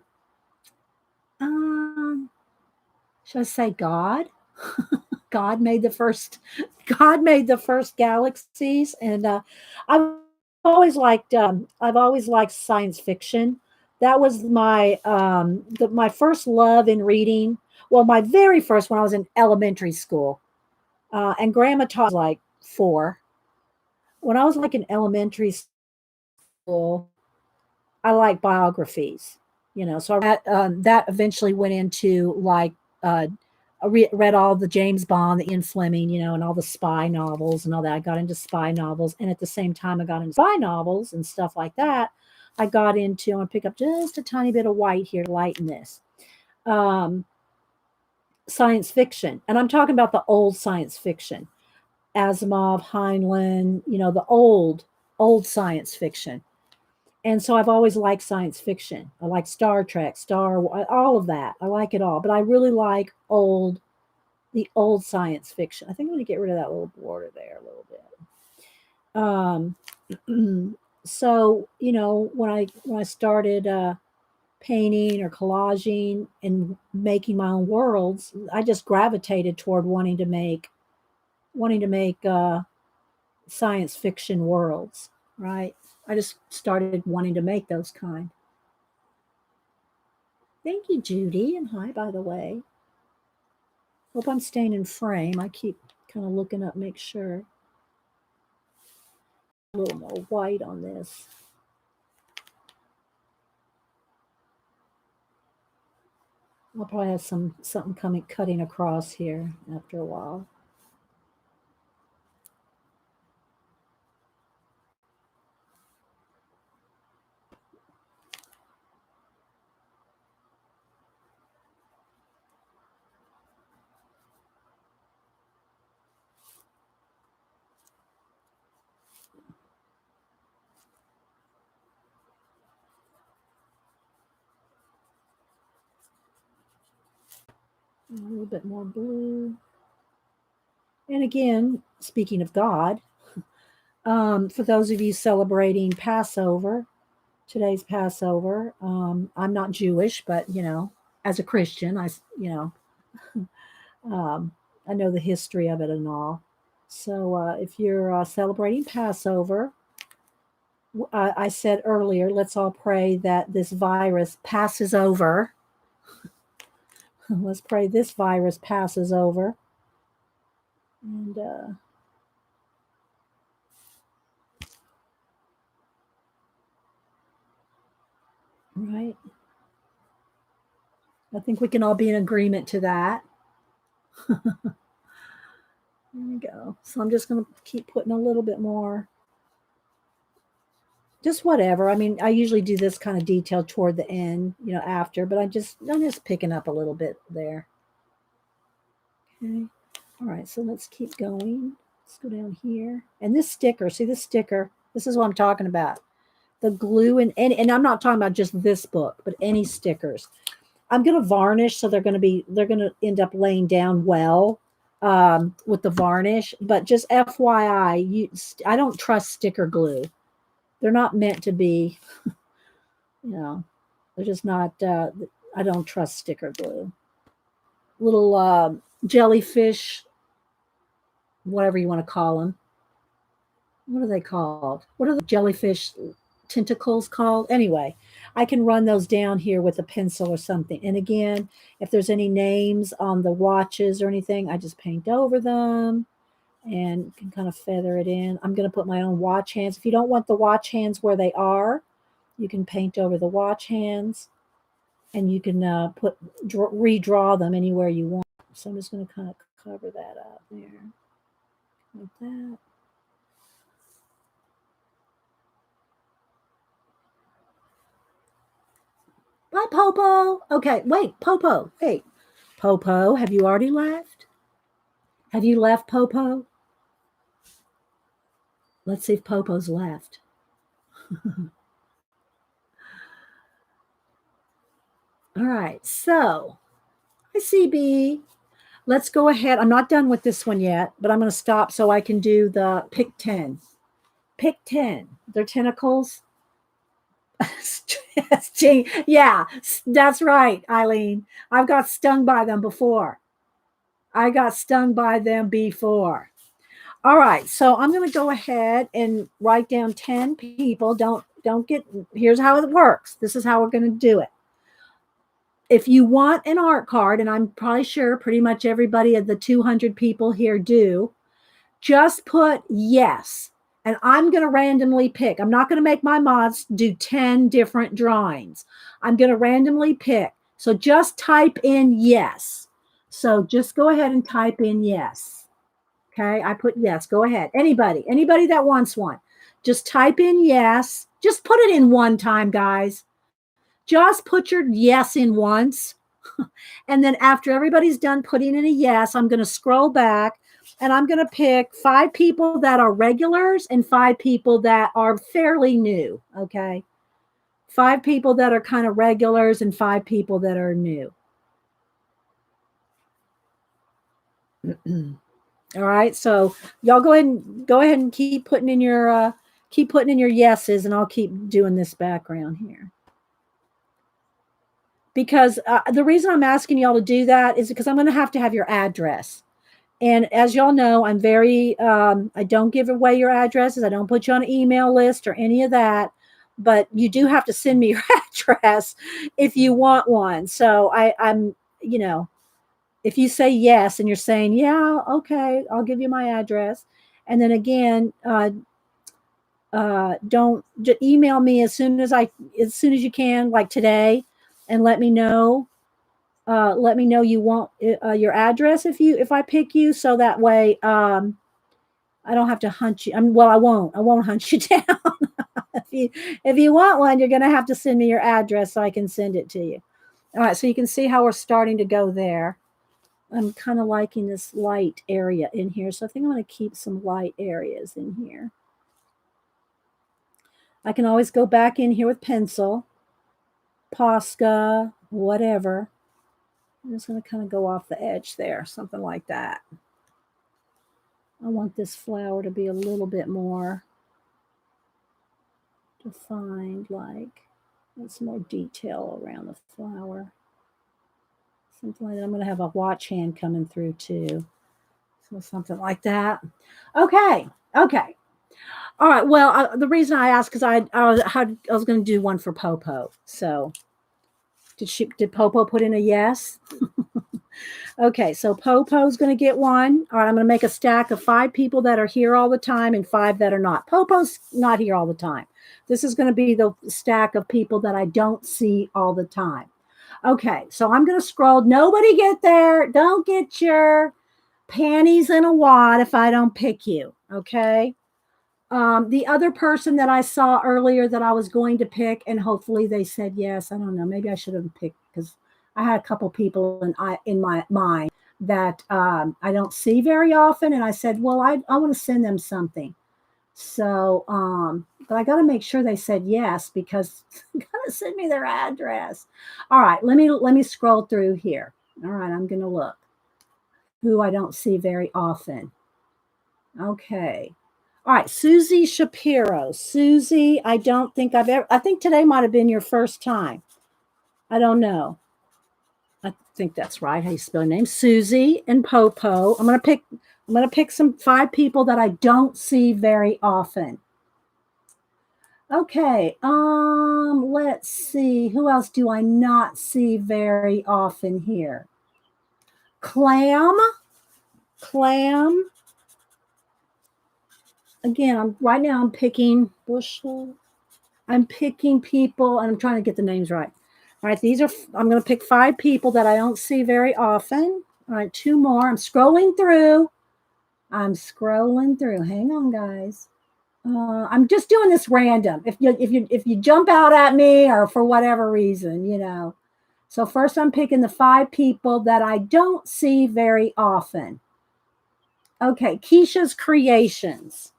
um, should I say God? God made the first. God made the first galaxies, and I've I've always liked science fiction. That was my first love in reading. Well, my very first when I was in elementary school, and Grandma taught like four. When I was like in elementary school, I like biographies, So that eventually went into like read all the James Bond, the Ian Fleming, and all the spy novels and all that. I got into spy novels, and at the same time, I got into spy novels and stuff like that. I got into. I'm gonna pick up just a tiny bit of white here to lighten this. Um, Science fiction, and I'm talking about the old science fiction, Asimov, Heinlein, the old science fiction. And so I've always liked science fiction. I like Star Trek, all of that. I like it all, but I really like the old science fiction. I think I'm going to get rid of that little border there a little bit. So when I started painting or collaging and making my own worlds, I just gravitated toward wanting to make science fiction worlds, right? I just started wanting to make those kind. Thank you, Judy, and hi, by the way. Hope I'm staying in frame. I keep kind of looking up, make sure. A little more white on this. I'll probably have something cutting across here after a while. A little bit more blue. And again, speaking of God, for those of you celebrating Passover, today's Passover, I'm not Jewish, but as a Christian, um, I know the history of it and all. So if you're celebrating Passover, I said earlier, let's all pray that this virus passes over. Let's pray this virus passes over. And right. I think we can all be in agreement to that. There we go. So I'm just going to keep putting a little bit more. Just whatever. I mean, I usually do this kind of detail toward the end, after, but I'm just picking up a little bit there. Okay. All right. So let's keep going. Let's go down here. And this sticker, see this sticker, this is what I'm talking about. The glue and I'm not talking about just this book, but any stickers. I'm going to varnish, so they're going to end up laying down well with the varnish. But just FYI, I don't trust sticker glue. They're not meant to be, they're just not. I don't trust sticker glue. Little jellyfish, whatever you want to call them. What are they called? What are the jellyfish tentacles called? Anyway, I can run those down here with a pencil or something. And again, if there's any names on the watches or anything, I just paint over them and can kind of feather it in. I'm going to put my own watch hands. If you don't want the watch hands where they are, you can paint over the watch hands, and you can redraw them anywhere you want. So I'm just going to kind of cover that up there like that. Bye, Popo. Okay, wait, Popo. Hey, Popo, have you already left? Have you left, Popo? Let's see if Popo's left. All right, so hi, CB. let's go ahead. I'm not done with this one yet, but I'm going to stop so I can do the pick 10. Pick 10. They're tentacles. Yeah, that's right, Eileen. I've got stung by them before. I got stung by them before. All right, so I'm going to go ahead and write down 10 people. Don't get, here's how it works. This is how we're going to do it. If you want an art card, and I'm probably sure pretty much everybody of the 200 people here do, just put yes. And I'm going to randomly pick. I'm not going to make my mods do 10 different drawings. I'm going to randomly pick. So just type in yes. So just go ahead and type in yes. Okay, I put yes. Go ahead. Anybody that wants one, just type in yes. Just put it in one time, guys. Just put your yes in once. And then after everybody's done putting in a yes, I'm going to scroll back and I'm going to pick 5 people that are regulars and 5 people that are fairly new. Okay. 5 people that are kind of regulars and 5 people that are new. All right. So y'all go ahead and keep putting in your yeses, and I'll keep doing this background here. Because the reason I'm asking y'all to do that is because I'm going to have your address. And as y'all know, I'm very, I don't give away your addresses. I don't put you on an email list or any of that. But you do have to send me your address if you want one. So I'm, you know, if you say yes and you're saying, yeah, okay, I'll give you my address. And then again, don't email me as soon as you can, like today, and let me know you want your address if I pick you, so that way I don't have to hunt you. I won't hunt you down. if you want one, you're going to have to send me your address so I can send it to you. All right, so you can see how we're starting to go there. I'm kind of liking this light area in here, so I think I'm going to keep some light areas in here. I can always go back in here with pencil, Posca, whatever. I'm just going to kind of go off the edge there, something like that. I want this flower to be a little bit more defined, like there's some more detail around the flower. Something like that. I'm going to have a watch hand coming through too. So something like that. Okay. Okay. All right. Well, the reason I asked because I was going to do one for Popo. So did Popo put in a yes? Okay, so Popo's going to get one. All right, I'm going to make a stack of 5 people that are here all the time and 5 that are not. Popo's not here all the time. This is going to be the stack of people that I don't see all the time. Okay, so I'm going to scroll. Nobody get there. Don't get your panties in a wad if I don't pick you, okay? The other person that I saw earlier that I was going to pick, and hopefully they said yes. I don't know. Maybe I should have picked because I had a couple people in my mind that I don't see very often. And I said, well, I want to send them something. So, but I got to make sure they said yes because they got to send me their address. All right, let me scroll through here. All right, I'm going to look who I don't see very often. Okay. All right, Susie Shapiro. Susie, I don't think I think today might have been your first time. I don't know. I think that's right. How you spell your name? Susie and Popo. I'm gonna pick some 5 people that I don't see very often. Okay. Let's see. Who else do I not see very often here? Clam. Again, right now I'm picking Bushel. I'm picking people, and I'm trying to get the names right. All right, I'm going to pick 5 people that I don't see very often. All right, 2 more. I'm scrolling through. Hang on, guys. I'm just doing this random. If you jump out at me or for whatever reason, you know. So first I'm picking the 5 people that I don't see very often. Okay, Keisha's Creations.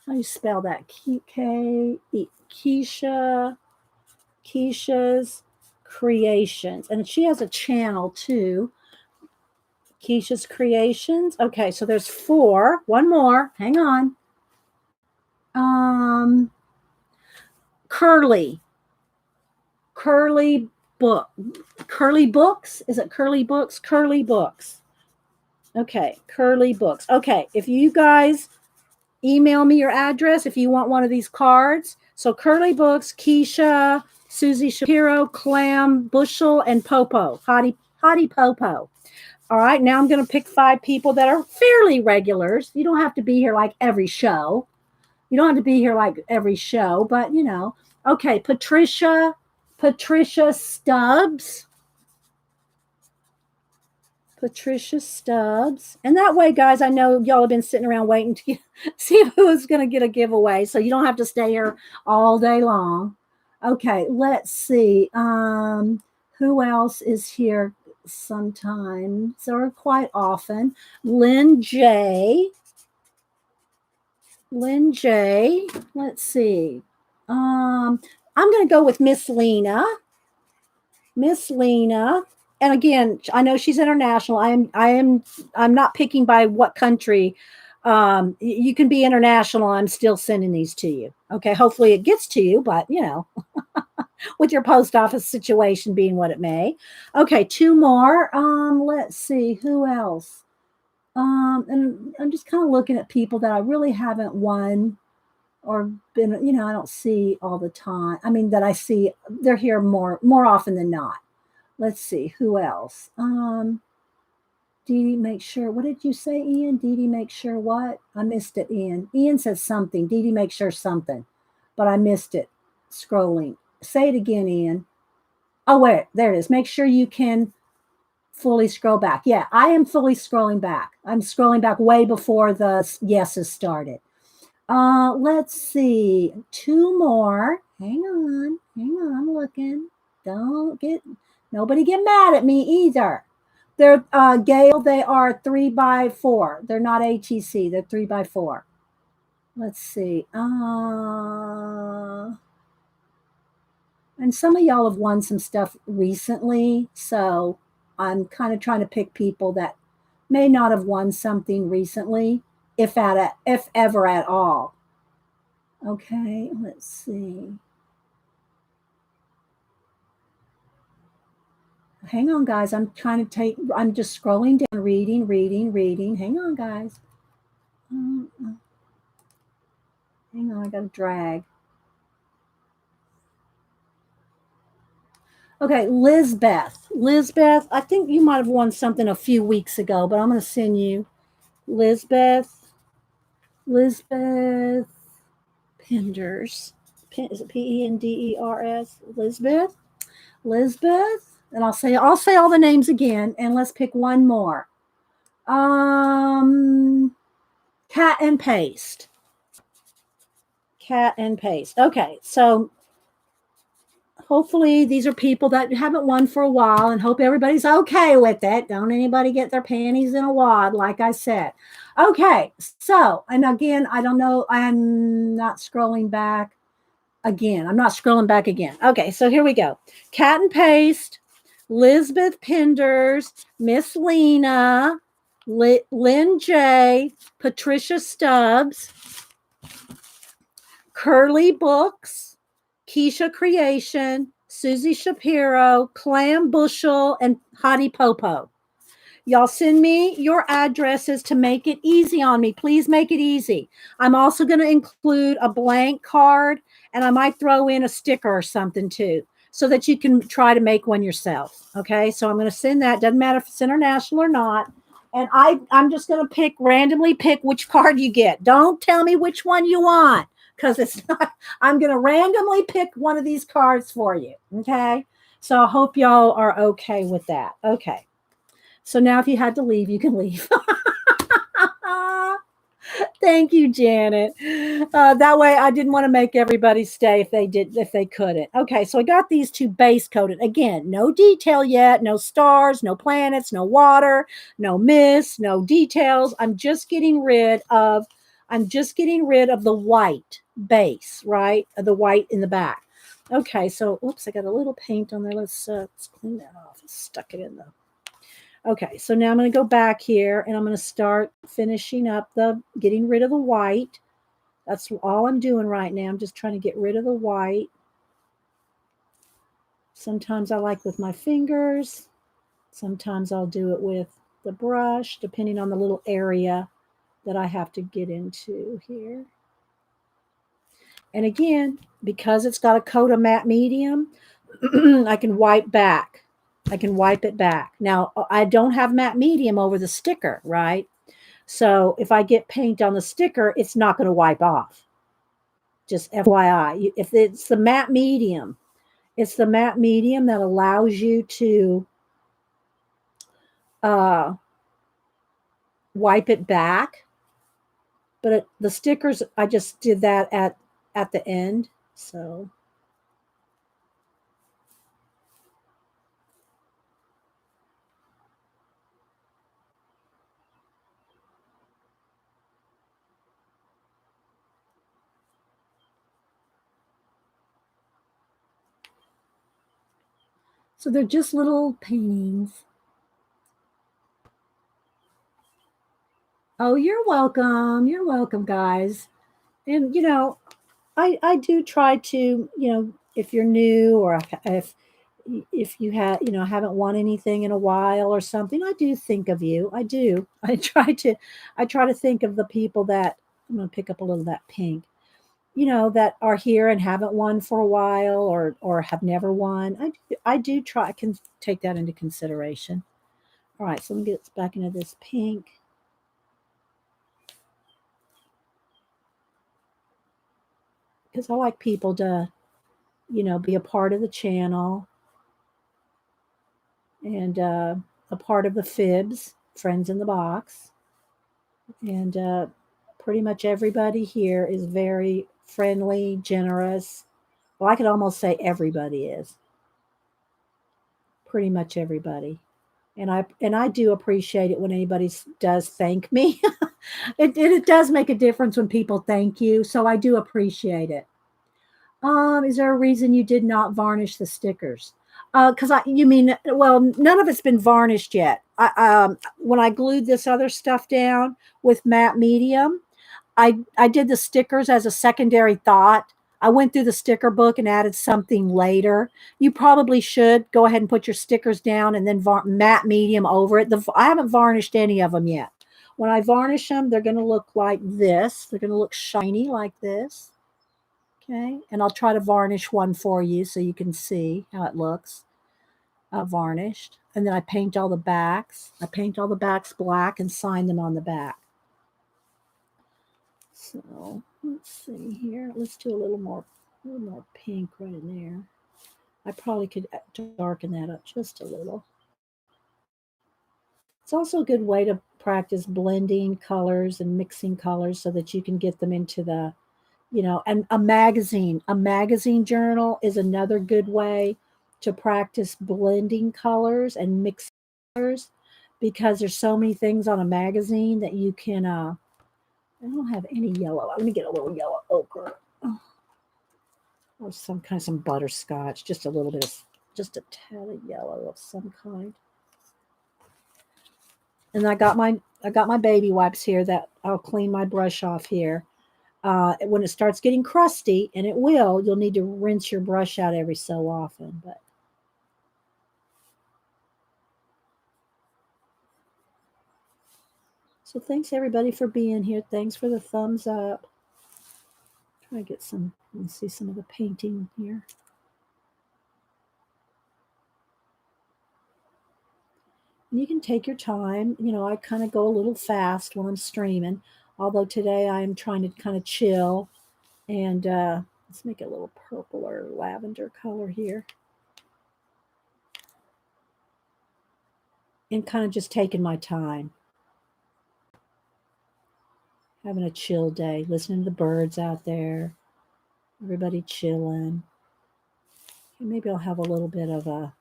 How do you spell that? Keisha's Creations. And she has a channel too. Keisha's Creations. Okay, so there's 4. One more. Hang on. Curly book. Curly Books. Is it Curly Books? Curly Books. Okay, Curly Books. Okay, if you guys email me your address if you want one of these cards. So Curly Books, Keisha, Susie Shapiro, Clam, Bushel, and Popo. Hottie Popo. All right, now I'm going to pick 5 people that are fairly regulars. You don't have to be here like every show. You don't have to be here like every show, but you know. Okay, Patricia Stubbs. Patricia Stubbs. And that way, guys, I know y'all have been sitting around waiting to see who's going to get a giveaway. So you don't have to stay here all day long. Okay, let's see. Who else is here sometimes or quite often? Lynn J. Let's see. I'm going to go with Miss Lena. And again, I know she's international. I'm not picking by what country. You can be international. I'm still sending these to you. Okay. Hopefully it gets to you, but you know, with your post office situation being what it may. Okay. 2 more. Let's see who else. And I'm just kind of looking at people that I really haven't won or been, you know, I don't see all the time. I mean, that I see they're here more often than not. Let's see who else. Dee Dee, make sure. What did you say, Ian? Dee Dee, make sure what? I missed it, Ian. Ian says something. Dee Dee, make sure something, but I missed it. Scrolling. Say it again, Ian. Oh, wait, there it is. Make sure you can fully scroll back. Yeah, I am fully scrolling back. I'm scrolling back way before the yeses started. Let's see. 2 more. Hang on. I'm looking. Nobody get mad at me either. They're Gail, they are 3x4. They're not ATC, they're 3x4. Let's see. And some of y'all have won some stuff recently, so I'm kind of trying to pick people that may not have won something recently, if ever at all. Okay, let's see. Hang on, guys. I'm just scrolling down, reading. Hang on, guys. Hang on, I got to drag. Okay, Lizbeth, I think you might have won something a few weeks ago, but I'm going to send you Lizbeth Penders. Is it Penders? Lizbeth. And I'll say all the names again, and let's pick one more. Cat and paste. Okay, so hopefully these are people that haven't won for a while, and hope everybody's okay with it. Don't anybody get their panties in a wad, like I said. Okay, so, and again, I don't know, I'm not scrolling back again. Okay, so here we go. Cat and paste, Lisbeth Penders, Miss Lena, Lynn J, Patricia Stubbs, Curly Books, Keisha Creation, Susie Shapiro, Clam Bushel, and Hottie Popo. Y'all send me your addresses to make it easy on me. Please make it easy. I'm also going to include a blank card, and I might throw in a sticker or something too, so that you can try to make one yourself. Okay, so I'm going to send that. Doesn't matter if it's international or not. And I'm just going to randomly pick which card you get. Don't tell me which one you want, because it's not. I'm going to randomly pick one of these cards for you. Okay, so I hope y'all are okay with that. Okay. So now if you had to leave, you can leave. Thank you, Janet. That way I didn't want to make everybody stay if they couldn't. Okay, so I got these 2 base coated. Again, no detail yet, no stars, no planets, no water, no mist, no details. I'm just getting rid of the white base, right? The white in the back. Okay, so oops, I got a little paint on there. Let's clean that off. Stuck it in the Okay, so now I'm going to go back here and I'm going to start finishing up getting rid of the white. That's all I'm doing right now. I'm just trying to get rid of the white. Sometimes I like with my fingers. Sometimes I'll do it with the brush, depending on the little area that I have to get into here. And again, because it's got a coat of matte medium, I can wipe back. I can wipe it back. Now, I don't have matte medium over the sticker, right? So if I get paint on the sticker, it's not going to wipe off. Just FYI. If it's the matte medium, it's the matte medium that allows you to wipe it back. But the stickers, I just did that at the end. So they're just little paintings. Oh, you're welcome. You're welcome, guys. And I do try to, if you're new or if you haven't won anything in a while or something, I do think of you. I do. I try to think of the people that I'm going to pick up a little of that pink, that are here and haven't won for a while or have never won. I do try. I can take that into consideration. All right, so let me get back into this pink. Because I like people to, be a part of the channel and a part of the Fibs, Friends in the Box. And pretty much everybody here is very friendly, generous. Well, I could almost say everybody is. Pretty much everybody. And I do appreciate it when anybody does thank me. it does make a difference when people thank you, so I do appreciate it. Is there a reason you did not varnish the stickers? Because you mean, well, none of it's been varnished yet. When I glued this other stuff down with matte medium, I did the stickers as a secondary thought. I went through the sticker book and added something later. You probably should go ahead and put your stickers down and then matte medium over it. I haven't varnished any of them yet. When I varnish them, they're going to look like this. They're going to look shiny like this. Okay, and I'll try to varnish one for you so you can see how it looks varnished. And then I paint all the backs. I paint all the backs black and sign them on the back. So let's see here. Let's do a little more pink right in there. I probably could darken that up just a little. It's also a good way to practice blending colors and mixing colors so that you can get them into the, and a magazine journal is another good way to practice blending colors and mixing colors because there's so many things on a magazine that you can I don't have any yellow. Let me get a little yellow ochre. Or some butterscotch, just a little bit of just a tad of yellow of some kind. And I got my baby wipes here that I'll clean my brush off here. When it starts getting crusty, and it will, you'll need to rinse your brush out every so often. But so thanks everybody for being here. Thanks for the thumbs up. Try to get some. Let's see some of the painting here. And you can take your time. I kind of go a little fast when I'm streaming. Although today I am trying to kind of chill. And let's make it a little purple or lavender color here. And kind of just taking my time. Having a chill day, listening to the birds out there, everybody chilling. And maybe I'll have a little bit of a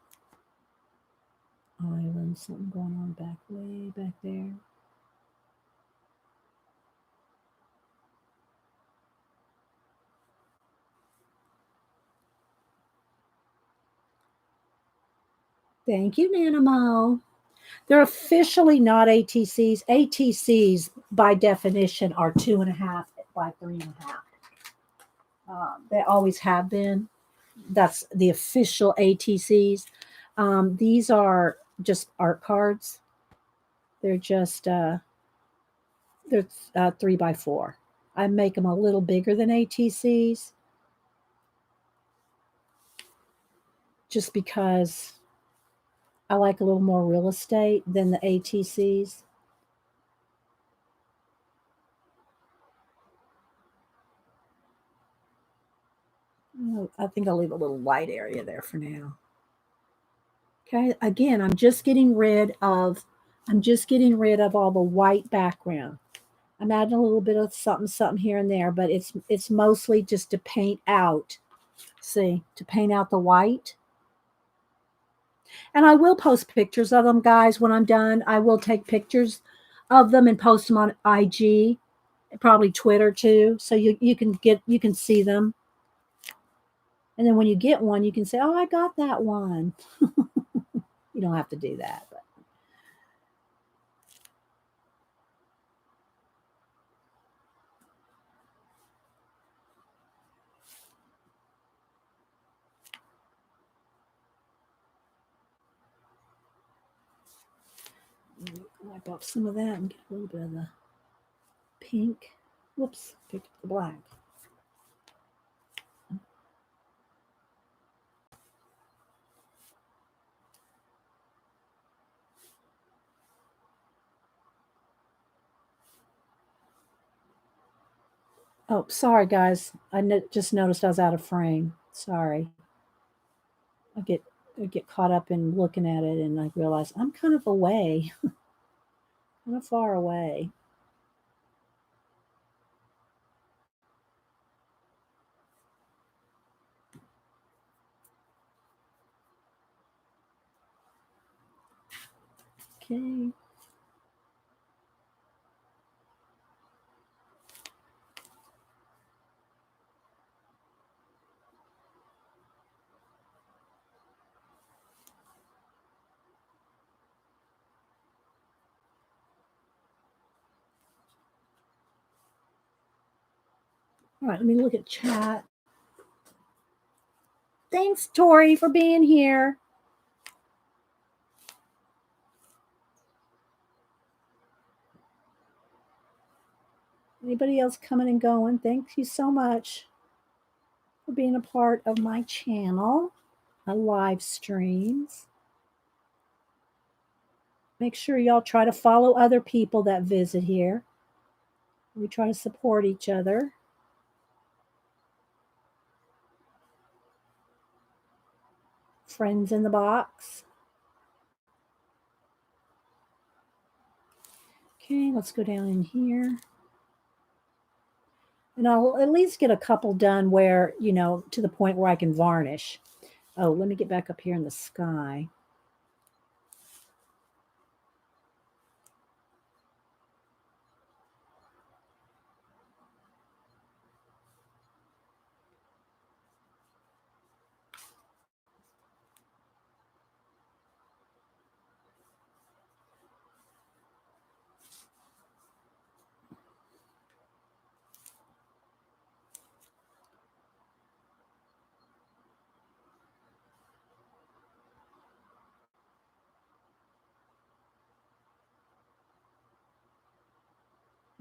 island, something going on way back there. Thank you, Nanamo. They're officially not ATCs. ATCs, by definition, are 2.5 by 3.5. They always have been. That's the official ATCs. These are just art cards. They're just they're 3 by 4. I make them a little bigger than ATCs, just because I like a little more real estate than the ATCs. I think I'll leave a little white area there for now. Okay, again, I'm just getting rid of all the white background. I'm adding a little bit of something here and there, but it's mostly just to paint out. See, to paint out the white. And I will post pictures of them, guys, when I'm done. I will take pictures of them and post them on IG, probably Twitter too, so you can see them. And then when you get one, you can say, "Oh, I got that one." You don't have to do that, but wipe off some of that and get a little bit of the pink. Whoops, picked up the black. Oh, sorry, guys. Just noticed I was out of frame. Sorry. I get caught up in looking at it, and I realize I'm kind of away, kind of far away. Okay. All right, let me look at chat. Thanks, Tori, for being here. Anybody else coming and going? Thank you so much for being a part of my channel, my live streams. Make sure y'all try to follow other people that visit here. We try to support each other. Friends in the box. Okay, let's go down in here. And I'll at least get a couple done where, to the point where I can varnish. Oh, let me get back up here in the sky.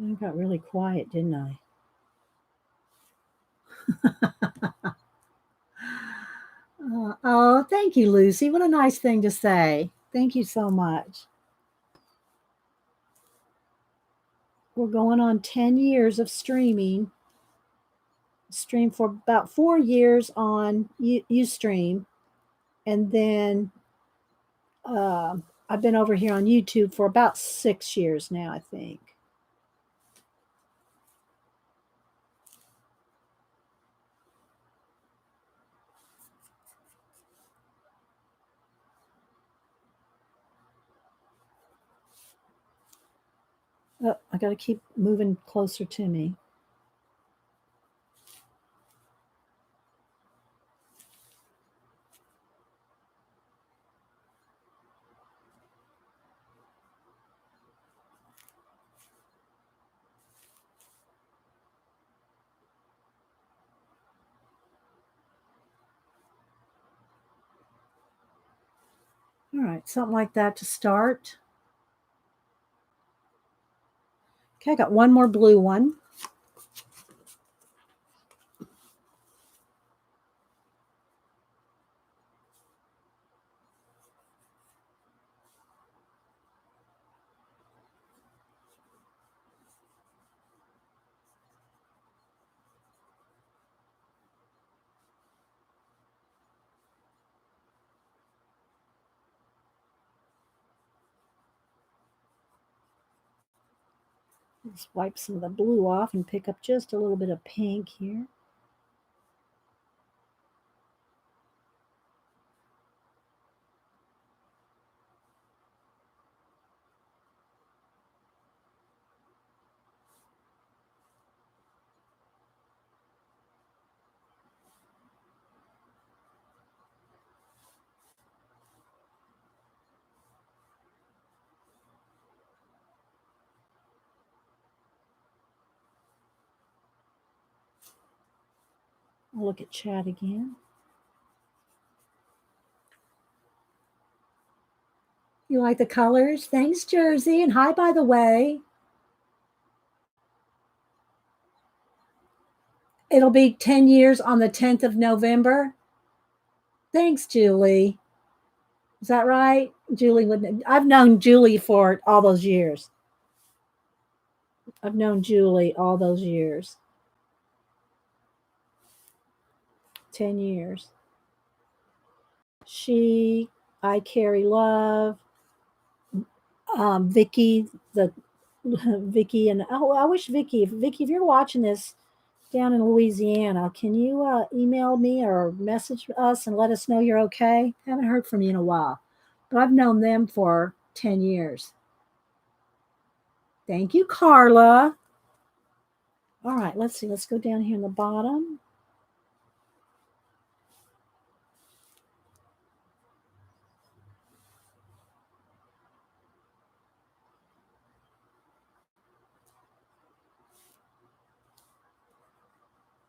I got really quiet, didn't I? Oh, thank you, Lucy. What a nice thing to say. Thank you so much. We're going on 10 years of streaming. Streamed for about 4 years on Ustream. And then I've been over here on YouTube for about 6 years now, I think. Oh, I got to keep moving closer to me. All right, something like that to start. Okay, I got one more blue one. Just wipe some of the blue off and pick up just a little bit of pink here. I'll look at chat again. You like the colors? Thanks, Jersey. And hi, by the way. It'll be 10 years on the 10th of November. Thanks, Julie. Is that right? Julie would. I've known Julie for all those years. I've known Julie all those years. 10 years. I carry love. Vicky, Vicky, and I wish Vicky, if you're watching this down in Louisiana, can you email me or message us and let us know you're okay? Haven't heard from you in a while, but I've known them for 10 years. Thank you, Carla. All right, let's see. Let's go down here in the bottom.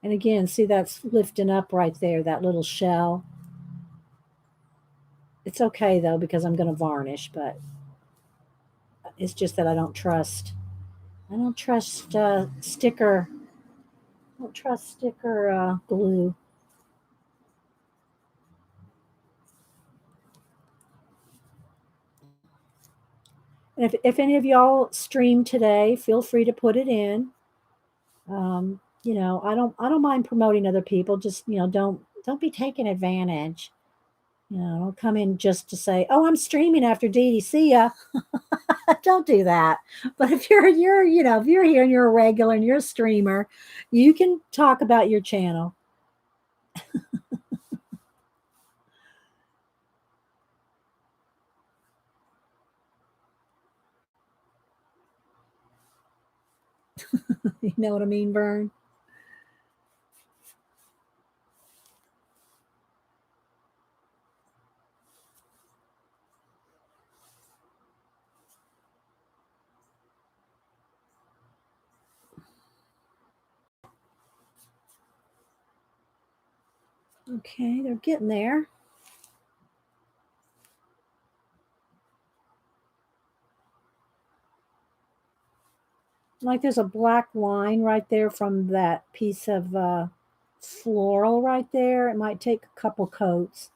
And again, see that's lifting up right there, that little shell. It's okay though, because I'm going to varnish, but it's just that I don't trust sticker. I don't trust sticker glue. And if any of y'all stream today, feel free to put it in. I don't mind promoting other people. Just don't be taking advantage. Don't come in just to say, "Oh, I'm streaming after Dee Dee. See ya." Don't do that. But if if you're here and you're a regular and you're a streamer, you can talk about your channel. You know what I mean, Vern? Okay, they're getting there. Like there's a black line right there from that piece of floral right there. It might take a couple coats.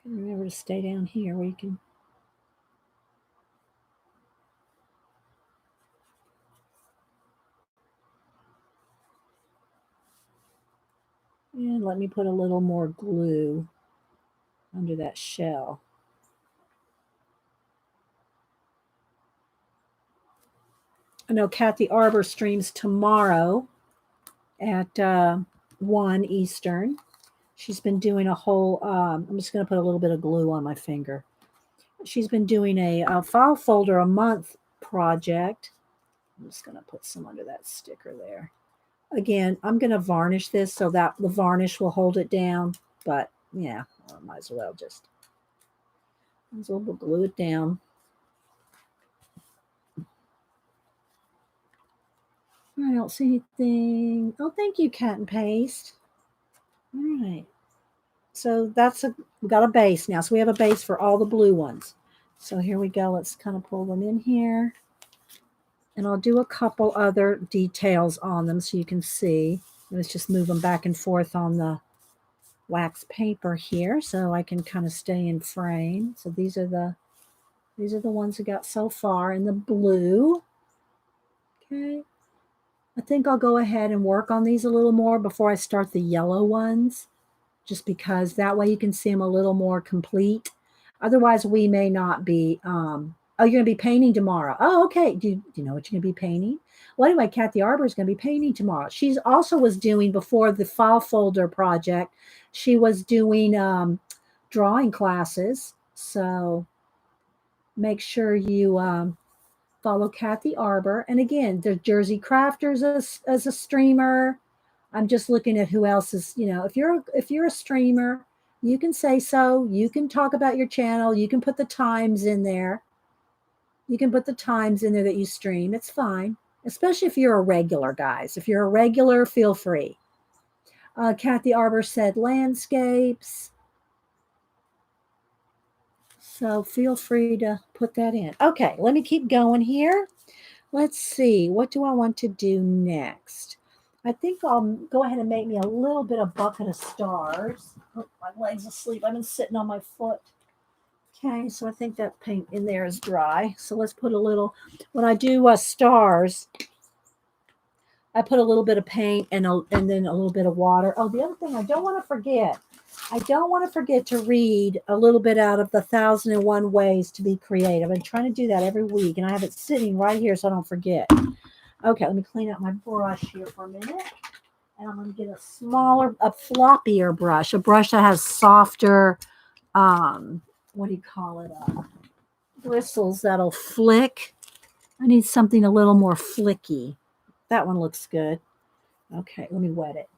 Remember to stay down here where you can. And let me put a little more glue under that shell. I know Kathy Arbor streams tomorrow at 1 Eastern. She's been doing a whole, I'm just going to put a little bit of glue on my finger. She's been doing a file folder a month project. I'm just going to put some under that sticker there. Again, I'm going to varnish this so that the varnish will hold it down. But yeah, I might as well glue it down. I don't see anything. Oh, thank you, Cat and Paste. All right. So we got a base now. So we have a base for all the blue ones. So here we go. Let's kind of pull them in here. And I'll do a couple other details on them so you can see. Let's just move them back and forth on the wax paper here so I can kind of stay in frame. So these are the ones we got so far in the blue. Okay. I think I'll go ahead and work on these a little more before I start the yellow ones, just because that way you can see them a little more complete. Otherwise, we may not be. Oh, you're going to be painting tomorrow. Oh, okay. Do you know what you're going to be painting? Well, anyway, Kathy Arbor is going to be painting tomorrow. She's also was doing, before the file folder project, she was doing drawing classes. So make sure you follow Kathy Arbor. And again, there's Jersey Crafters as a streamer. I'm just looking at who else is, if you're a streamer, you can say so. You can talk about your channel. You can put the times in there. You can put the times in there that you stream. It's fine, especially if you're a regular, guys. If you're a regular, feel free. Kathy Arbor said landscapes. So feel free to put that in. Okay, let me keep going here. Let's see. What do I want to do next? I think I'll go ahead and make me a little bit of bucket of stars. Oh, my leg's asleep. I've been sitting on my foot. Okay, so I think that paint in there is dry. So let's put a little, when I do stars, I put a little bit of paint and then a little bit of water. Oh, the other thing I don't want to forget. I don't want to forget to read a little bit out of the 1001 Ways to Be Creative. I'm trying to do that every week, and I have it sitting right here so I don't forget. Okay, let me clean out my brush here for a minute. And I'm going to get a floppier brush, a brush that has softer, what do you call it, bristles that'll flick. I need something a little more flicky. That one looks good. Okay, let me wet it.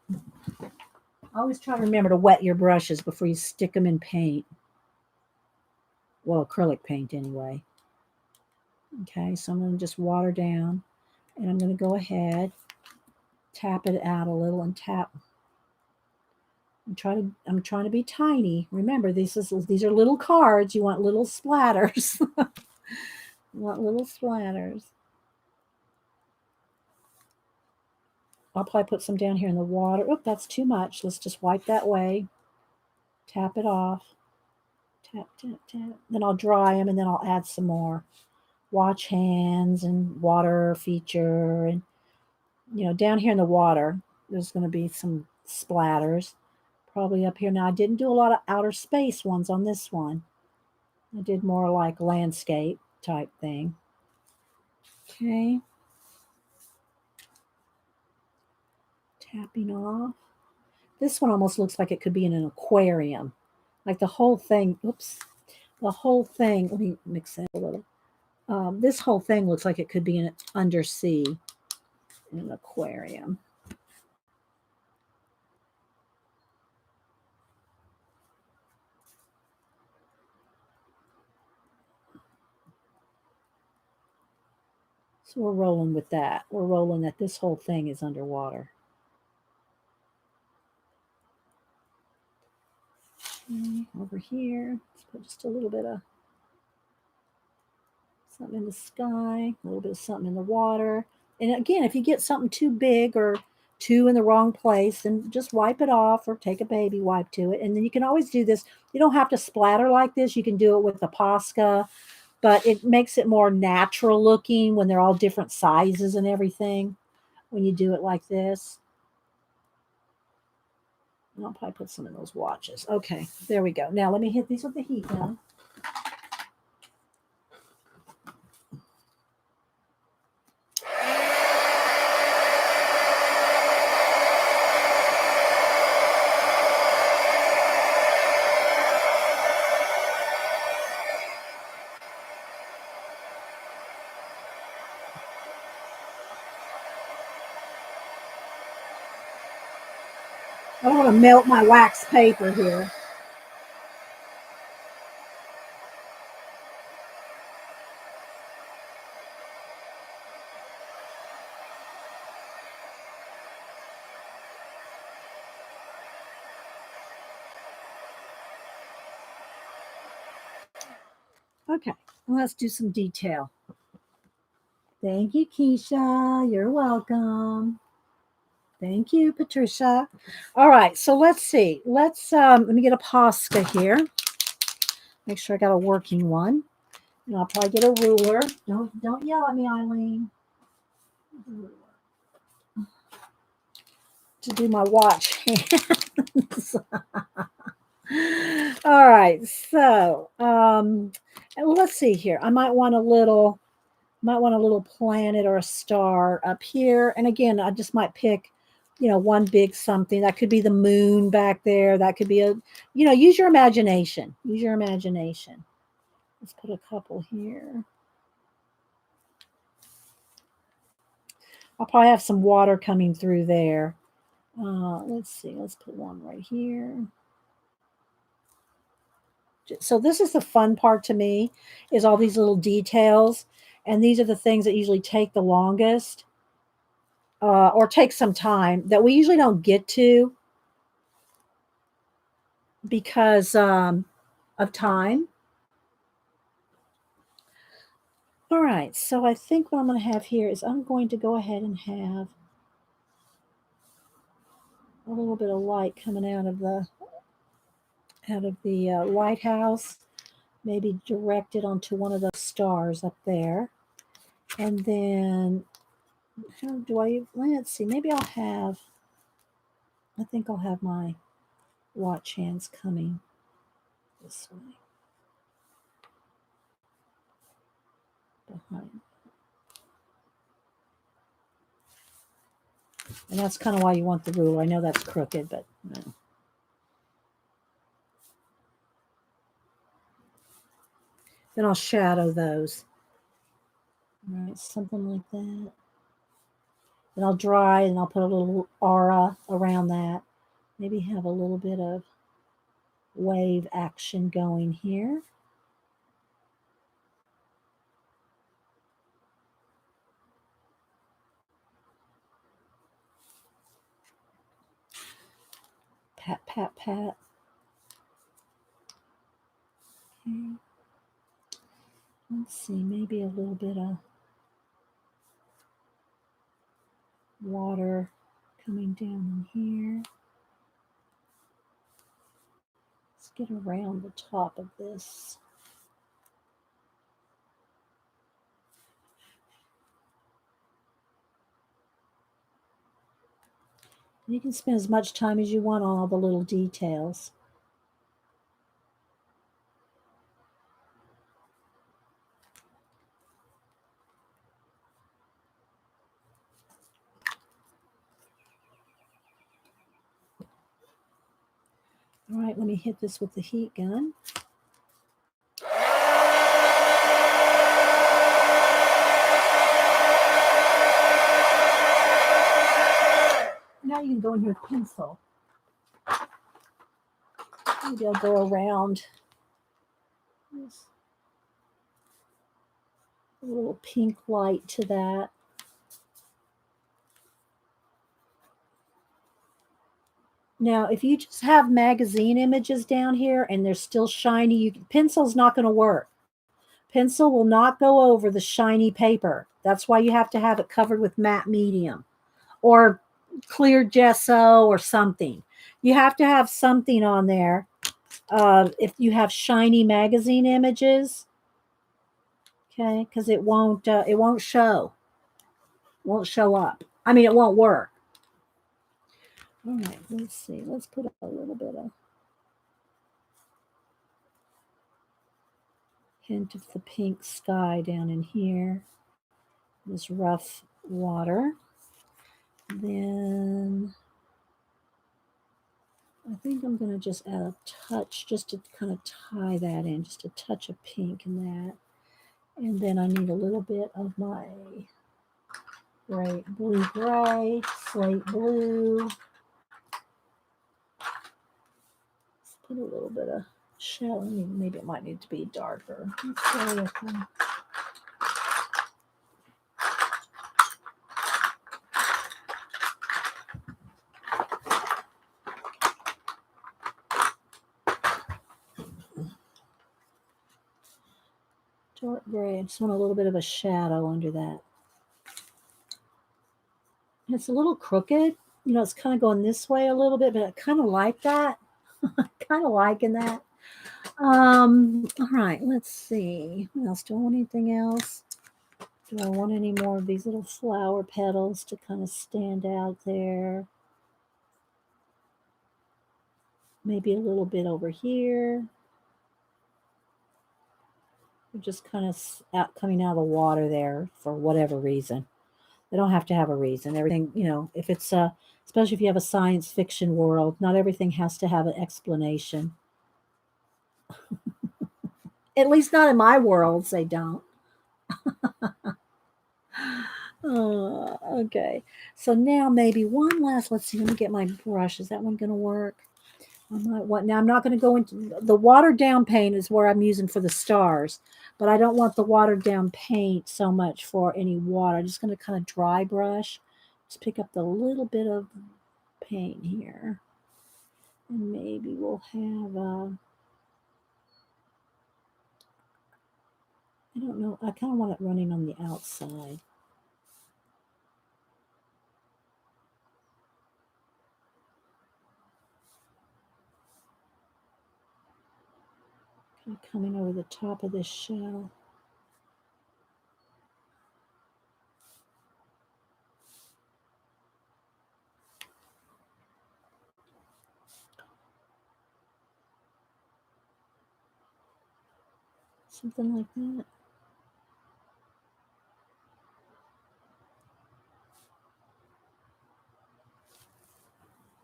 Always try to remember to wet your brushes before you stick them in paint. Well, acrylic paint anyway. Okay, so I'm going to just water down. And I'm going to go ahead, tap it out a little and tap. I'm trying to be tiny. Remember, these are little cards. You want little splatters. You want little splatters. I'll probably put some down here in the water. Oop, that's too much. Let's just wipe that way. Tap it off. Tap, tap, tap. Then I'll dry them, and then I'll add some more. Watch hands and water feature. And, down here in the water, there's going to be some splatters. Probably up here. Now, I didn't do a lot of outer space ones on this one. I did more like landscape type thing. Okay. Tapping off. This one almost looks like it could be in an aquarium. Like the whole thing. Oops. The whole thing. Let me mix that a little. This whole thing looks like it could be in an undersea in an aquarium. So we're rolling with that. We're rolling that this whole thing is underwater. Okay, over here, let's put just a little bit of something in the sky, a little bit of something in the water. And again, if you get something too big or too in the wrong place, then just wipe it off or take a baby wipe to it. And then you can always do this. You don't have to splatter like this. You can do it with a Posca, but it makes it more natural looking when they're all different sizes and everything when you do it like this. And I'll probably put some in those watches. Okay, there we go. Now let me hit these with the heat gun. I don't want to melt my wax paper here. Okay, let's do some detail. Thank you, Keisha. You're welcome. Thank you, Patricia. All right, so let's see. Let me get a Posca here. Make sure I got a working one. And I'll probably get a ruler. Don't yell at me, Eileen. To do my watch hands. All right, so let's see here. I might want a little planet or a star up here. And again, I just might pick, one big something. That could be the moon back there. That could be use your imagination. Use your imagination. Let's put a couple here. I'll probably have some water coming through there. Let's see. Let's put one right here. So this is the fun part to me, is all these little details. And these are the things that usually take the longest or take some time that we usually don't get to because of time. All right, so I think what I'm going to have here is I'm going to go ahead and have a little bit of light coming out of the lighthouse, maybe directed onto one of those stars up there. And then how do let's see, maybe I think I'll have my watch hands coming this way. Behind. And that's kind of why you want the ruler. I know that's crooked, but no. Then I'll shadow those. All right, something like that. Then I'll dry and I'll put a little aura around that. Maybe have a little bit of wave action going here. Pat, pat, pat. Okay. Let's see, maybe a little bit of water coming down in here. Let's get around the top of this. You can spend as much time as you want on all the little details. All right, let me hit this with the heat gun. Now you can go in here with pencil. Maybe I'll go around this a little pink light to that. Now, if you just have magazine images down here and they're still shiny, pencil's not going to work. Pencil will not go over the shiny paper. That's why you have to have it covered with matte medium or clear gesso or something. You have to have something on there. If you have shiny magazine images, okay, because it won't show. Won't show up. I mean, it won't work. All right, let's see. Let's put a little bit of hint of the pink sky down in here. This rough water. Then I think I'm going to just add a touch just to kind of tie that in, just a touch of pink in that. And then I need a little bit of my bright blue gray, slate blue. Let's put a little bit of shadow. Maybe it might need to be darker. Dark gray. I just want a little bit of a shadow under that. And it's a little crooked. You know, it's kind of going this way a little bit, but I kind of like that. Kind of liking that. All right, let's see. What else? Do I want anything else? Do I want any more of these little flower petals to kind of stand out there? Maybe a little bit over here. They're just kind of coming out of the water there for whatever reason. They don't have to have a reason. Everything, you know, if it's especially if you have a science fiction world, not everything has to have an explanation. At least not in my worlds, they don't. Okay. So now maybe one last, let's see, let me get my brush. Is that one going to work? Now I'm not going to go into the watered down paint is where I'm using for the stars, but I don't want the watered down paint so much for any water. I'm just going to kind of dry brush. Just pick up the little bit of paint here. And maybe we'll have, I don't know, I kind of want it running on the outside. Kind of coming over the top of this shell. Something like that.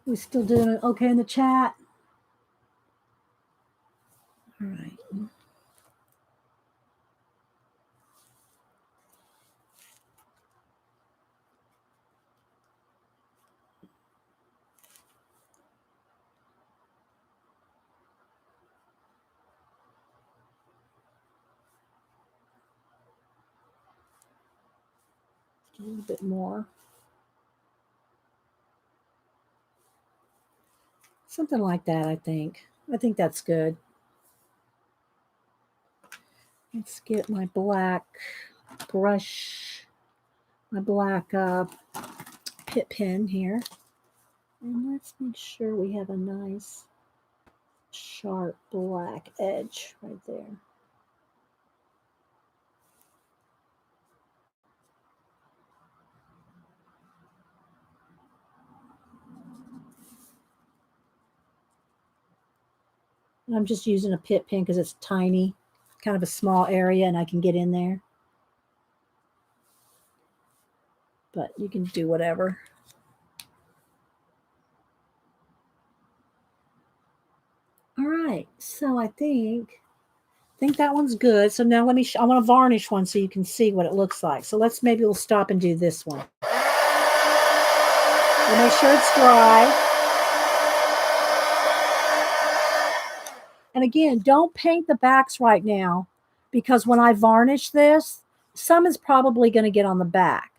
We still doing it okay in the chat? All right. A little bit more. Something like that, I think. I think that's good. Let's get my black brush, my black pit pen here. And let's make sure we have a nice sharp black edge right there. And I'm just using a pit pen because it's tiny, kind of a small area, and I can get in there. But you can do whatever. All right, so I think that one's good. So now let me, I want to varnish one so you can see what it looks like. So maybe we'll stop and do this one. We'll make sure it's dry. And again, don't paint the backs right now because when I varnish this, some is probably going to get on the back.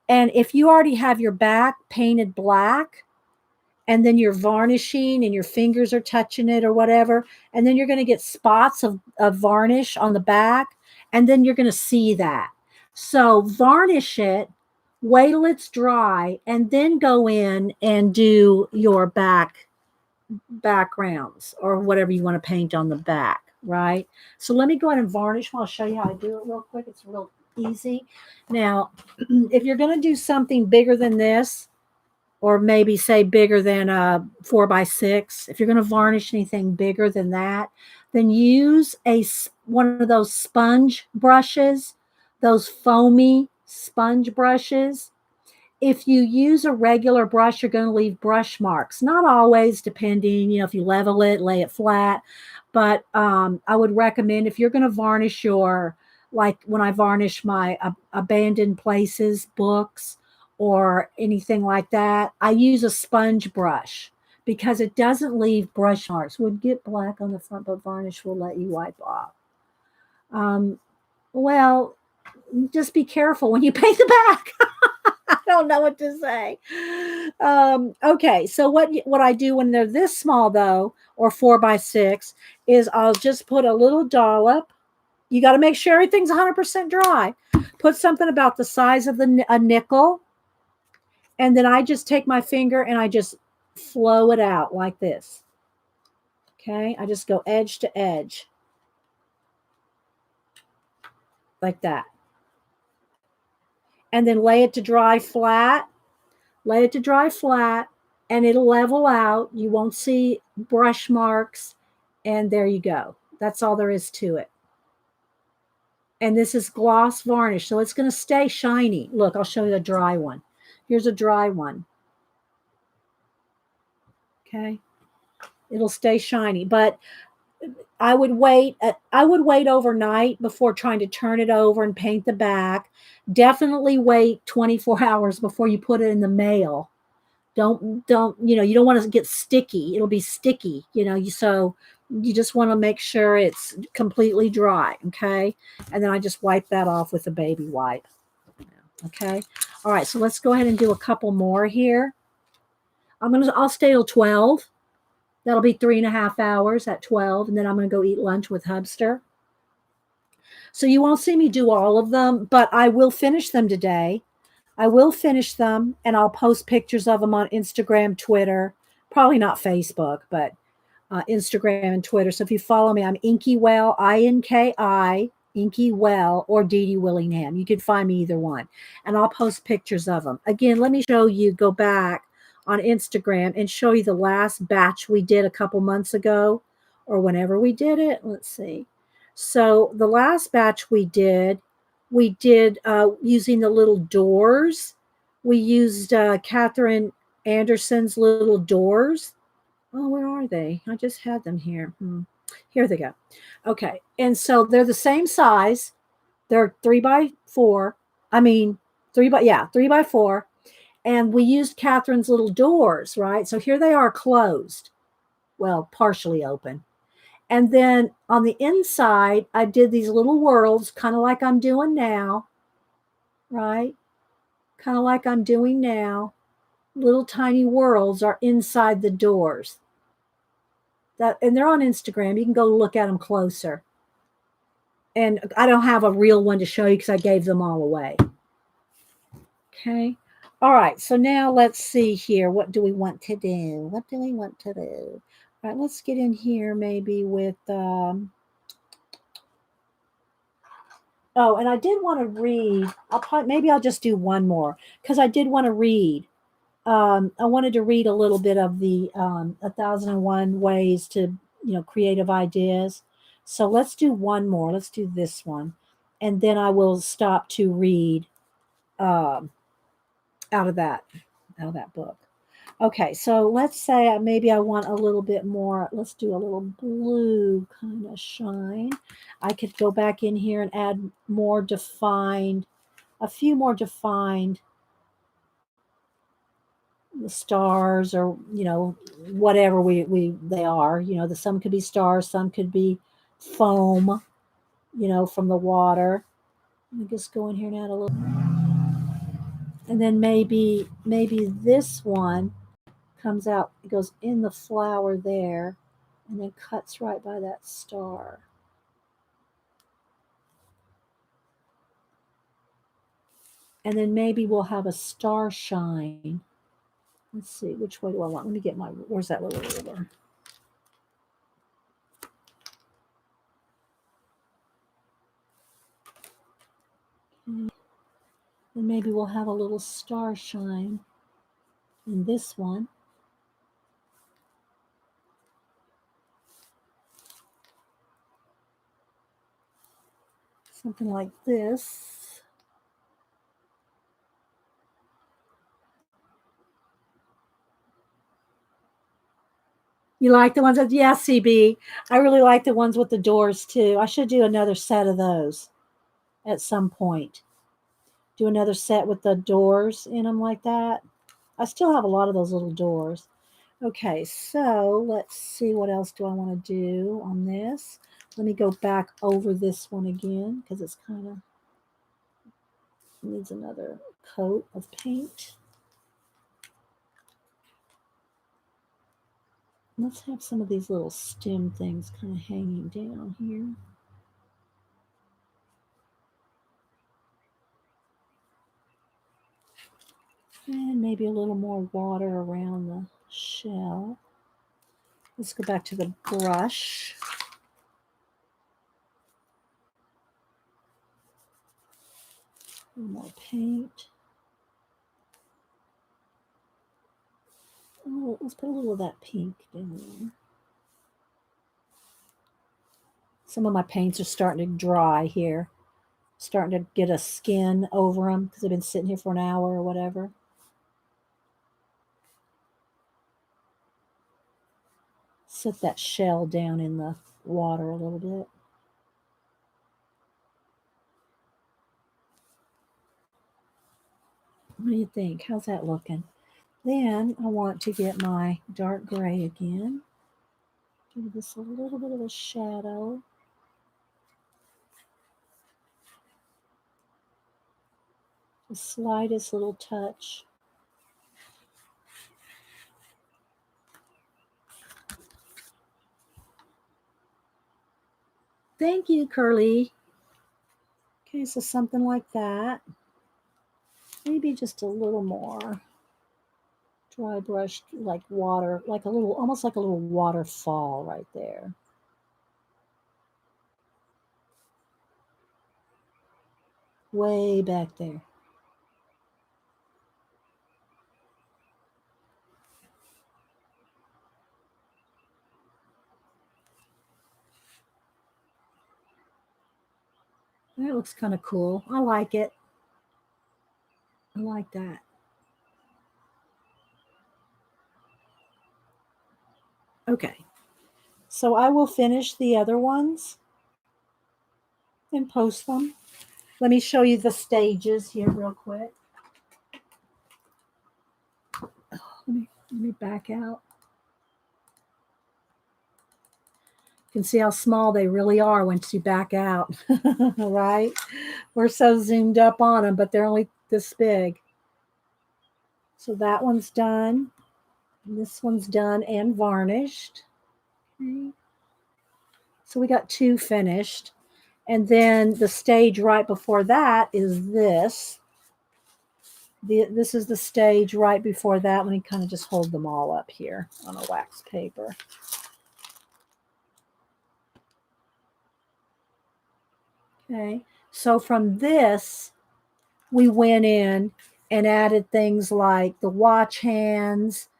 And if you already have your back painted black and then you're varnishing and your fingers are touching it or whatever, and then you're going to get spots of varnish on the back, and then you're going to see that. So varnish it, wait till it's dry, and then go in and do your backgrounds or whatever you want to paint on the back, right? So let me go ahead and varnish. I'll show you how I do it real quick. It's real easy. Now, if you're going to do something bigger than this, or maybe say bigger than a 4x6, if you're going to varnish anything bigger than that, then use one of those sponge brushes, those foamy sponge brushes. If you use a regular brush, you're going to leave brush marks. Not always, depending, if you level it, lay it flat. But I would recommend if you're going to varnish like when I varnish my abandoned places books or anything like that, I use a sponge brush because it doesn't leave brush marks. Would get black on the front, but varnish will let you wipe off. Well, just be careful when you paint the back. I don't know what to say. Okay, so what I do when they're this small though, or 4x6, is I'll just put a little dollop You got to make sure everything's 100% dry. Put something about the size of a nickel. And then I just take my finger and I just flow it out like this. Okay. I just go edge to edge. Like that. And then lay it to dry flat. Lay it to dry flat. And it'll level out. You won't see brush marks. And there you go. That's all there is to it. And this is gloss varnish, so it's going to stay shiny. Look, I'll show you a dry one. Here's a dry one. Okay. It'll stay shiny, but I would wait overnight before trying to turn it over and paint the back. Definitely wait 24 hours before you put it in the mail. Don't, you don't want to get sticky. It'll be sticky, so you just want to make sure it's completely dry. Okay. And then I just wipe that off with a baby wipe. Okay. All right. So let's go ahead and do a couple more here. I'll stay till 12. That'll be 3.5 hours at 12. And then I'm going to go eat lunch with Hubster. So you won't see me do all of them, but I will finish them today. I will finish them and I'll post pictures of them on Instagram, Twitter, probably not Facebook, but Instagram and Twitter. So if you follow me, I'm Inky Well, INKI, Inky Well, or Dee Dee Willingham. You can find me either one. And I'll post pictures of them. Again, let me show you, go back on Instagram and show you the last batch we did a couple months ago or whenever we did it. Let's see. So the last batch we did using the little doors. We used Catherine Anderson's little doors. Oh, where are they? I just had them here. Here they go. Okay. And so they're the same size. They're 3x4. 3x4. And we used Catherine's little doors, right? So here they are closed. Well, partially open. And then on the inside, I did these little whirls, kind of like I'm doing now, right? Kind of like I'm doing now. Little tiny whirls are inside the doors. And they're on Instagram. You can go look at them closer. And I don't have a real one to show you because I gave them all away. Okay. All right. So now let's see here. What do we want to do? What do we want to do? All right. Let's get in here maybe with... oh, and I did want to read. Maybe I'll just do one more because I did want to read. I wanted to read a little bit of the 1001 Ways to, Creative Ideas. So let's do one more. Let's do this one. And then I will stop to read out of that book. Okay, so let's say maybe I want a little bit more. Let's do a little blue kind of shine. I could go back in here and add a few more defined stars, or whatever they are. Some could be stars, some could be foam, from the water. Let me just go in here and add a little, and then maybe this one comes out, it goes in the flower there and then cuts right by that star. And then maybe we'll have a star shine. Let's see, which way do I want? Let me get where's that little ruler? Okay. And maybe we'll have a little star shine in this one. Something like this. You like the ones that, yeah, CB. I really like the ones with the doors too. I should do another set of those at some point. Do another set with the doors in them like that. I still have a lot of those little doors. Okay, so let's see, what else do I want to do on this? Let me go back over this one again because it's kind of needs another coat of paint. Let's have some of these little stem things kind of hanging down here. And maybe a little more water around the shell. Let's go back to the brush. A little more paint. Oh, let's put a little of that pink down there. Some of my paints are starting to dry here. Starting to get a skin over them because they've been sitting here for an hour or whatever. Set that shell down in the water a little bit. What do you think? How's that looking? Then I want to get my dark gray again. Give this a little bit of a shadow. The slightest little touch. Thank you, Curly. Okay, so something like that. Maybe just a little more. Dry brushed like water, like a little, almost like a little waterfall right there. Way back there. That looks kind of cool. I like it. I like that. Okay. So I will finish the other ones and post them. Let me show you the stages here real quick. Let me back out. You can see how small they really are once you back out, right? We're so zoomed up on them, but they're only this big. So that one's done. This one's done and varnished. Okay. So we got 2 finished. And then the stage right before that is this. This is the stage right before that. Let me kind of just hold them all up here on a wax paper. Okay, so from this, we went in and added things like the watch hands,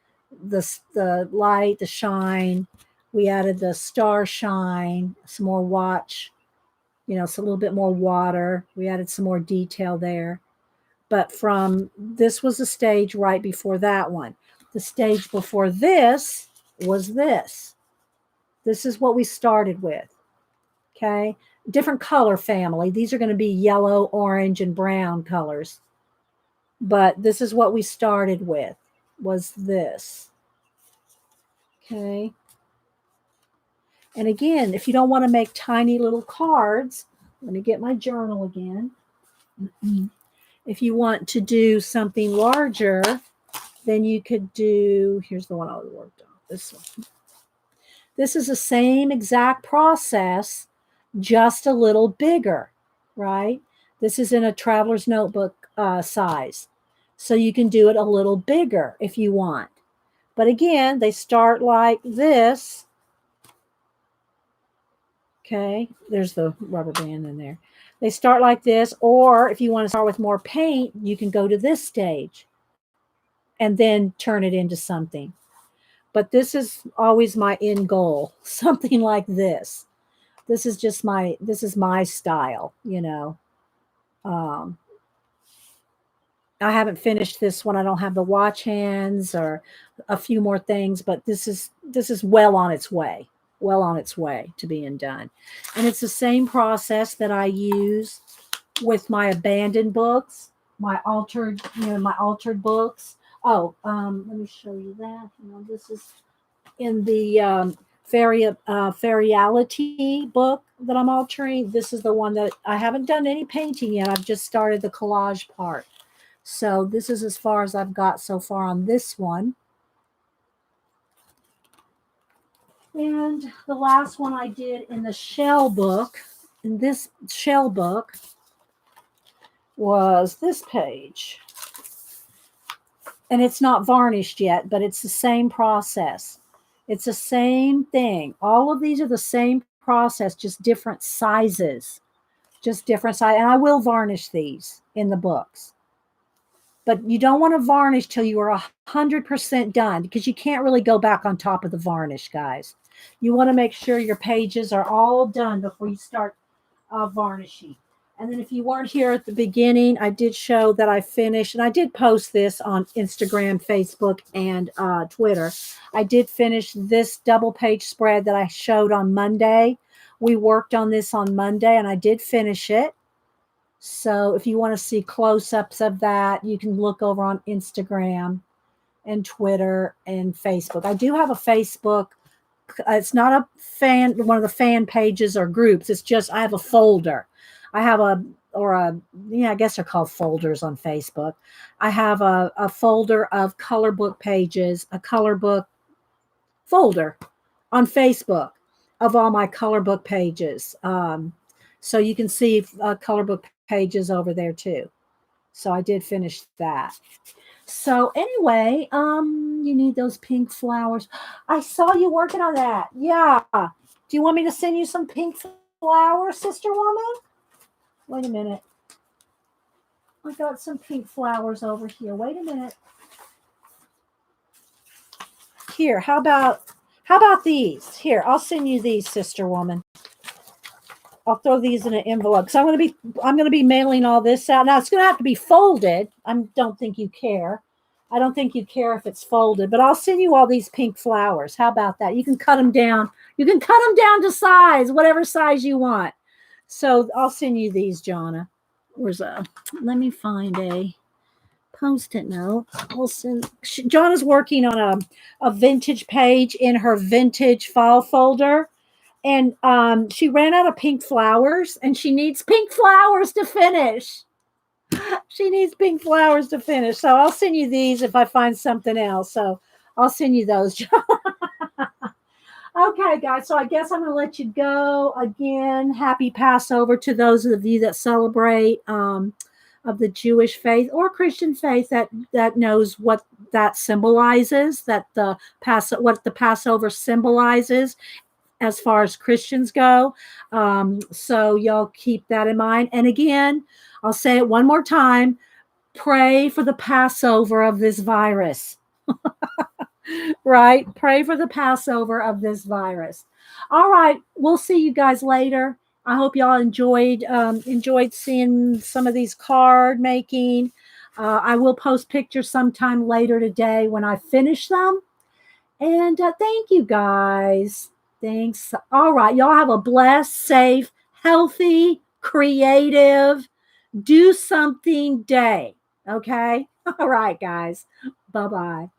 the light, the shine. We added the star shine, some more watch, so a little bit more water. We added some more detail there. But from this was the stage right before that one. The stage before this was this. This is what we started with. Okay. Different color family. These are going to be yellow, orange, and brown colors. But this is what we started with, was this. Okay. And again, if you don't want to make tiny little cards, let me get my journal again. If you want to do something larger, then you could do, here's the one I worked on, this one. This is the same exact process, just a little bigger, right? This is in a traveler's notebook size. So you can do it a little bigger if you want. But again, they start like this. Okay, there's the rubber band in there. They start like this, or if you want to start with more paint, you can go to this stage and then turn it into something. But this is always my end goal, something like this. This is just this is my style, I haven't finished this one. I don't have the watch hands or a few more things, but this is well on its way to being done. And it's the same process that I use with my abandoned books, my altered books. Oh, let me show you that. This is in the Fairyality book that I'm altering. This is the one that I haven't done any painting yet. I've just started the collage part. So this is as far as I've got so far on this one. And the last one I did in the shell book, was this page. and it's not varnished yet, but it's the same process. It's the same thing. All of these are the same process, just different sizes, just different size. And I will varnish these in the books, but you don't want to varnish till you are 100% done, because you can't really go back on top of the varnish, guys. You want to make sure your pages are all done before you start varnishing. And then if you weren't here at the beginning, I did show that I finished, and I did post this on Instagram, Facebook, and Twitter. I did finish this double page spread that I showed on Monday. We worked on this on Monday, and I did finish it. So if you want to see close-ups of that, you can look over on Instagram and Twitter and Facebook. I do have a Facebook. It's not a one of the fan pages or groups. It's just I have a folder. I have I guess they're called folders on Facebook. I have a folder of color book pages, a color book folder on Facebook of all my color book pages. So you can see color book pages over there too. So I did finish that. So anyway, you need those pink flowers. I saw you working on that. Yeah. Do you want me to send you some pink flowers, sister woman? Wait a minute. I got some pink flowers over here. Wait a minute. Here, how about these? Here, I'll send you these, sister woman. I'll throw these in an envelope. So I'm gonna be mailing all this out. Now it's gonna have to be folded. I don't think you care. I don't think you care if it's folded, but I'll send you all these pink flowers. How about that? You can cut them down. You can cut them down to size, whatever size you want. So I'll send you these, Jonna. Let me find a Post-it note. Jonna's working on a vintage page in her vintage file folder. And she ran out of pink flowers, and she needs pink flowers to finish. She needs pink flowers to finish. So I'll send you these if I find something else. So I'll send you those. Okay, guys. So I guess I'm going to let you go. Again, happy Passover to those of you that celebrate of the Jewish faith or Christian faith that knows what that symbolizes, what the Passover symbolizes as far as Christians go. So y'all keep that in mind. And again, I'll say it one more time. Pray for the Passover of this virus. Right? Pray for the Passover of this virus. All right. We'll see you guys later. I hope y'all enjoyed seeing some of these card making. I will post pictures sometime later today when I finish them. And thank you guys. Thanks. All right. Y'all have a blessed, safe, healthy, creative, do something day. Okay. All right, guys. Bye-bye.